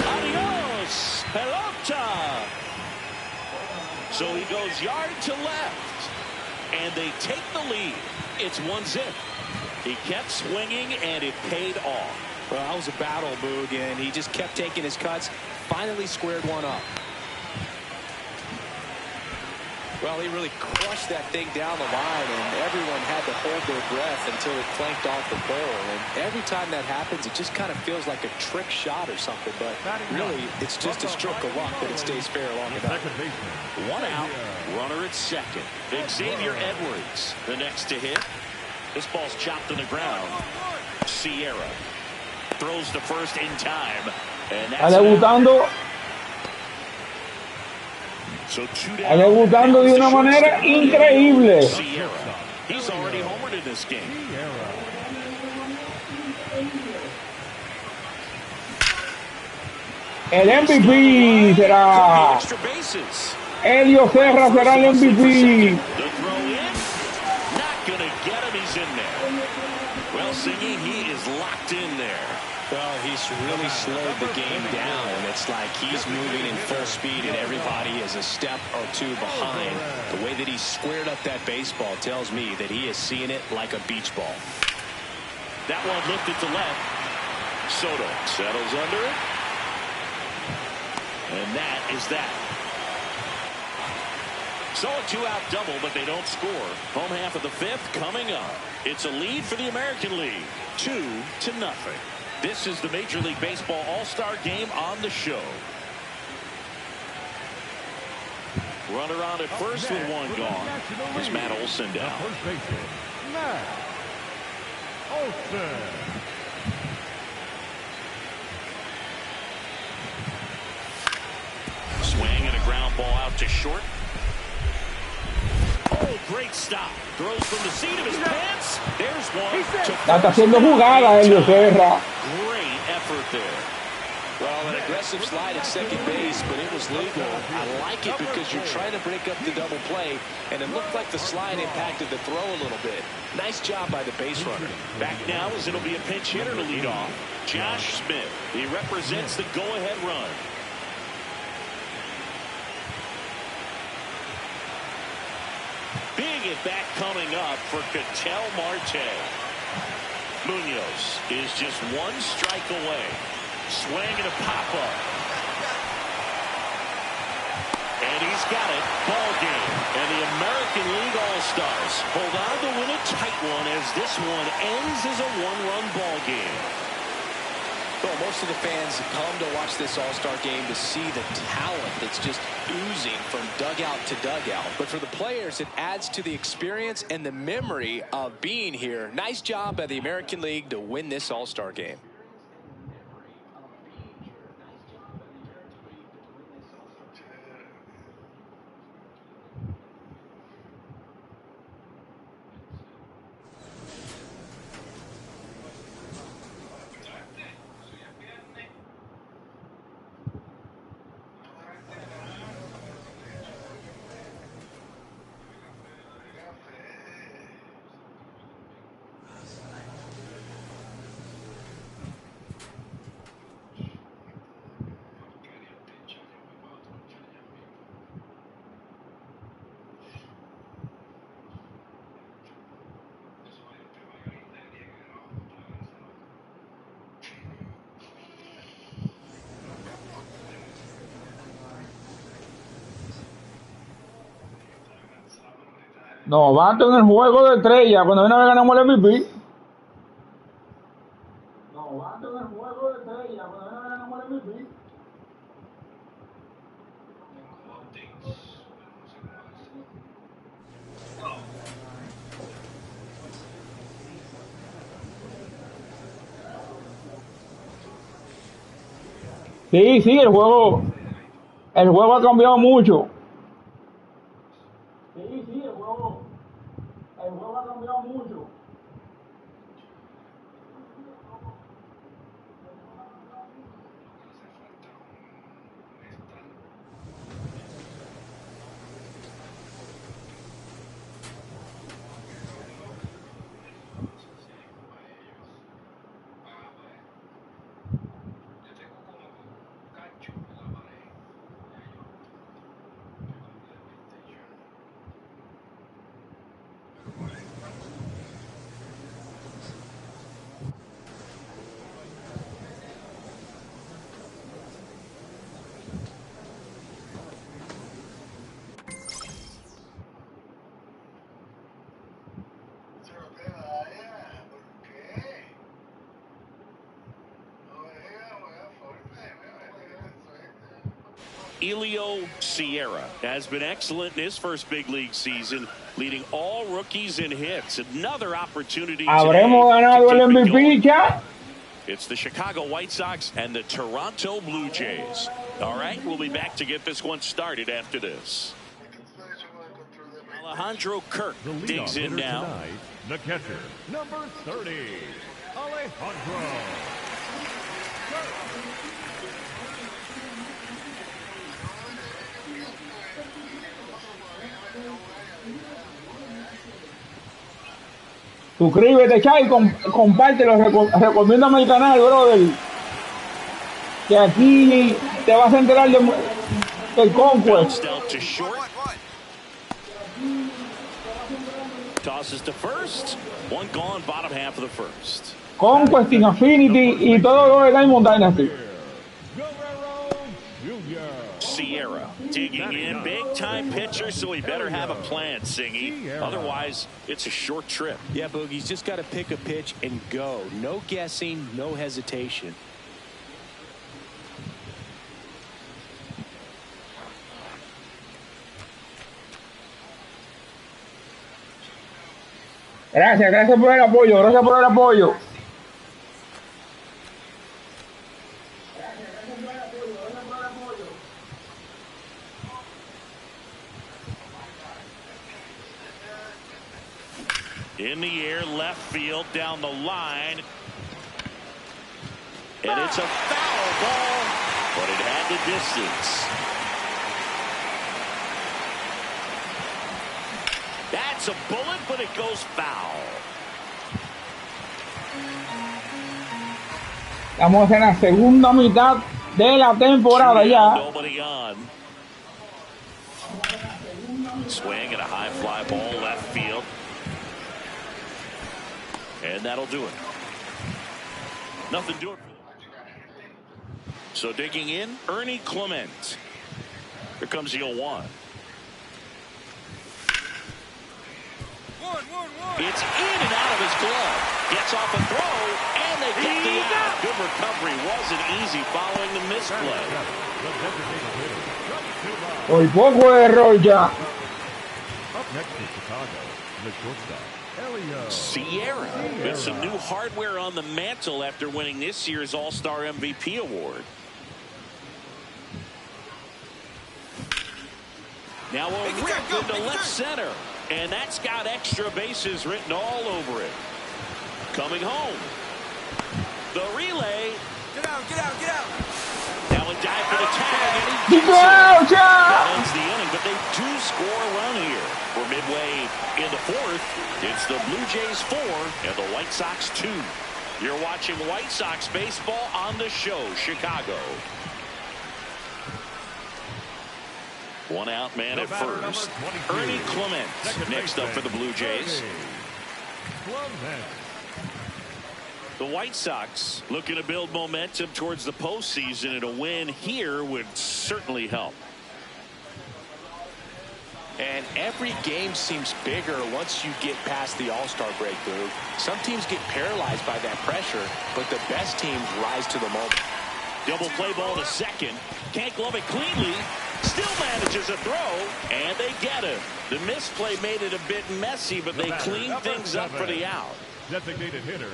Adios, pelota. So he goes yard to left, and they take the lead. It's 1-0. He kept swinging, and it paid off. Well, that was a battle, Boog, and he just kept taking his cuts. Finally squared one up. Well, he really crushed that thing down the line, and everyone had to hold their breath until it clanked off the pole. And every time that happens, it just kind of feels like a trick shot or something. But really, it's just a stroke of luck that it stays fair long enough. One out, runner at second. Xavier Edwards, the next to hit. This ball's chopped to the ground. Sierra throws to first in time. And that's debutando. So Está debutando de una manera increíble. Sierra. He's already homered in this game. El MVP será Elio Serra, será el MVP. The throw in, not gonna get him. He's in there. Well, Singy, he is locked in there. Well, he's really slowed the game down, and it's like he's moving in full speed, and everybody is a step or two behind. The way that he squared up that baseball tells me that he is seeing it like a beach ball. That one lifted to left. Soto settles under it. And that is that. So a 2-out double, but they don't score. Home half of the 5th coming up. It's a lead for the American League, 2-0. This is the Major League Baseball All-Star Game on the show. Runner on at first with one gone. Is Matt Olson down. Matt Olson. Swing and a ground ball out to short. great stop. Throws from the seat of his pants. There's one. Está haciendo jugada, Helio Serra. Great effort there. Well, an aggressive slide at second base, but it was legal. I like it because you're trying to break up the double play, and it looked like the slide impacted the throw a little bit. Nice job by the base runner. Back now as it'll be a pinch hitter to lead off. Josh Smith. He represents the go-ahead run. Big at bat coming up for Ketel Marte. Munoz is just one strike away. Swing and a pop-up. And he's got it. Ball game. And the American League All-Stars hold on to win a tight one as this one ends as a one-run ball game. Well, most of the fans come to watch this All-Star game to see the talent that's just oozing from dugout to dugout. But for the players, it adds to the experience and the memory of being here. Nice job by the American League to win this All-Star game. Novato en el juego de estrella. Cuando una vez ganamos el MVP. Novato en el juego de estrella. Cuando una vez ganamos el MVP. Sí, el juego ha cambiado mucho. Sí, el juego ha cambiado mucho. Elio Sierra has been excellent in his first big league season, leading all rookies in hits. Another opportunity. Habremos ganado el MVP ya. It's the Chicago White Sox and the Toronto Blue Jays. All right, we'll be back to get this one started after this. Alejandro Kirk digs in now. Tonight, the catcher, number 30, Alejandro Kirk. Suscríbete, Chay, compártelo, recomiéndame el canal, brother. Que aquí te vas a enterar del Conquest. Tosses to first. One gone, bottom half of the first. Conquest, Infinity y todo lo de Diamond Dynasty. Sierra digging in, big time pitcher, so he better have a plan, Singy. Otherwise, it's a short trip. Yeah, Boogie's just got to pick a pitch and go. No guessing, no hesitation. Gracias por el apoyo, In the air, left field, down the line. And it's a foul ball, but it had the distance. That's a bullet, but it goes foul. Estamos en la segunda mitad de la temporada ya. Nobody on. Swing and a high fly ball left field. And that'll do it. Nothing doing. So digging in, Ernie Clement. Here comes the 0-1. It's in and out of his glove. Gets off a throw, and they get the out. Good recovery. Wasn't easy following the misplay. Por poco error ya. Up next to Chicago, the shortstop, Sierra with some new hardware on the mantle after winning this year's All-Star MVP award. Now a rip into left center. And that's got extra bases written all over it. Coming home. The relay. Get out, get out, get out. Now a dive for the tag, and he gets it. That ends the inning, but they do score a run here. We're midway in the fourth. It's the Blue Jays 4 and the White Sox 2. You're watching White Sox baseball on the show, Chicago. One out man at first. Ernie Clement next up for the Blue Jays. The White Sox looking to build momentum towards the postseason, and a win here would certainly help. And every game seems bigger once you get past the All-Star break, Boog. Some teams get paralyzed by that pressure, but the best teams rise to the moment. Double play ball to second. Can't glove it cleanly. Still manages a throw, and they get him. The misplay made it a bit messy, but they cleaned things up for the out. designated hitter,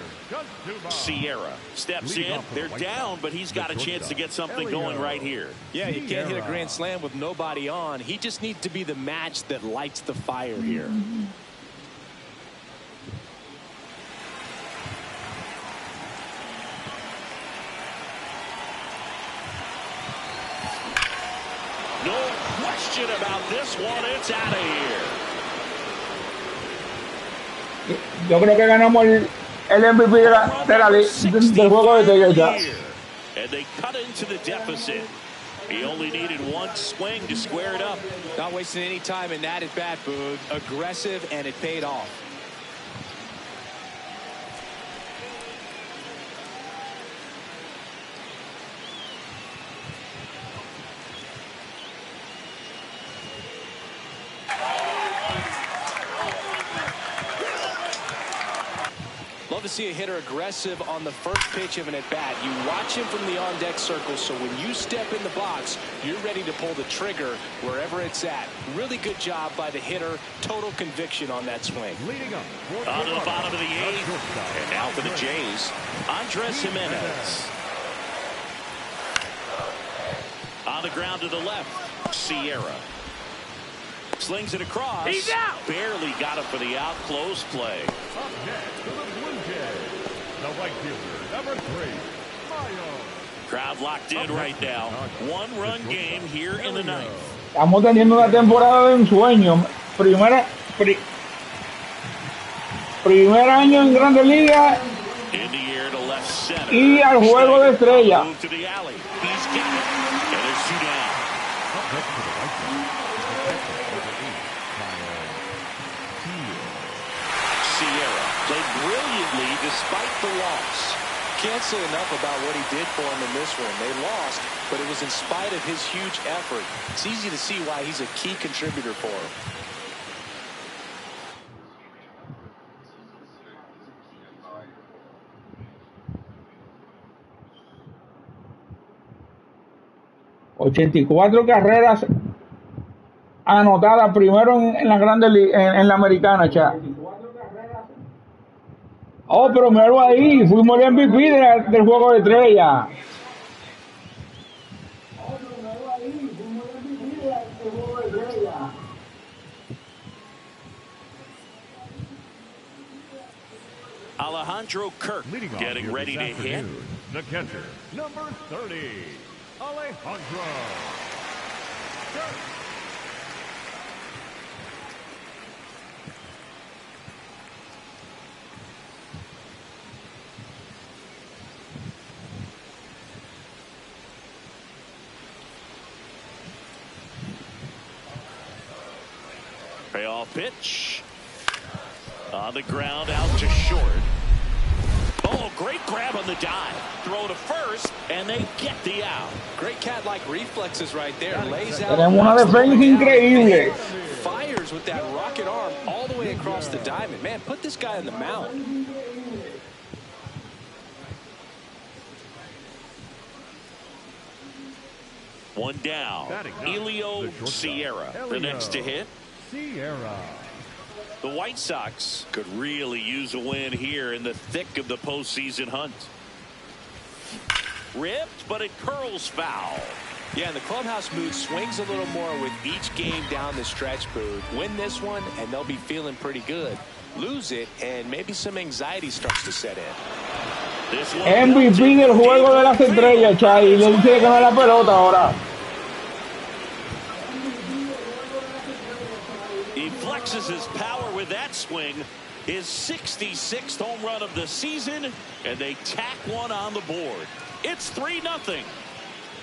Sierra steps in. They're down, but he's got a chance to get something going right here. Yeah, you can't hit a grand slam with nobody on. He just needs to be the match that lights the fire here. No question about this one. It's out of here. Yo creo que ganamos el MVP del juego de Toyota. And they cut into the deficit. He only needed one swing to square it up. Not wasting any time in that at bat, Boog. Aggressive, and it paid off. Love to see a hitter aggressive on the first pitch of an at-bat. You watch him from the on-deck circle, so when you step in the box, you're ready to pull the trigger wherever it's at. Really good job by the hitter. Total conviction on that swing. Leading up. On to the bottom of the eighth. And now for the Jays, Andres Jimenez. On the ground to the left, Sierra. Slings it across. He's out. Barely got it for the out. Close play. Up next to the Blue Jays, the right fielder, number 3, Mayo. Crowd locked in right now. One-run game here in the ninth. Estamos teniendo una temporada de ensueño. Primer año en Grandes Ligas In the air to left center. y al juego de estrella. Move to the alley. He's got it. And there's two down. Up next to the right field, number 8, Sierra played brilliantly despite the loss. Can't say enough about what he did for him in this one. They lost, but it was in spite of his huge effort. It's easy to see why he's a key contributor for him. ...84 carreras anotadas primero en la Grandes Ligas, en la Americana, cha. Oh, pero míralo ahí, fuimos el MVP del juego de estrella. Alejandro Kirk getting ready to hit. The catcher, number 30, Alejandro Kirk. Payoff pitch. On the ground, out to short. Oh, great grab on the dive. Throw to first, and they get the out. Great cat-like reflexes right there. Lays out. Tenemos una defensa increíble. Fires with that rocket arm all the way across the diamond. Man, put this guy on the mound. One down. Elio Sierra, the next to hit. Sierra. The White Sox could really use a win here in the thick of the postseason hunt. Ripped, but it curls foul. Yeah, and the clubhouse mood swings a little more with each game down the stretch, Booth. Win this one, and they'll be feeling pretty good. Lose it, and maybe some anxiety starts to set in. MVP del juego de las estrellas, Chay. Le dice que no es la pelota ahora. He flexes his power with that swing. His 66th home run of the season, and they tack one on the board. It's 3-0.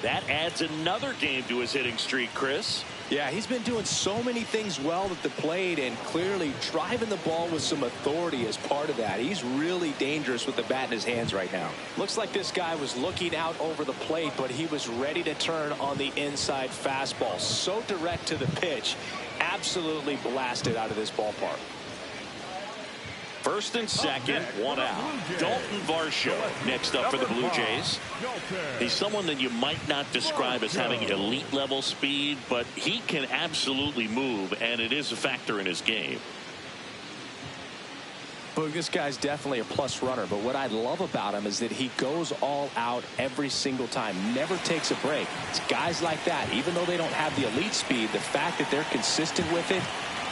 That adds another game to his hitting streak, Chris. Yeah, he's been doing so many things well at the plate and clearly driving the ball with some authority as part of that. He's really dangerous with the bat in his hands right now. Looks like this guy was looking out over the plate, but he was ready to turn on the inside fastball. So direct to the pitch. Absolutely blasted out of this ballpark. First and second, one out. Dalton Varsho next up for the Blue Jays. He's someone that you might not describe as having elite level speed, but he can absolutely move, and it is a factor in his game. Boog, this guy's definitely a plus runner, but what I love about him is that he goes all out every single time, never takes a break. It's guys like that, even though they don't have the elite speed, the fact that they're consistent with it,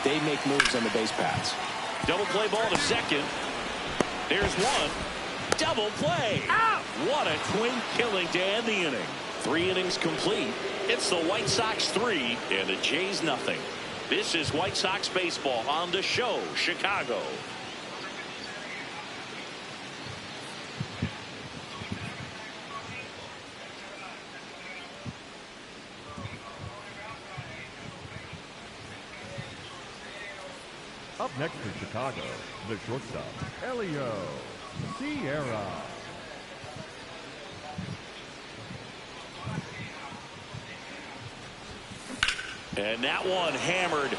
they make moves on the base paths. Double play ball to second. There's one. Double play. Out! What a twin killing to end the inning. 3 innings complete. It's the White Sox 3 and the Jays nothing. This is White Sox baseball on the show, Chicago. Up next in Chicago, the shortstop, Elio Sierra. And that one hammered.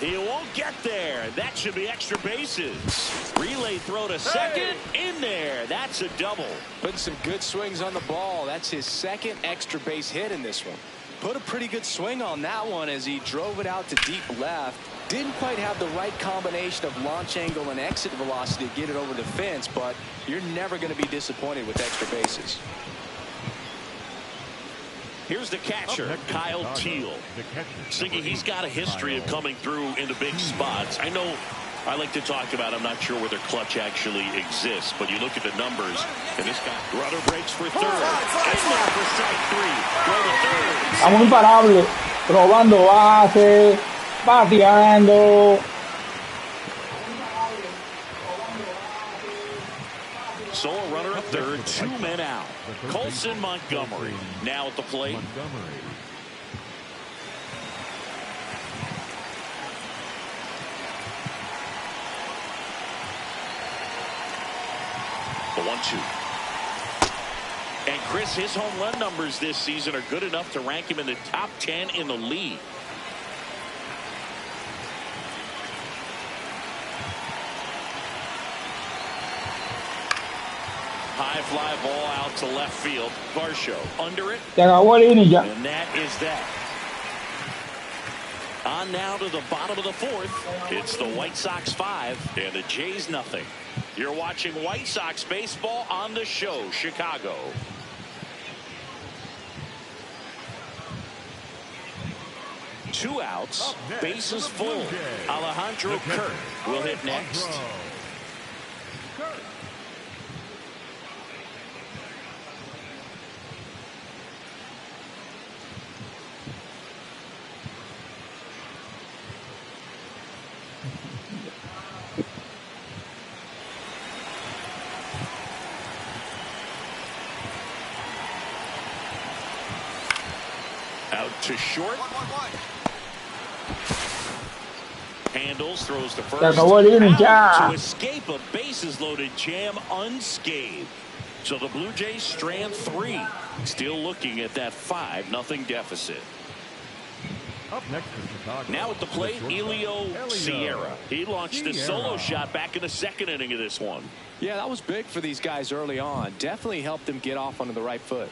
He won't get there. That should be extra bases. Relay throw to second. In there. That's a double. Putting some good swings on the ball. That's his second extra base hit in this one. Put a pretty good swing on that one as he drove it out to deep left. Didn't quite have the right combination of launch angle and exit velocity to get it over the fence, but you're never going to be disappointed with extra bases. Here's the catcher, Kyle Teal. Siggy, he's got a history of coming through into big spots. I know I like to talk about, I'm not sure whether clutch actually exists, but you look at the numbers, and this guy, runner breaks for third. In there for strike 3. Throw to third. Estamos imparables, robando base, bateando. So a runner at third, 2 men out. Colson Montgomery now at the plate. The 1-2. And Chris, his home run numbers this season are good enough to rank him in the top 10 in the league. High fly ball out to left field. Varsho under it. And that is that. On now to the bottom of the 4th. It's the White Sox 5 and the Jays nothing. You're watching White Sox baseball on the show, Chicago. 2 outs, bases full. Alejandro Kirk will hit next. Out to short. Handles, throws to first. Out to escape a bases-loaded jam unscathed. So the Blue Jays strand 3. Still looking at that 5-0 deficit. Up next is Chicago. Now at the plate, Elio Sierra. He launched a solo shot back in the 2nd inning of this one. Yeah, that was big for these guys early on. Definitely helped them get off onto the right foot.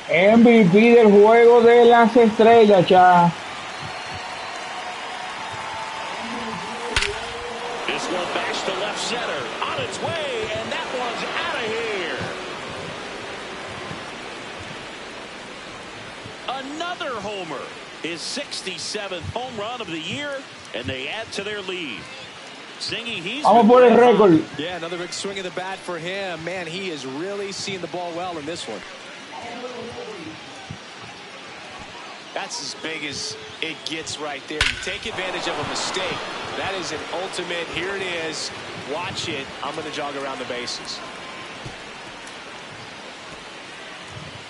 MVP del juego de las estrellas, cha. This one bashed to left center. On its way, and that one's out of here. Another homer. His 67th home run of the year, and they add to their lead. Singy, he's Vamos por el récord. Yeah, another big swing of the bat for him. Man, he is really seeing the ball well in this one. That's as big as it gets right there. You take advantage of a mistake. That is an ultimate. Here it is. Watch it. I'm going to jog around the bases.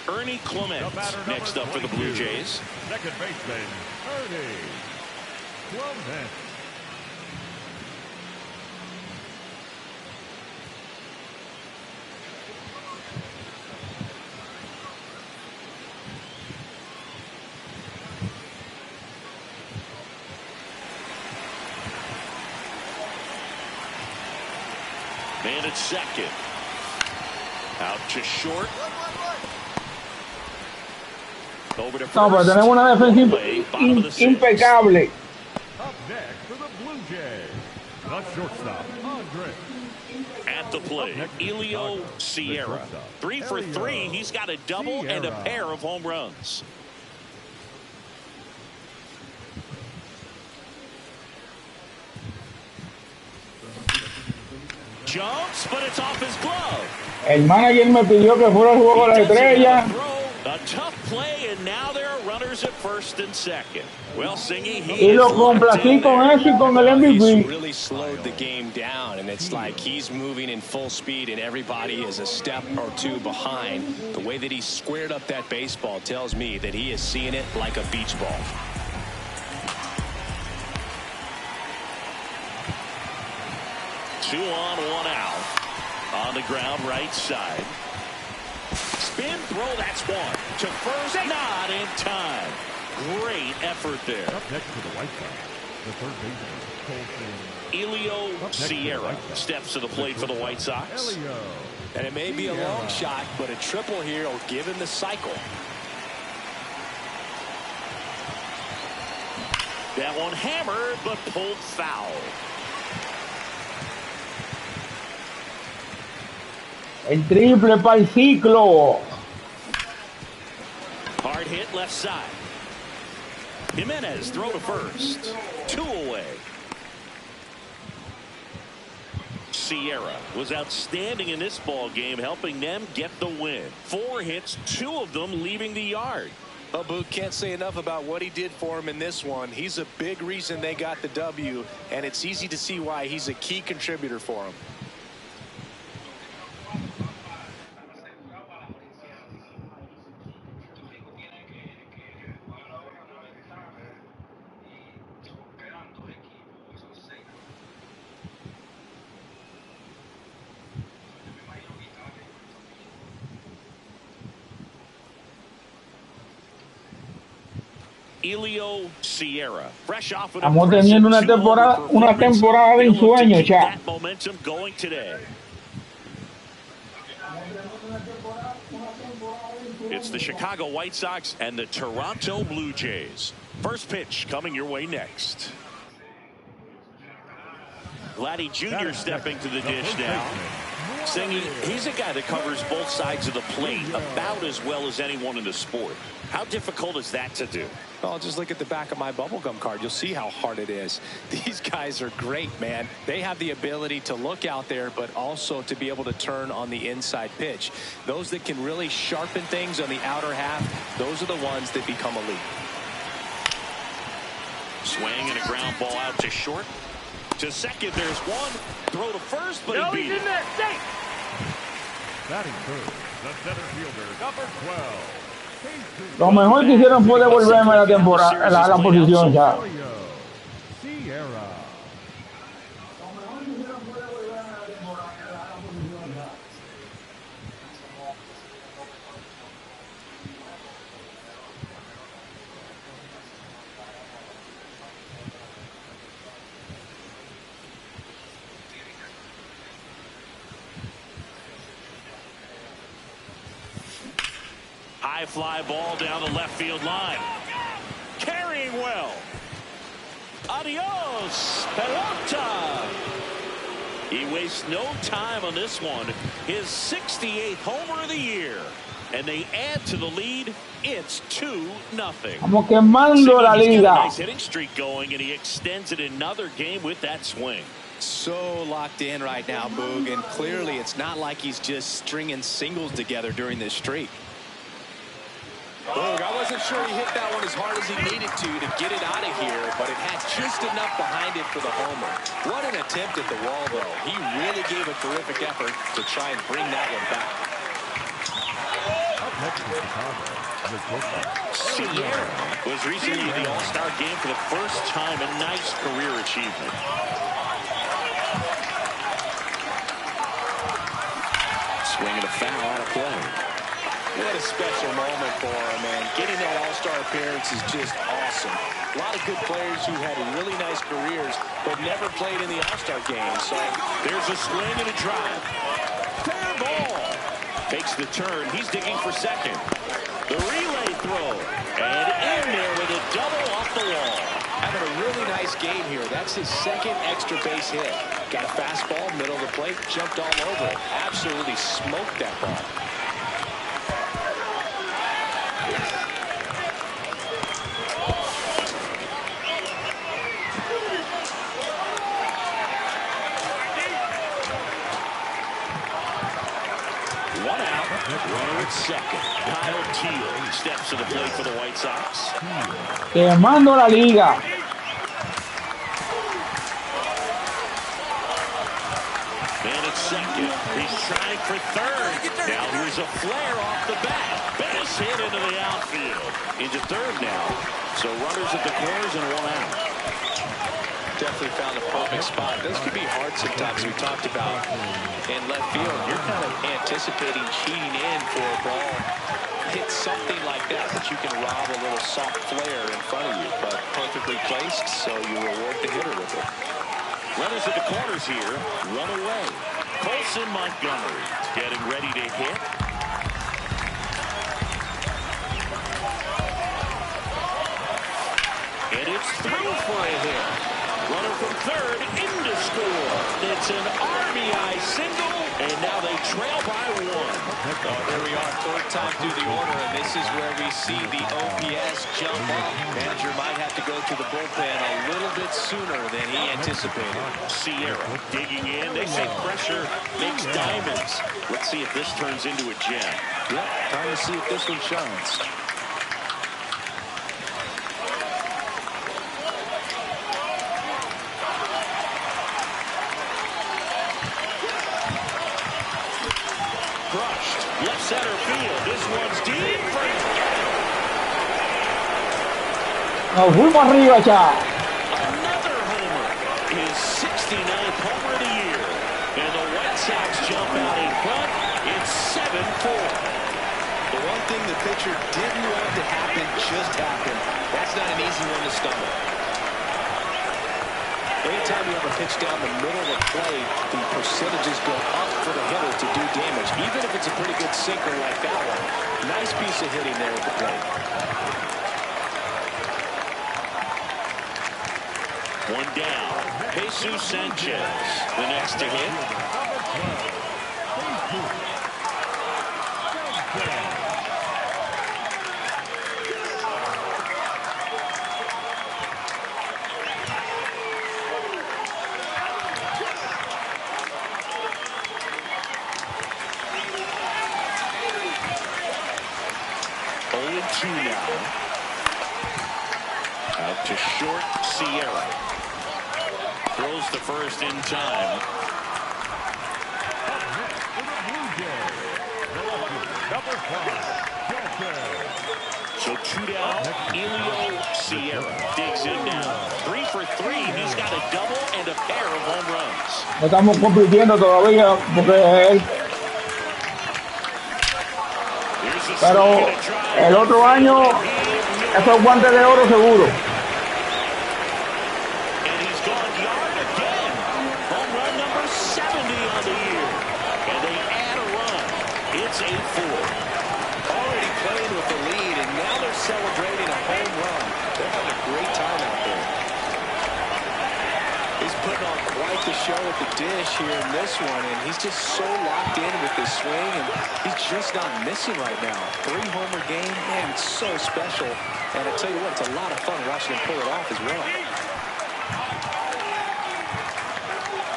Ernie Clement next up for the Blue Jays. Second baseman, Ernie Clement. Man at second. Out to short. Over to first. No, pero tenemos una defensa impecable. Up next for the Blue Jays, the shortstop, Andre. At the plate, Elio Sierra. 3 for 3. He's got a double and a pair of home runs. Jumps, but it's off his glove. El manager me pidió que fuera el juego de la estrella. A tough play, and now there are runners at first and second. Well, Singy, Y lo complací con eso y con el MVP. He's really slowed the game down, and it's like he's moving in full speed, and everybody is a step or two behind. The way that he squared up that baseball tells me that he is seeing it like a beach ball. Two on, 1 out. On the ground, right side. Spin throw, that's one. To first, not in time. Great effort there. Up next to the White Sox, the third baseman, Elio Sierra steps to the plate for the White Sox. And it may be a long shot, but a triple here will give him the cycle. That one hammered, but pulled foul. El triple para el ciclo. Hard hit left side. Jimenez throw to first. 2 away. Sierra was outstanding in this ball game, helping them get the win. 4 hits, 2 of them leaving the yard. Well, Boot, can't say enough about what he did for him in this one. He's a big reason they got the W, and it's easy to see why he's a key contributor for him. Elio Sierra, fresh off of Estamos teniendo una temporada de ensueño, cha. Momentum going today. It's It's the Chicago White Sox and the Toronto Blue Jays. First pitch coming your way next. Vladdy Jr. stepping to the dish now. Singy, he's a guy that covers both sides of the plate about as well as anyone in the sport. How difficult is that to do? Well, just look at the back of my bubblegum card. You'll see how hard it is. These guys are great, man. They have the ability to look out there, but also to be able to turn on the inside pitch. Those that can really sharpen things on the outer half, those are the ones that become elite. Swing and a ground ball out to short. To second, there's one. Throw to first, but he beat it. Batting third, the center fielder, number 12. Lo mejor que hicieron fue devolverme la temporada, la posición ya. High fly ball down the left field line. Carrying well. Adios, pelota. He wastes no time on this one. His 68th homer of the year. And they add to the lead. It's 2-0. Como quemando la liga. Nice hitting streak going, and he extends it another game with that swing. So locked in right now, Boog, and clearly it's not like he's just stringing singles together during this streak. Boog, I wasn't sure he hit that one as hard as he needed to get it out of here, but it had just enough behind it for the homer. What an attempt at the wall, though. He really gave a terrific effort to try and bring that one back. Sierra was recently in the All-Star game for the first time. A nice career achievement. Swing and a foul out of play. What a special moment for him, man. Getting that All-Star appearance is just awesome. A lot of good players who had really nice careers but never played in the All-Star game. So there's a swing and a drive. Fair ball. Takes the turn. He's digging for second. The relay throw. And in there with a double off the wall. Having a really nice game here. That's his second extra base hit. Got a fastball, middle of the plate, jumped all over it. Absolutely smoked that ball. Runner at second. Kyle Teal steps to the plate for the White Sox. Quemando la liga. Man at second. He's trying for third. Now here's a flare off the bat. Base hit into the outfield. Into third now. So runners at the corners and one out. Definitely found a perfect spot. Those can be hard sometimes. We talked about in left field. You're kind of anticipating cheating in for a ball. Hit something like that, but you can rob a little soft flare in front of you. But perfectly placed, so you reward the hitter with it. Runners at the corners here. Run away. Colson Montgomery getting ready to hit. And it's through for a hit. Runner from third into score. It's an RBI single, and now they trail by one. Here we are, third time through the order, and this is where we see the OPS jump up. Manager might have to go to the bullpen a little bit sooner than he anticipated. Sierra digging in. They say pressure makes diamonds. Let's see if this turns into a gem. Yep, time to see if this one shines. Left center field. This one's deep. Nos fuimos arriba ya. Another homer. His 69th homer of the year. And the White Sox jump out in front. It's 7-4. The one thing the pitcher didn't want to happen just happened. That's not an easy one to stomach. Anytime you have a pitch down the middle of the plate, the percentages go up for the hitter to do damage, even if it's a pretty good sinker like that one. Nice piece of hitting there at the plate. One down. Jesus Sanchez, the next to hit. Two now. Out to short, Sierra. Throws the first in time. So two down, Elio Sierra digs in now. 3 for 3. He's got a double and a pair of home runs. No estamos compitiendo todavía porque pero el otro año esos guantes de oro seguro. And he's gone yard again. Home run number 70 on the year. And they add a run. It's 8-4. Already playing with the lead, and now they're celebrating a home run. They're having a great time out there. He's putting on quite the show at the dish here in this one, and he's just so locked in with his swing, and he's just not missing right now. 3-homer game, man, it's so special. And I tell you what, it's a lot of fun watching him pull it off as well.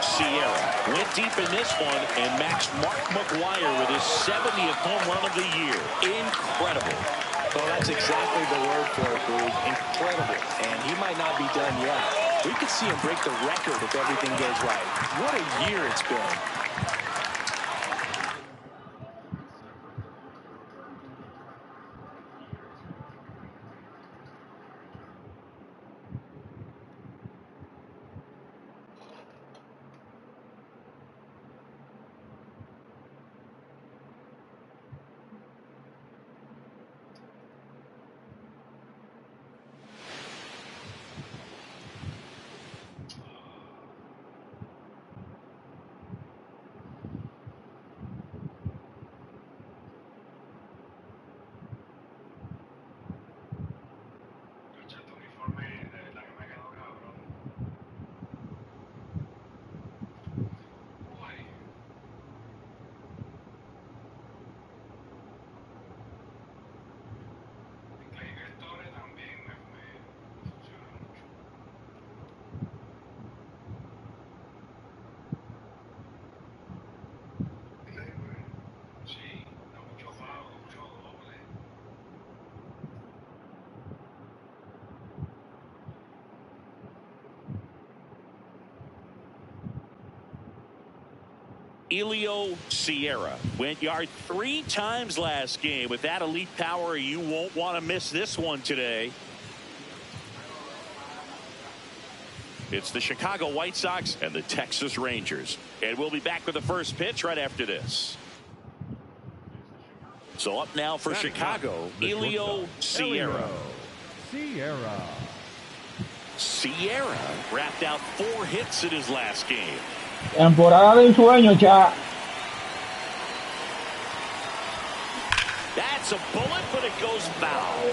Sierra went deep in this one and matched Mark McGwire with his 70th home run of the year. Incredible. Well, that's exactly the word for it, Boog. Incredible. And he might not be done yet. We could see him break the record if everything goes right. What a year it's been. Elio Sierra went yard 3 times last game. With that elite power, you won't want to miss this one today. It's the Chicago White Sox and the Texas Rangers. And we'll be back with the first pitch right after this. So up now for Chicago, Elio Sierra. Sierra wrapped out 4 hits in his last game. Temporada de ensueño, cha. That's a bullet, but it goes foul.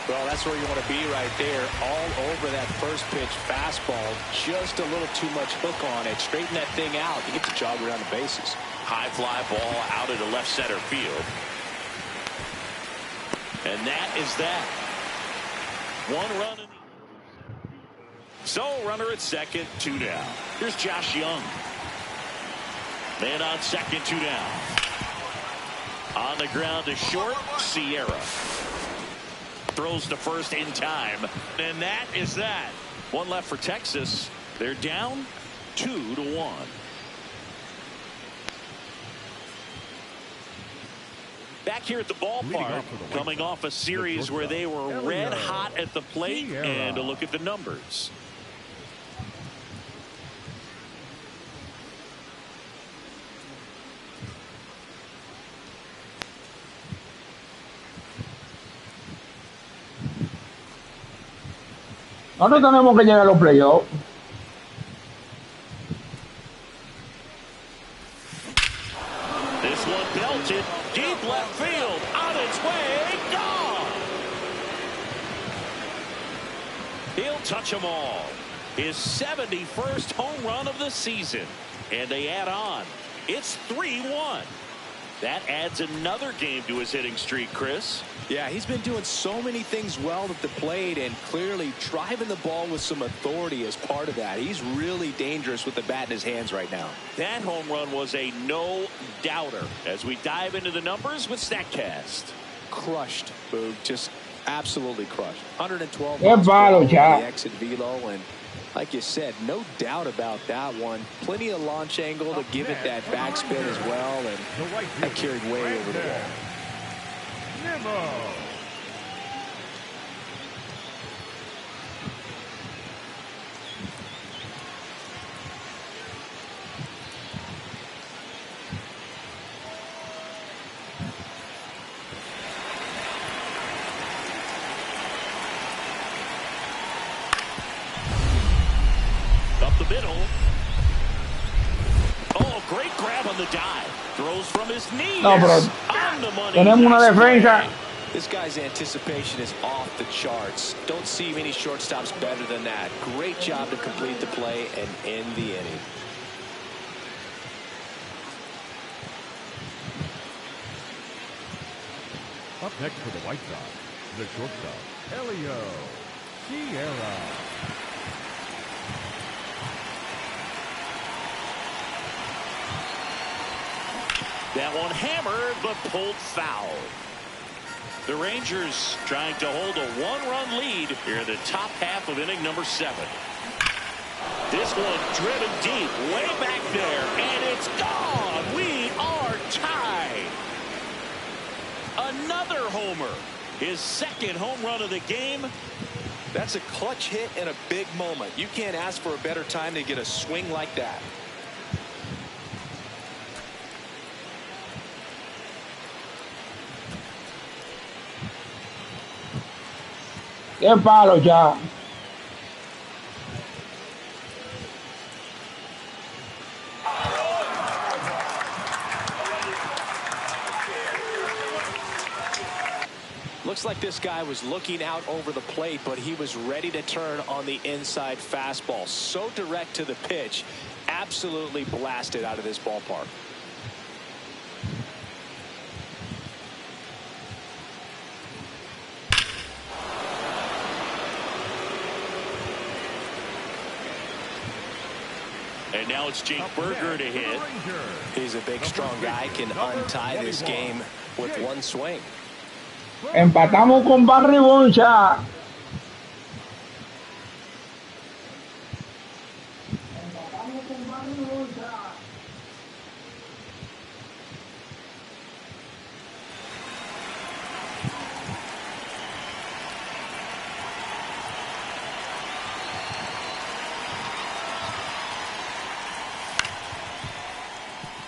Well, that's where you want to be right there. All over that first pitch fastball. Just a little too much hook on it. Straighten that thing out to get the jog around the bases. High fly ball out into left center field. And that is that. 1 run in the... So, runner at second, 2 down. Here's Josh Young. Man on second, 2 down. On the ground to short, Sierra. Throws to first in time. And that is that. 1 left for Texas. They're down 2-1. Back here at the ballpark, coming off a series where they were red hot at the plate, and a look at the numbers. Nosotros tenemos que llegar a los playoffs. This one belted deep left field, on its way, gone. He'll touch them all. His 71st home run of the season, and they add on. It's 3-1. That adds another game to his hitting streak, Chris. Yeah, he's been doing so many things well at the plate and clearly driving the ball with some authority as part of that. He's really dangerous with the bat in his hands right now. That home run was a no-doubter. As we dive into the numbers with StatCast. Crushed, Boog. Just absolutely crushed. 112 Qué palo, ya. the exit velo, and like you said, no doubt about that one. Plenty of launch angle to give it that backspin as well, and that carried way over the wall. Up the middle. Oh, great grab on the dive. Throws from his knees. No, pero On the money. tenemos una defensa. This guy's anticipation is off the charts. Don't see many shortstops better than that. Great job to complete the play and end the inning. Up next for the White Sox, the shortstop, Elio Sierra. That one hammered, but pulled foul. The Rangers trying to hold a one-run lead here in the top half of inning number 7. This one driven deep, way back there, and it's gone. We are tied. Another homer. His second home run of the game. That's a clutch hit in a big moment. You can't ask for a better time to get a swing like that. Qué palo ya. Looks like this guy was looking out over the plate, but he was ready to turn on the inside fastball. So direct to the pitch. Absolutely blasted out of this ballpark. And now it's Jake Berger to hit. He's a big, strong guy, can untie this game with one swing. Empatamos con Barry Boncha.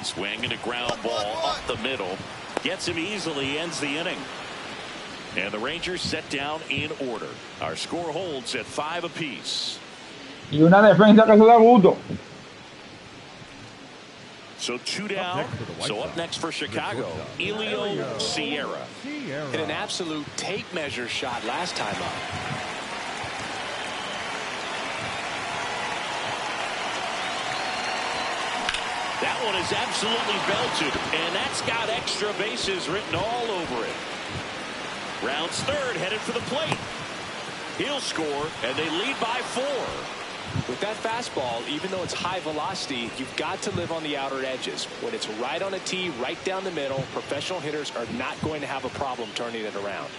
Swinging a ground ball up the middle. Gets him easily, ends the inning. And the Rangers set down in order. Our score holds at 5 apiece. Y una defensa que se da gusto. So 2 down. So up next for Chicago, Elio Sierra. Hit an absolute tape measure shot last time up. That one is absolutely belted, and that's got extra bases written all over it. Rounds third, headed for the plate. He'll score, and they lead by 4. With that fastball, even though it's high velocity, you've got to live on the outer edges. When it's right on a tee, right down the middle, professional hitters are not going to have a problem turning it around.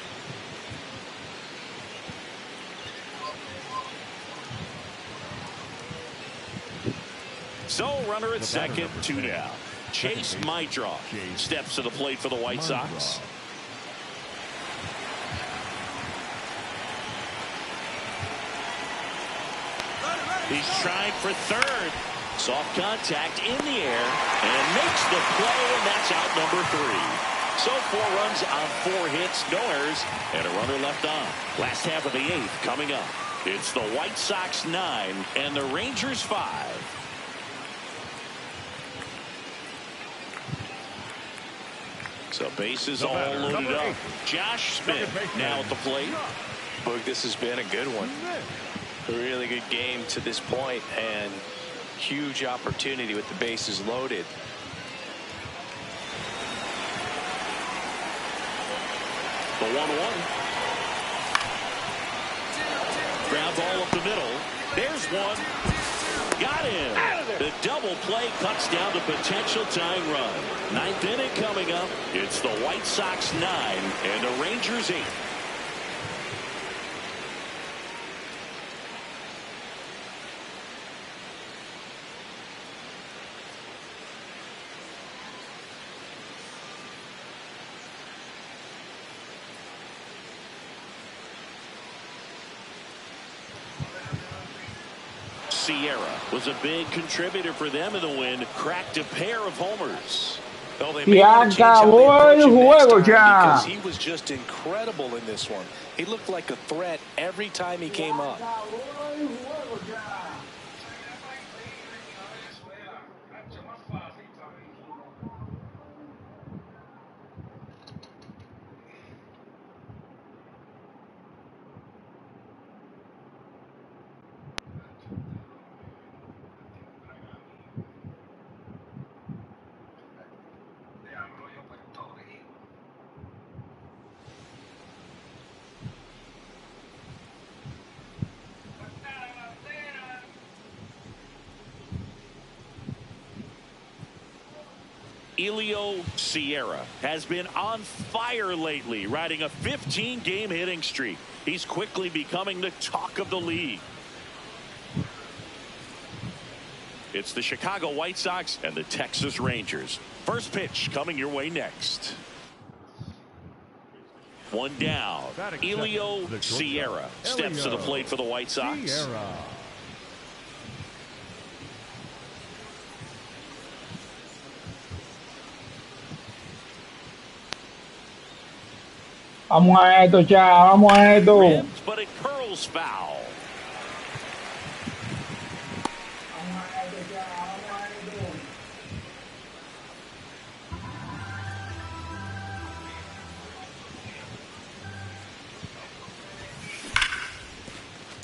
So runner at second, 2 down. Chase Mydroff steps to the plate for the White Sox. He's trying for third. Soft contact in the air and makes the play, and that's out number 3. So 4 runs on 4 hits, no errors, and a runner left on. Last half of the 8th coming up. It's the White Sox 9 and the Rangers 5. So bases all loaded up. Josh Smith now at the plate. Boog, this has been a good one. A really good game to this point, and huge opportunity with the bases loaded. The 1-1. Ground ball up the middle. There's one. Got him. The double play cuts down the potential tying run. 9th inning coming up. It's the White Sox 9 and the Rangers 8. Sierra was a big contributor for them in the win. Cracked a pair of homers. Well, they may want to change how they approach him next time because he was just incredible in this one. He looked like a threat every time he came up. Elio Sierra has been on fire lately, riding a 15-game hitting streak. He's quickly becoming the talk of the league. It's the Chicago White Sox and the Texas Rangers. First pitch coming your way next. One down. Elio Sierra steps to the plate for the White Sox. Vamos a esto, ya, vamos a esto. Rims, but it curls foul.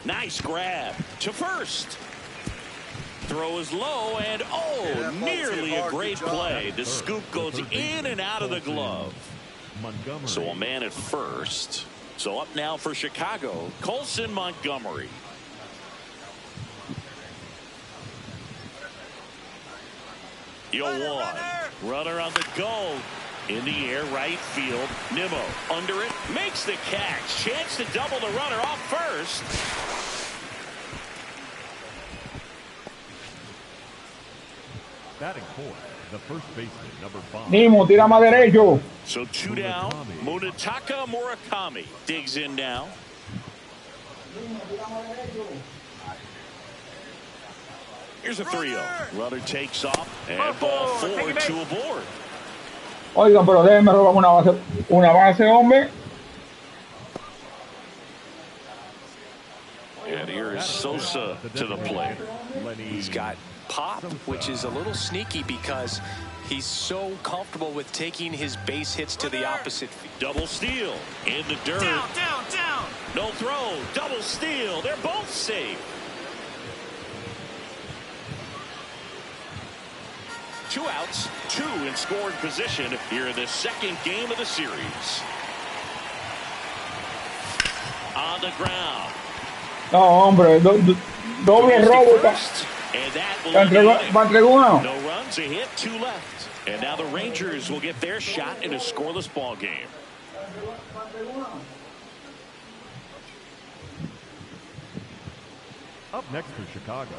Nice grab to first. Throw is low, and nearly a great play. The scoop goes in and out of the glove. So a man at first. So up now for Chicago, Colson Montgomery. One. Runner on the go. In the air, right field. Nimmo under it. Makes the catch. Chance to double the runner off first. Batting fourth, the first baseman, number 5. Nimo, tira más derecho. So 2 down. Munetaka Murakami digs in now. Here's a 3-0. Runner takes off, and ball 4, 2 aboard. Oigan, pero déjenme robar una base, hombre. And here is Sosa to the plate. He's got pop, which is a little sneaky because he's so comfortable with taking his base hits to the opposite field. Double steal in the dirt. Down. No throw. Double steal. They're both safe. 2 outs, 2 in scoring position here in the second game of the series. On the ground. No, hombre, doble robo. And that will uno. No runs, a hit, 2 left. And now the Rangers will get their shot in a scoreless ball game. Up next for Chicago,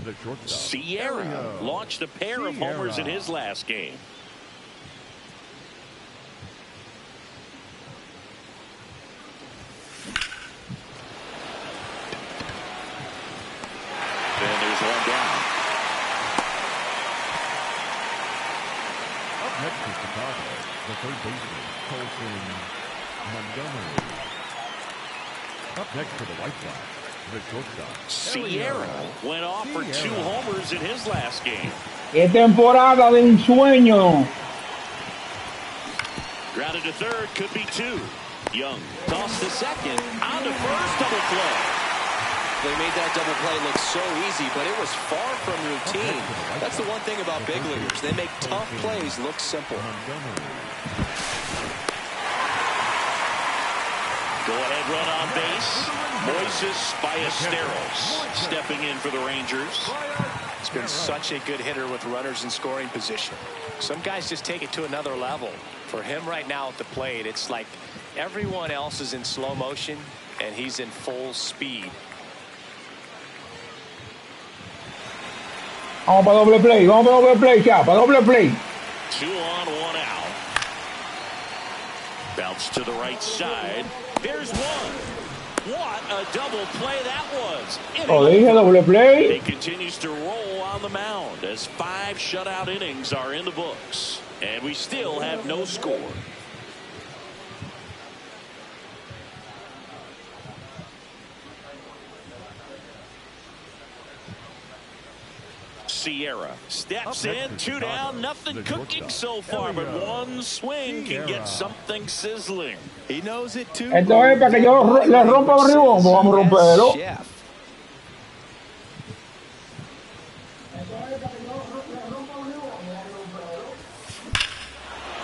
the shortstop. Sierra launched a pair of homers in his last game. And there's 1 down. Up next for Chicago, the third baseman, Colson Montgomery. Up next for the White Sox, Sierra went off for 2 homers in his last game. ¡Qué temporada de ensueño! Grounded to third, could be 2. Young toss to second, on to first, double play. They made that double play look so easy, but it was far from routine. That's the one thing about big leaguers. They make tough plays look simple. Go-ahead run on base. Moises Ballesteros stepping in for the Rangers. He's been such a good hitter with runners in scoring position. Some guys just take it to another level. For him right now at the plate, it's like everyone else is in slow motion, and he's in full speed. Vamos para doble play, vamos para doble play, ya, para doble play. 2 on, 1 out. Bounce to the right side. There's 1. What a double play that was. Lo dije, doble play. He continues to roll on the mound as 5 shutout innings are in the books. And we still have no score. Sierra steps in, 2 down, nothing cooking so far, but 1 swing can get something sizzling. He knows it too. Esto es para que yo le rompa el ribón, vamos a romperlo.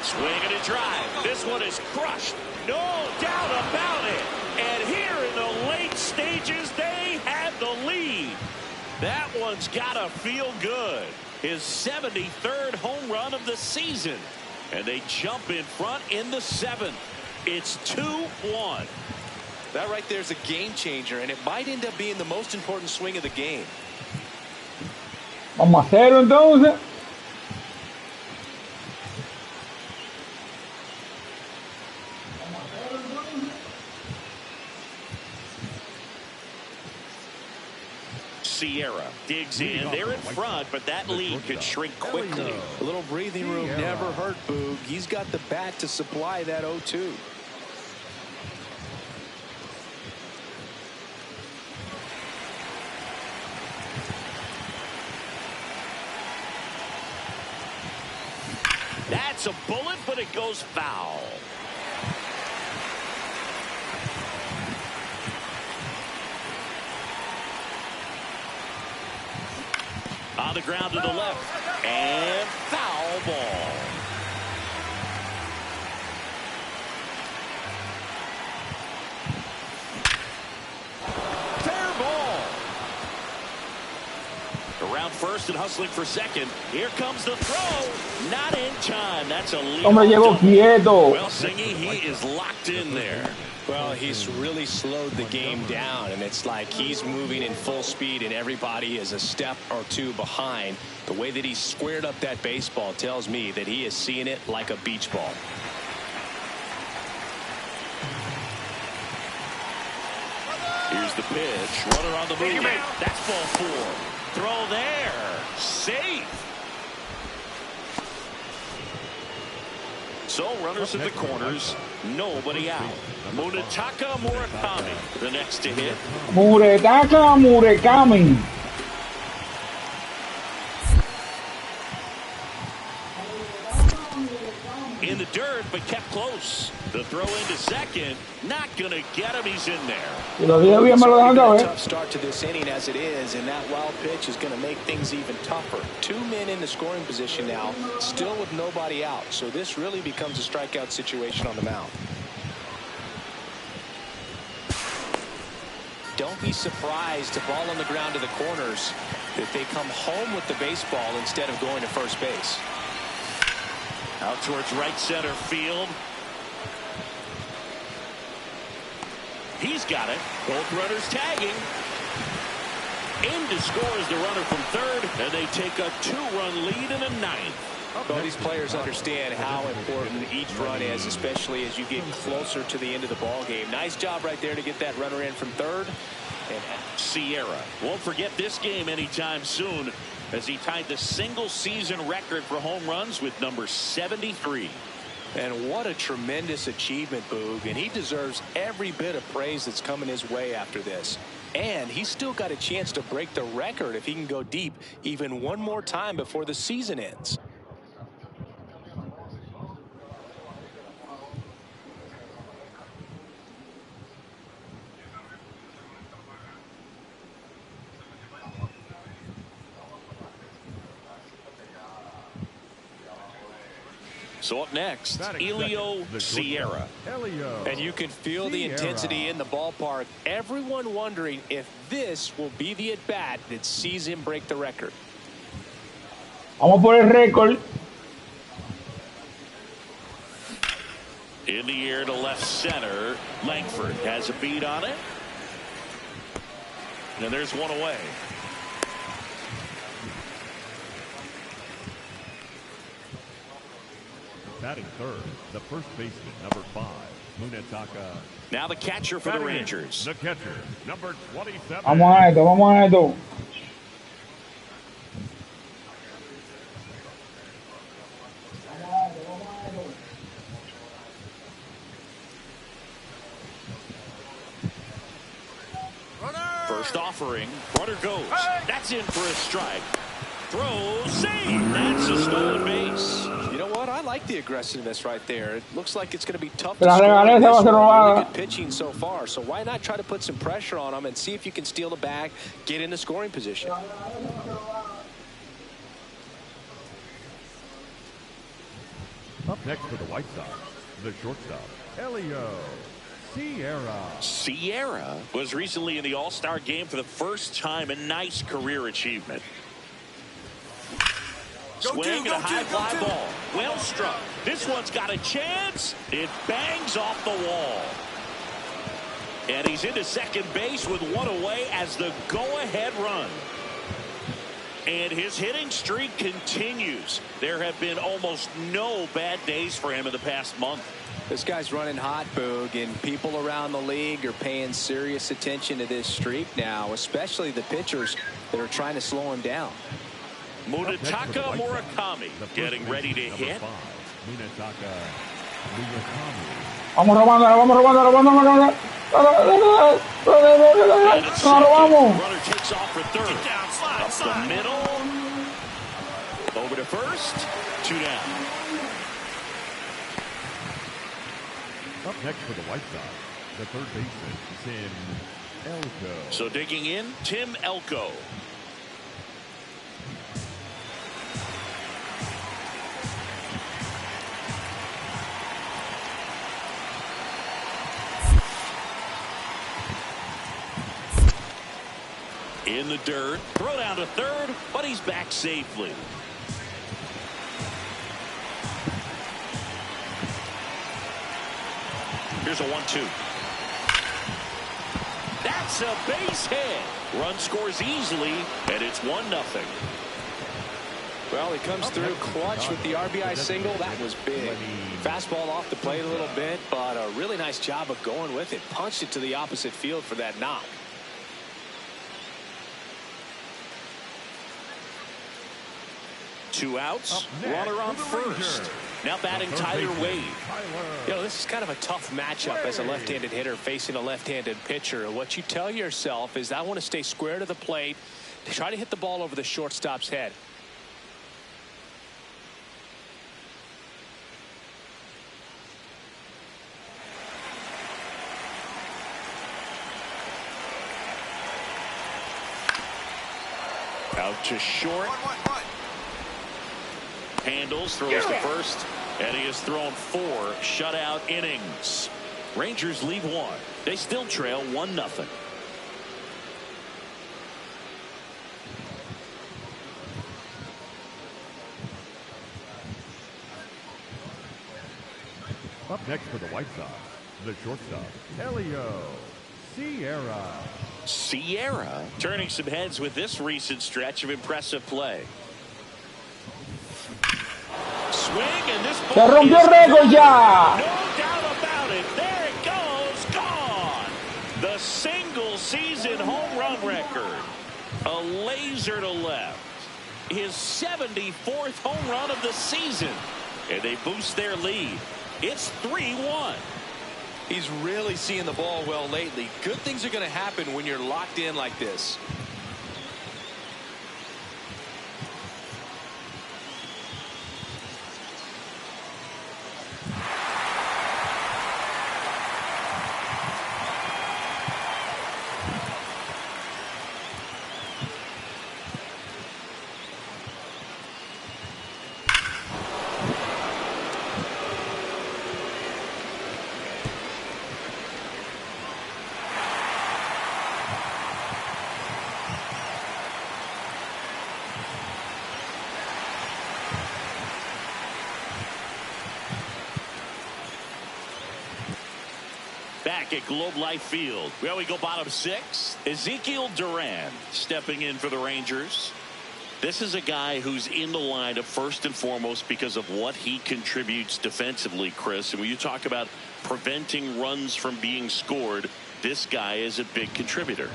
Swing and a drive. This one is crushed. No doubt about it. And here in the late stages, they have the lead. That one's gotta feel good. His 73rd home run of the season. And they jump in front in the 7th. It's 2-1. That right there is a game changer, and it might end up being the most important swing of the game. Vamos a hacerlo entonces. Sierra digs in. They're in front, but that lead could shrink quickly. A little breathing room never hurt Boog. He's got the bat to supply that 0-2. That's a bullet, but it goes foul. On the ground to the left, and foul ball. Fair ball. Around first and hustling for second. Here comes the throw. Not in time. That's a lead. Hombre, llegó quieto. Well, Singy, he is locked in there. Well, he's really slowed the game down, and it's like he's moving in full speed, and everybody is a step or 2 behind. The way that he squared up that baseball tells me that he is seeing it like a beach ball. Here's the pitch. Runner on the move. That's ball 4. Throw there. Safe. So runners in the corners, nobody out. Munetaka Murakami, the next to hit. Muretaka Murakami. In the dirt, but kept close. The throw into second, not gonna get him. He's in there. Y lo dije bien, me lo dejan saber. Tough start to this inning as it is, and that wild pitch is going to make things even tougher. 2 men in the scoring position now, still with nobody out. So this really becomes a strikeout situation on the mound. Don't be surprised to ball on the ground to the corners if they come home with the baseball instead of going to first base. Out towards right center field. He's got it. Both runners tagging. In to score is the runner from third, and they take a 2-run lead in the 9th. Well, these players understand how important each run is, especially as you get closer to the end of the ball game. Nice job right there to get that runner in from third. And Sierra won't forget this game anytime soon, as he tied the single season record for home runs with number 73. And what a tremendous achievement, Boog, and he deserves every bit of praise that's coming his way after this. And he's still got a chance to break the record if he can go deep even one more time before the season ends. So up next, Elio Sierra. And you can feel the intensity in the ballpark. Everyone wondering if this will be the at-bat that sees him break the record. Vamos por el récord. In the air to left center. Langford has a beat on it. And there's one away. Batting third, the first baseman, number 5, Munetaka. Now the catcher for the Rangers. The catcher, number 27. Vamos a esto, vamos a esto. First offering, runner goes. That's in for a strike. Throw, save. That's a stolen base. You know what? I like the aggressiveness right there. It looks like it's going to be tough to score. Really good pitching so far, so why not try to put some pressure on them and see if you can steal the bag, get in the scoring position. Up next for the White Sox, the shortstop, Elio Sierra was recently in the All-Star game for the first time. A nice career achievement. Swing and a high fly ball. Well struck. This one's got a chance. It bangs off the wall. And he's into second base with one away as the go-ahead run. And his hitting streak continues. There have been almost no bad days for him in the past month. This guy's running hot, Boog, and people around the league are paying serious attention to this streak now, especially the pitchers that are trying to slow him down. Munetaka Murakami getting ready to hit. Vamos robando. Runner takes off for third. Up the middle. Over to first. 2 down. Up next for the White Sox, the third baseman, Tim Elko. So digging in, Tim Elko. In the dirt, throw down to third, but he's back safely. Here's a 1-2. That's a base hit. Run scores easily, and it's 1-0. Well, he comes through clutch with the RBI single. That was big. Fastball off the plate a little bit, but a really nice job of going with it. Punched it to the opposite field for that knock. Two outs, runner on first. Now batting Tyler Wade. You know, this is kind of a tough matchup as a left-handed hitter facing a left-handed pitcher. What you tell yourself is I want to stay square to the plate, try to hit the ball over the shortstop's head. Out to short. Handles, throws to first, and he has thrown 4 shutout innings. Rangers lead 1. They still trail 1-0. Up next for the White Sox, the shortstop, Elio Sierra turning some heads with this recent stretch of impressive play. Swing, and this ball Se rompió el récord ya. No doubt about it. There it goes. Gone. The single season home run record. A laser to left. His 74th home run of the season. And they boost their lead. It's 3-1. He's really seeing the ball well lately. Good things are going to happen when you're locked in like this. Back at Globe Life Field, where we go bottom 6. Ezekiel Duran stepping in for the Rangers. This is a guy who's in the lineup first and foremost because of what he contributes defensively, Chris. And when you talk about preventing runs from being scored, this guy is a big contributor.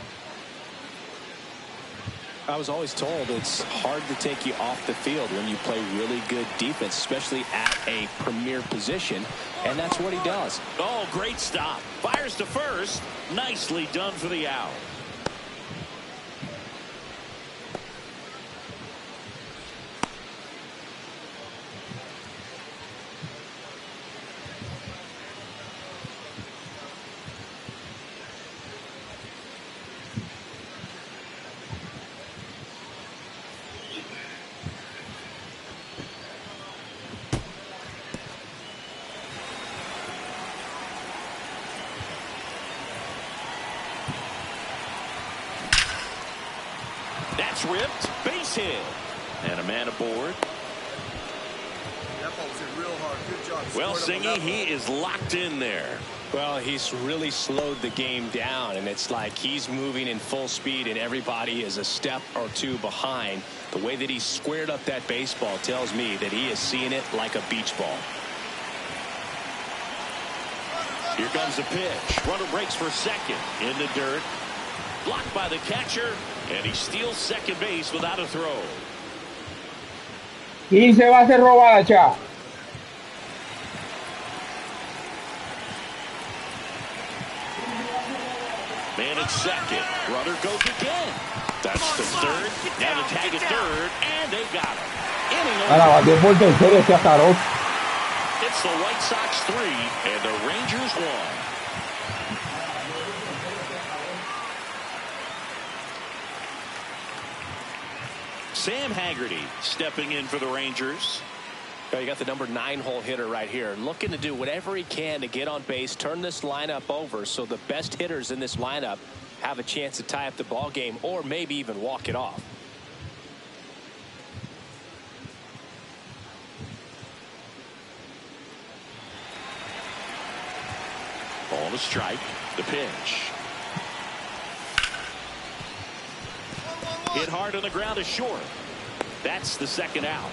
I was always told it's hard to take you off the field when you play really good defense, especially at a premier position, and that's what he does. Oh, great stop. Fires to first. Nicely done for the out. That's ripped. Base hit. And a man aboard. That ball was hit real hard. Good job. Well, Singy, he is locked in there. Well, he's really slowed the game down, and it's like he's moving in full speed, and everybody is a step or two behind. The way that he squared up that baseball tells me that he is seeing it like a beach ball. Here comes the pitch. Runner breaks for second. In the dirt. Blocked by the catcher, and he steals second base without a throw. Y se va a hacer robada, cha. Man at second. Runner goes again. That's the third. Now to tag at third, and they got him. Ahora, deporte, en serio, se ataró. It's the White Sox 3, and the Rangers 1. Sam Haggerty stepping in for the Rangers. You got the number 9 hole hitter right here, looking to do whatever he can to get on base, turn this lineup over so the best hitters in this lineup have a chance to tie up the ball game or maybe even walk it off. On a strike, the pitch. Hit hard on the ground is short. That's the second out.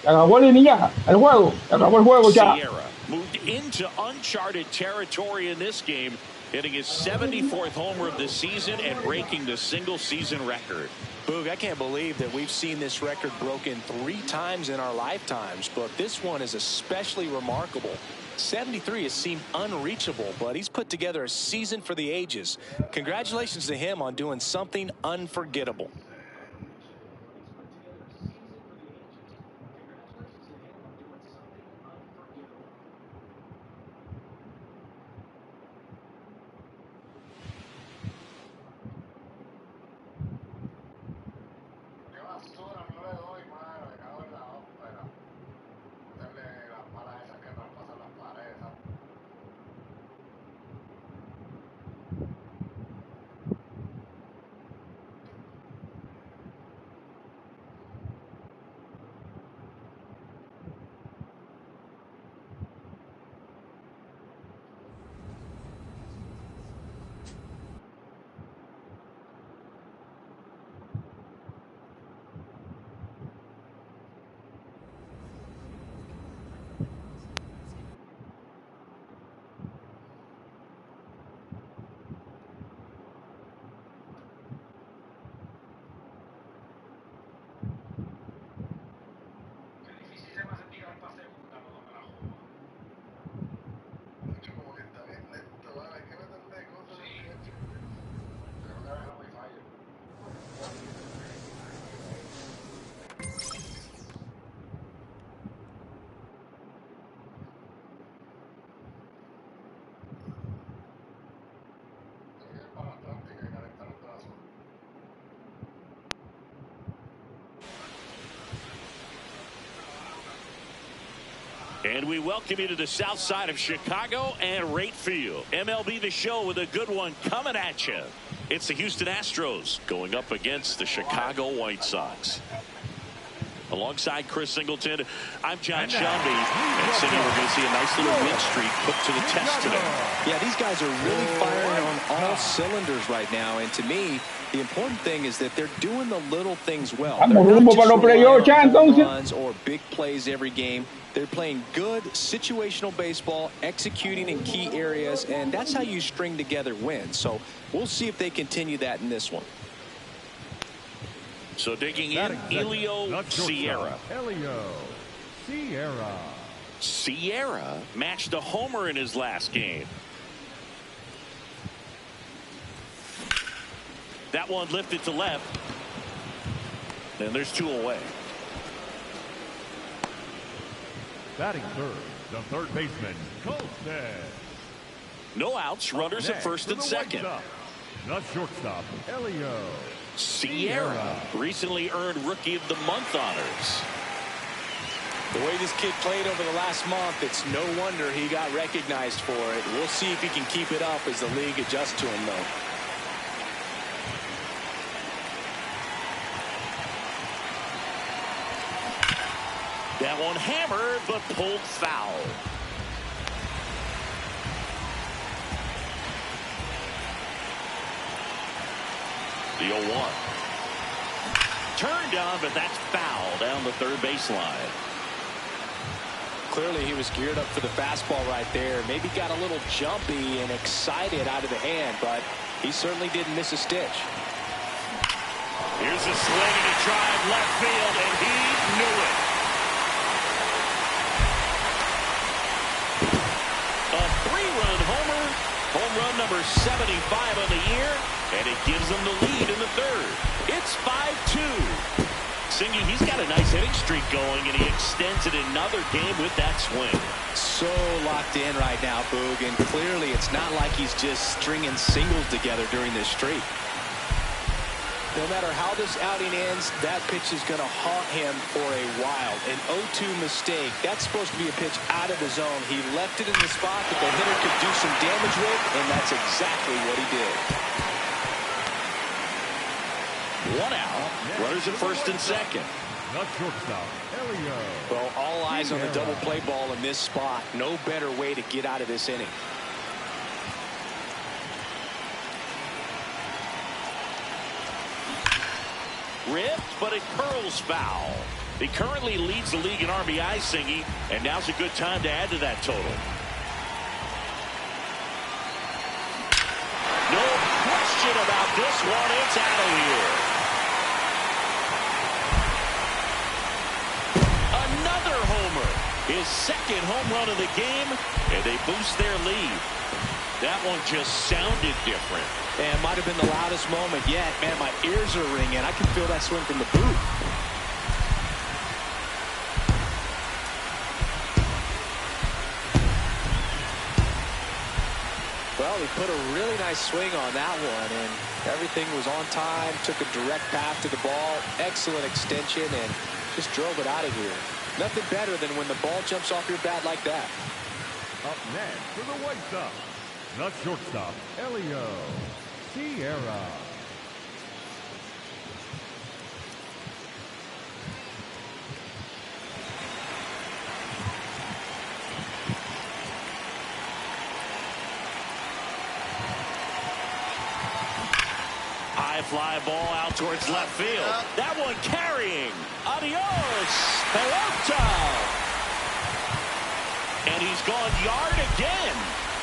Acabó el juego. Acabó el juego ya. Sierra moved into uncharted territory in this game, hitting his 74th homer of the season and breaking the single season record. Boog, I can't believe that we've seen this record broken 3 times in our lifetimes, but this one is especially remarkable. 73 has seemed unreachable, but he's put together a season for the ages. Congratulations to him on doing something unforgettable. And we welcome you to the south side of Chicago and right field. MLB The Show with a good one coming at you. It's the Houston Astros going up against the Chicago White Sox. Alongside Chris Singleton, I'm John Shelby. And Cindy, we're going to see a nice little win streak put to the test today. Yeah, these guys are really firing on all cylinders right now. And to me, the important thing is that they're doing the little things well. They're not just relying on home runs or big plays every game. They're playing good situational baseball, executing in key areas, and that's how you string together wins. So we'll see if they continue that in this one. So digging in, Elio Sierra. Sierra matched a homer in his last game. That one lifted to left. And there's 2 away. Batting third, the third baseman, Conquest. No outs, runners at first and second. The shortstop, Elio Sierra recently earned Rookie of the Month honors. The way this kid played over the last month, it's no wonder he got recognized for it. We'll see if he can keep it up as the league adjusts to him, though. That one hammered, but pulled foul. The 0-1. Turned on, but that's foul down the third baseline. Clearly, he was geared up for the fastball right there. Maybe got a little jumpy and excited out of the hand, but he certainly didn't miss a stitch. Here's a swing and a drive left field, and he knew it. A 3-run homer, home run number 75 on the year, and it gives them the lead in the third. It's 5-2. Singy, he's got a nice hitting streak going, and he extends it another game with that swing. So locked in right now, Boog, and clearly it's not like he's just stringing singles together during this streak. No matter how this outing ends, that pitch is going to haunt him for a while. An 0-2 mistake. That's supposed to be a pitch out of the zone. He left it in the spot that the hitter could do some damage with, and that's exactly what he did. 1 out. Runners at first and second. Well, all eyes on the double play ball in this spot. No better way to get out of this inning. Ripped, but it curls foul. He currently leads the league in RBI, Singy, and now's a good time to add to that total. No question about this one. It's out of here. Another homer. His second home run of the game, and they boost their lead. That one just sounded different. And might have been the loudest moment yet. Man, my ears are ringing. I can feel that swing from the booth. Well, he put a really nice swing on that one, and everything was on time. Took a direct path to the ball. Excellent extension, and just drove it out of here. Nothing better than when the ball jumps off your bat like that. Up next for the White Sox, the shortstop, Elio Sierra. High fly ball out towards left field. That one carrying. Adios, Pelota. And he's gone yard again.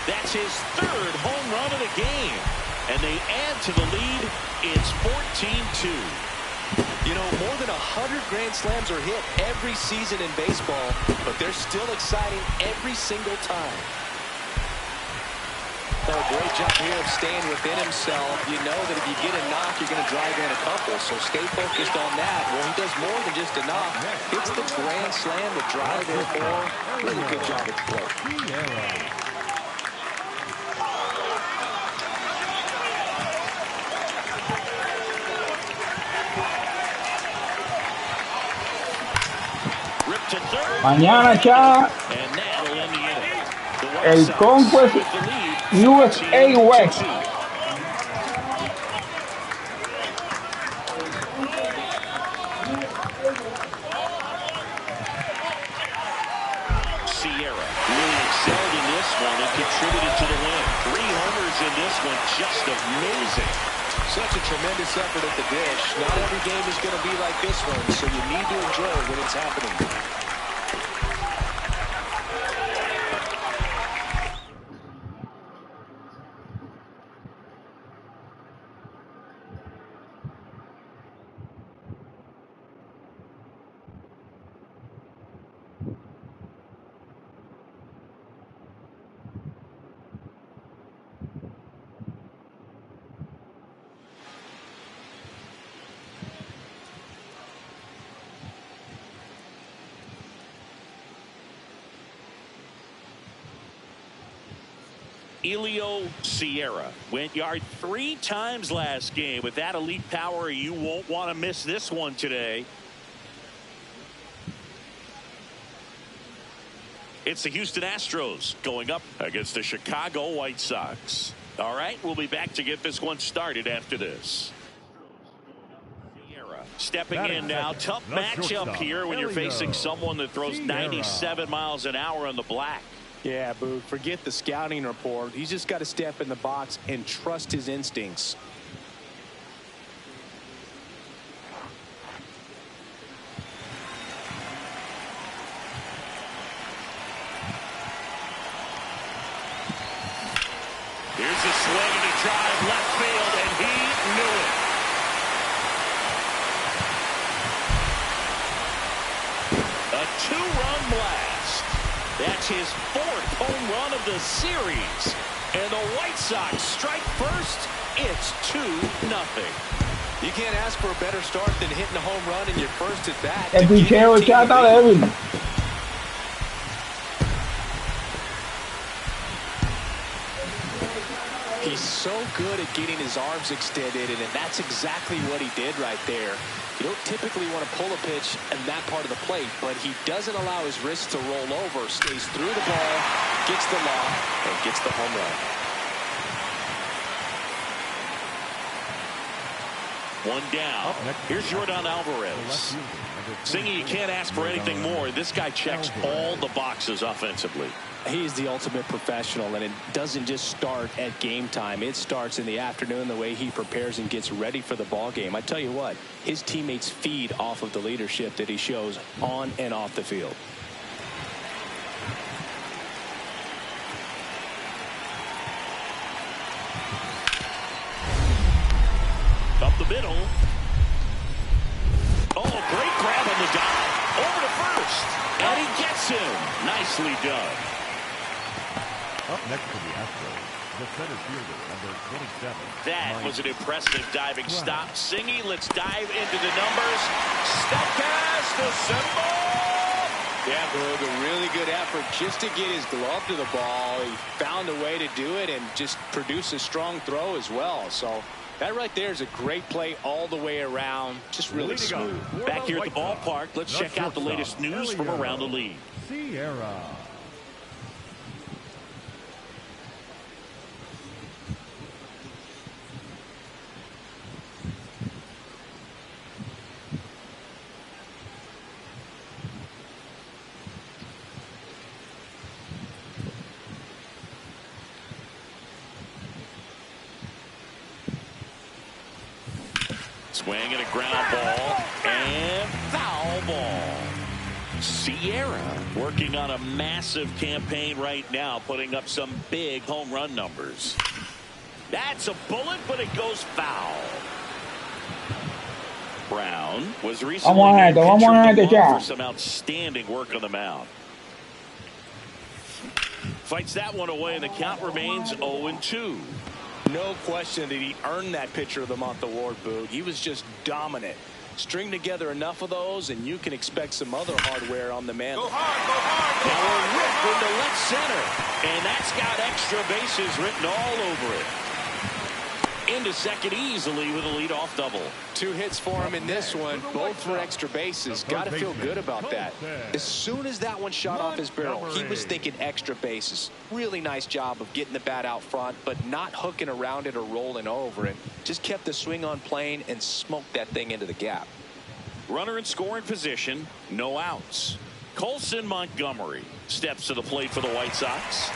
That's his third home run of the game. And they add to the lead. It's 14-2. You know, more than 100 grand slams are hit every season in baseball, but they're still exciting every single time. Oh, great job here of staying within himself. You know that if you get a knock, you're going to drive in a couple, so stay focused on that. Well, he does more than just a knock. It's the grand slam, the drive in four. Really good job at the plate. To third, Mañana, Cha, el Conquest USA West. Contributed to the win. 3 homers in this one, just amazing. Such a tremendous effort at the dish. Not every game is going to be like this one, so you need to enjoy it when it's happening. Elio Sierra went yard 3 times last game. With that elite power, you won't want to miss this one today. It's the Houston Astros going up against the Chicago White Sox. All right, we'll be back to get this one started after this. Sierra stepping in now. Tough matchup here when you're facing someone that throws 97 miles an hour on the black. Yeah, Boo, forget the scouting report. He's just got to step in the box and trust his instincts. Here's a swing and a drive left field, and he knew it. A 2-run blast. That's his 4th home run of the series. And the White Sox strike first. It's 2-0. You can't ask for a better start than hitting a home run in your first at bat. El picheo Cha está débil. He's so good at getting his arms extended, and that's exactly what he did right there. You don't typically want to pull a pitch in that part of the plate, but he doesn't allow his wrist to roll over, stays through the ball, gets the lob, and gets the home run. 1 down. Here's Jordan Alvarez. Singy, you can't ask for anything more. This guy checks all the boxes offensively. He's the ultimate professional, and it doesn't just start at game time. It starts in the afternoon, the way he prepares and gets ready for the ball game. I tell you what, his teammates feed off of the leadership that he shows on and off the field. Up the middle. Oh, great grab on the dive. Over to first. And he gets him. Nicely done. Up next to the Astros, the center fielder, number 27. That was an impressive diving stop. Singy, let's dive into the numbers. Statcast assemble. Yeah, Berg, a really good effort just to get his glove to the ball. He found a way to do it and just produce a strong throw as well. So that right there is a great play all the way around. Just really smooth. Back here at the ballpark, let's check out the latest news from around the league. Sierra. Swing and a ground ball, and foul ball. Sierra working on a massive campaign right now, putting up some big home run numbers. That's a bullet, but it goes foul. Brown was recently named pitcher of the month for some outstanding work on the mound. Fights that one away, and the count remains 0-2. No question that he earned that Pitcher of the Month award, Boog. He was just dominant. String together enough of those, and you can expect some other hardware on the man. Go hard, go hard, go hard. Now a rip into left center, and that's got extra bases written all over it. into second easily with a leadoff double. 2 hits for him in this one, both for extra bases. Got to feel good about that. As soon as that one shot off his barrel, he was thinking extra bases. Really nice job of getting the bat out front, but not hooking around it or rolling over it. Just kept the swing on plane and smoked that thing into the gap. Runner in scoring position, no outs. Colson Montgomery steps to the plate for the White Sox.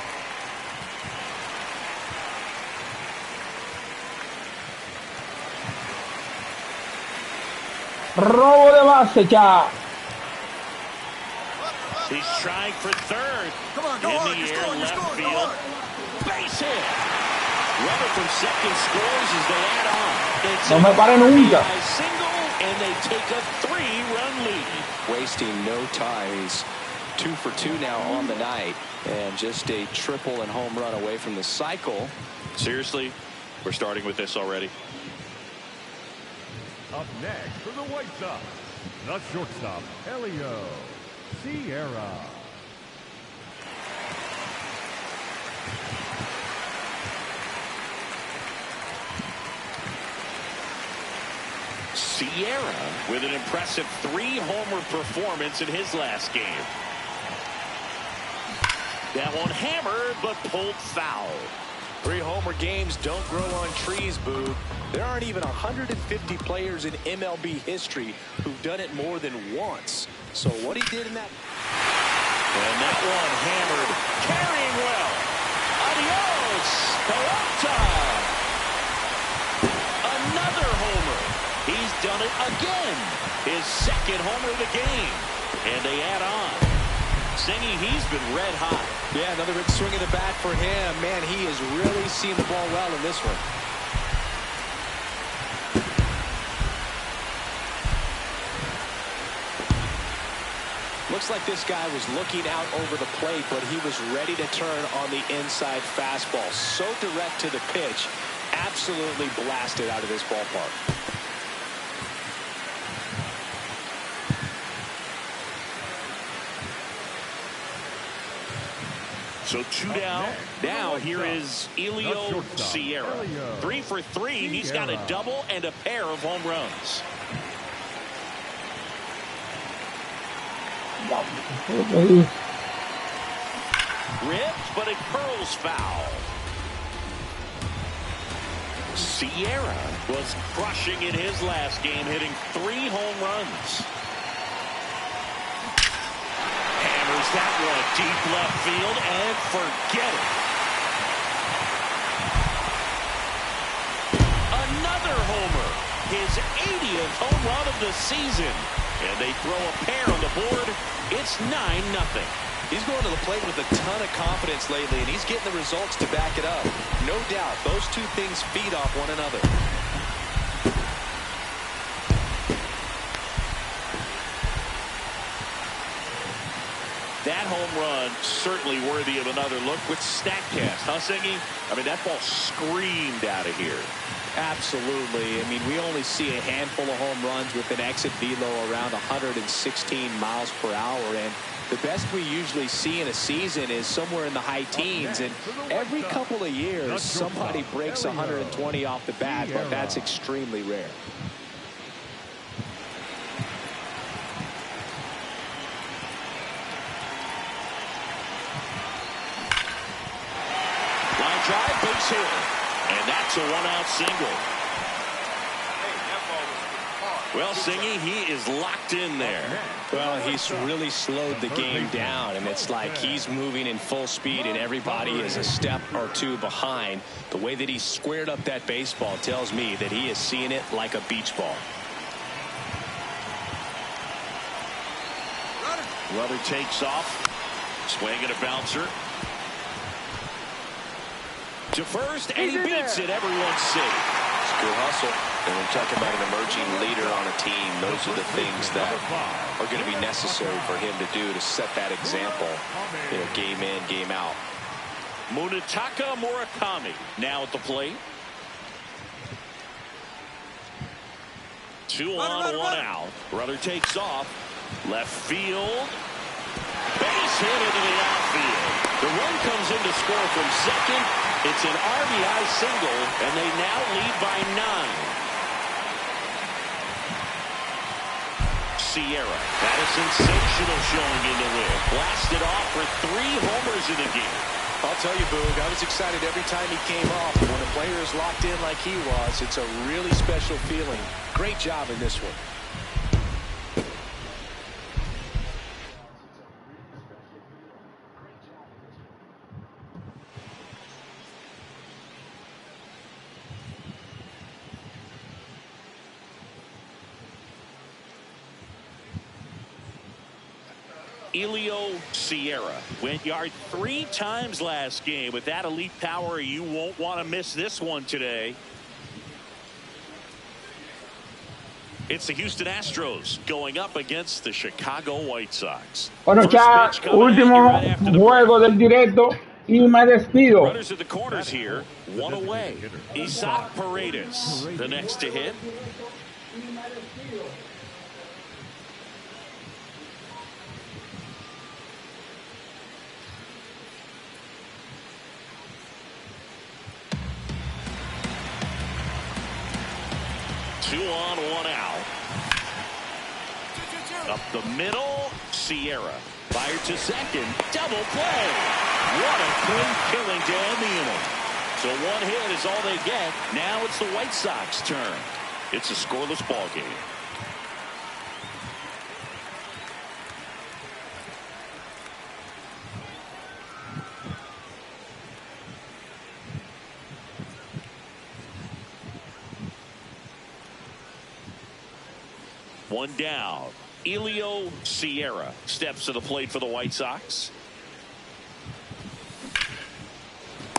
Robo de base ya. He's trying for third. Come on, go in hard. the You're air, scoring, you're left scoring, go field. hard. Base hit. Runner from second scores as they add on. It's No a me pare nunca. RBI single, and they take a 3-run lead. Wasting no time. He's 2 for 2 now on the night, and just a triple and home run away from the cycle. Seriously, we're starting with this already. Up next for the White Sox, the shortstop, Elio Sierra. Sierra with an impressive 3-homer performance in his last game. That one hammered, but pulled foul. 3-homer games don't grow on trees, Boo. There aren't even 150 players in MLB history who've done it more than once. So what he did in that... And that one hammered, carrying well. Adios, Peralta. Another homer. He's done it again. His second homer of the game. And they add on. Singy, he's been red hot. Yeah, another big swing of the bat for him. Man, he has really seen the ball well in this one. Looks like this guy was looking out over the plate, but he was ready to turn on the inside fastball. So direct to the pitch, absolutely blasted out of this ballpark. So 2 down. Now here is Elio Sierra. 3 for 3. He's got a double and a pair of home runs. Ripped, but it curls foul. Sierra was crushing in his last game, hitting 3 home runs. Hammers that one deep left field and forget it. Another homer, his 80th home run of the season. And they throw a pair on the board. It's 9-0. He's going to the plate with a ton of confidence lately, and he's getting the results to back it up. No doubt, those two things feed off one another. That home run certainly worthy of another look with StatCast, huh, Singy? I mean, that ball screamed out of here. Absolutely. I mean, we only see a handful of home runs with an exit velo around 116 miles per hour, and the best we usually see in a season is somewhere in the high teens, and every couple of years somebody breaks 120 off the bat, but that's extremely rare. Line drive, base hit. And that's a 1-out single. Well, Singy, he is locked in there. Well, he's really slowed the game down, and it's like he's moving in full speed, and everybody is a step or two behind. The way that he squared up that baseball tells me that he is seeing it like a beach ball. Runner takes off. Swing and a bouncer. To first, and he beats it. Everyone's safe. It's good hustle. And we're talking about an emerging leader on a team. Those are the things that are going to be necessary for him to do to set that example, you know, game in, game out. Munetaka Murakami now at the plate. 2 on, 1 out. Runner takes off. Left field. Base hit into the outfield. The run comes in to score from second. It's an RBI single, and they now lead by 9. Sierra, that is sensational showing in the win. Blasted off for 3 homers in the game. I'll tell you, Boog, I was excited every time he came off. When a player is locked in like he was, it's a really special feeling. Great job in this one. Elio Sierra went yard 3 times last game. With that elite power, you won't want to miss this one today. It's the Houston Astros going up against the Chicago White Sox. Bueno, ya último juego del directo y me despido. Runners at the corners here, 1 away. Isaac Paredes, the next to hit. Two on, 1 out. Up the middle, Sierra. Fired to second. Double play. What a clean killing to end the inning. So 1 hit is all they get. Now it's the White Sox turn. It's a scoreless ball game. One down. Elio Sierra steps to the plate for the White Sox.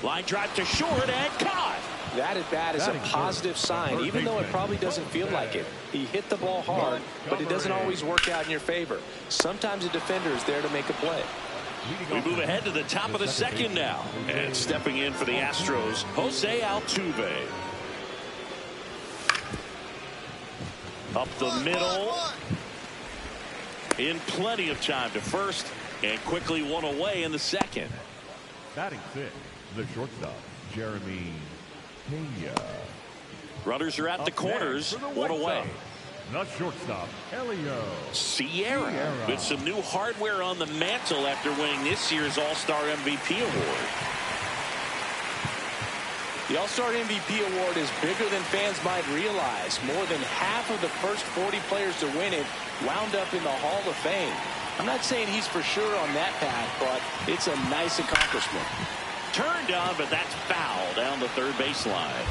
Line drive to short and caught. That at bat is a positive sign, even though it probably doesn't feel like it. He hit the ball hard, but it doesn't always work out in your favor. Sometimes a defender is there to make a play. We move ahead to the top of the second now. And stepping in for the Astros, Jose Altuve. Up the middle. In plenty of time to first, and quickly 1 away in the second. Batting 6, the shortstop, Jeremy Pena. Runners are at the corners, 1 away. The shortstop, Elio Sierra with some new hardware on the mantle after winning this year's All-Star MVP award. The All-Star MVP award is bigger than fans might realize. More than half of the first 40 players to win it wound up in the Hall of Fame. I'm not saying he's for sure on that path, but it's a nice accomplishment. Turned on, but that's foul down the third baseline.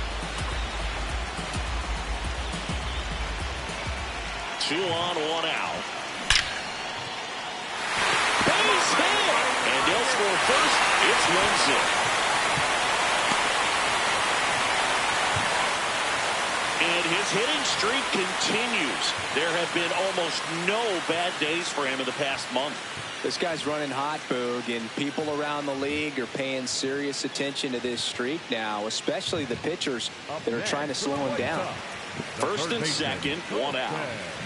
2 on, 1 out. Base hit! And they'll score first. It's 1-0. And his hitting streak continues. There have been almost no bad days for him in the past month. This guy's running hot, Boog, and people around the league are paying serious attention to this streak now, especially the pitchers that are trying to slow him down. First and second, 1 out.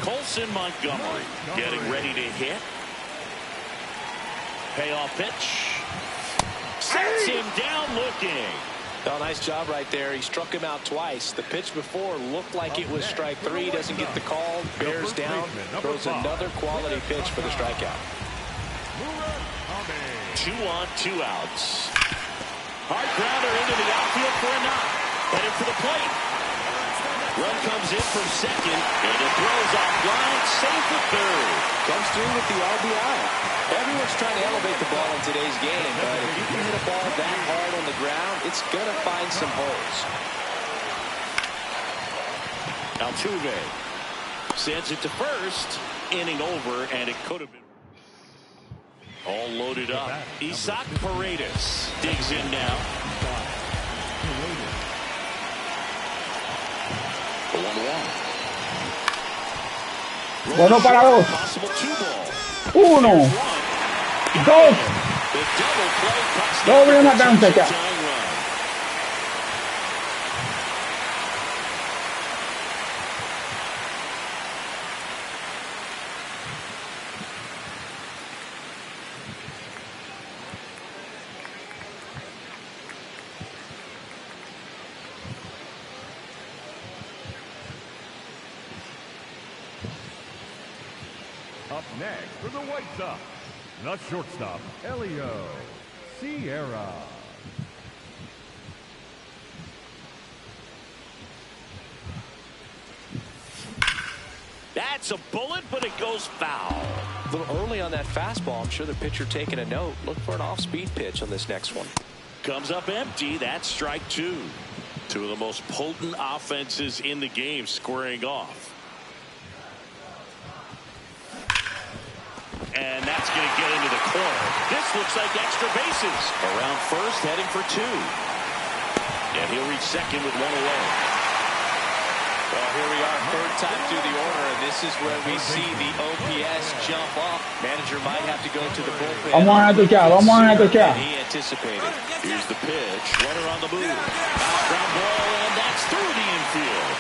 Colson Montgomery getting ready to hit. Payoff pitch. Sets him down looking. Oh, nice job right there. He struck him out twice. The pitch before looked like it was strike 3. Doesn't get the call. Bears down. Throws another quality pitch for the strikeout. 2 on, 2 outs. Hard grounder into the outfield for a knock. Headed for the plate. Run comes in from second, and it throws off line, safe at third. Comes through with the RBI. Everyone's trying to elevate the ball in today's game, but if you can hit a ball that hard on the ground, it's going to find some holes. Altuve sends it to first. Inning over, and it could have been all loaded up. Isaac Paredes digs in now. The 1-1. Bueno para 2. Possible 2-ball. 1, 2. Doble una cancha ya. Up next for the White Sox, the shortstop, Elio Sierra. That's a bullet, but it goes foul. A little early on that fastball. I'm sure the pitcher taking a note. Look for an off-speed pitch on this next one. Comes up empty. That's strike two. Two of the most potent offenses in the game squaring off. And that's going to get into the corner. This looks like extra bases. Around first, heading for two. And he'll reach second with one away. Well, here we are, third time through the order, and this is where we see the OPS jump up. Manager might have to go to the bullpen. Vamos a tocar. He anticipated. Here's the pitch. Runner on the move. Ground ball, and that's through the infield.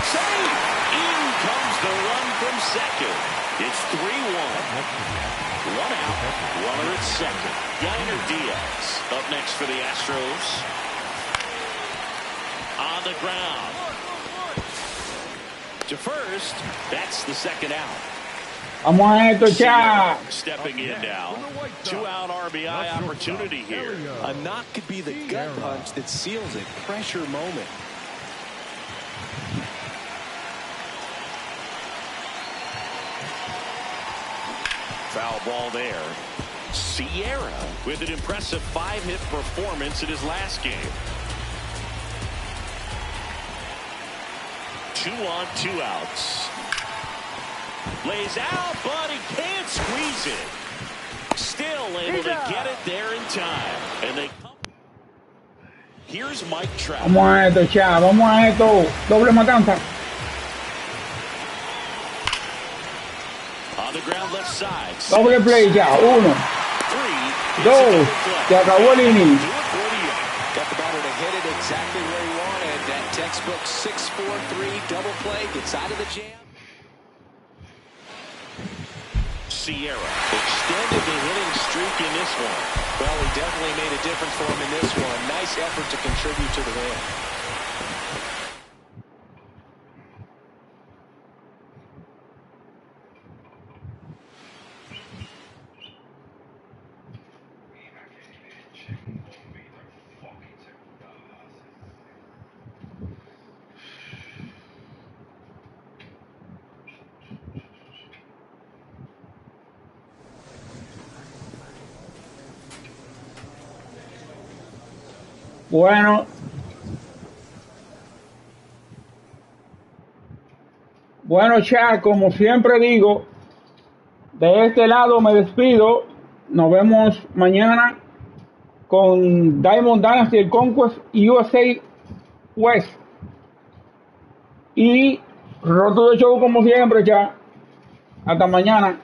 Save! In comes the run from second. It's 3-1. One out. Runner at second. Yainer Diaz up next for the Astros. On the ground. To first. That's the second out. Vamos a tocar. Stepping in now. 2-out RBI opportunity here. A knock could be the gut punch that seals it. Pressure moment. Foul ball there. Sierra with an impressive 5-hit performance in his last game. 2 on, 2 outs. Lays out, but he can't squeeze it. Still able to get it there in time. And they come. Here's Mike Trout. Vamos a esto, chat. Vamos a esto. Doble matanza. On the ground left side. Doble play ya. 1, 3. 2. Se acabó el inning. Got the batter to hit it exactly where he wanted. That textbook 6-4-3 double play gets out of the jam. Sierra extended the hitting streak in this one. Well, he definitely made a difference for him in this one. Nice effort to contribute to the win. Bueno, chat, como siempre digo, de este lado me despido. Nos vemos mañana con Diamond Dynasty, el Conquest USA West. Y Roto de Show como siempre, chat. Hasta mañana.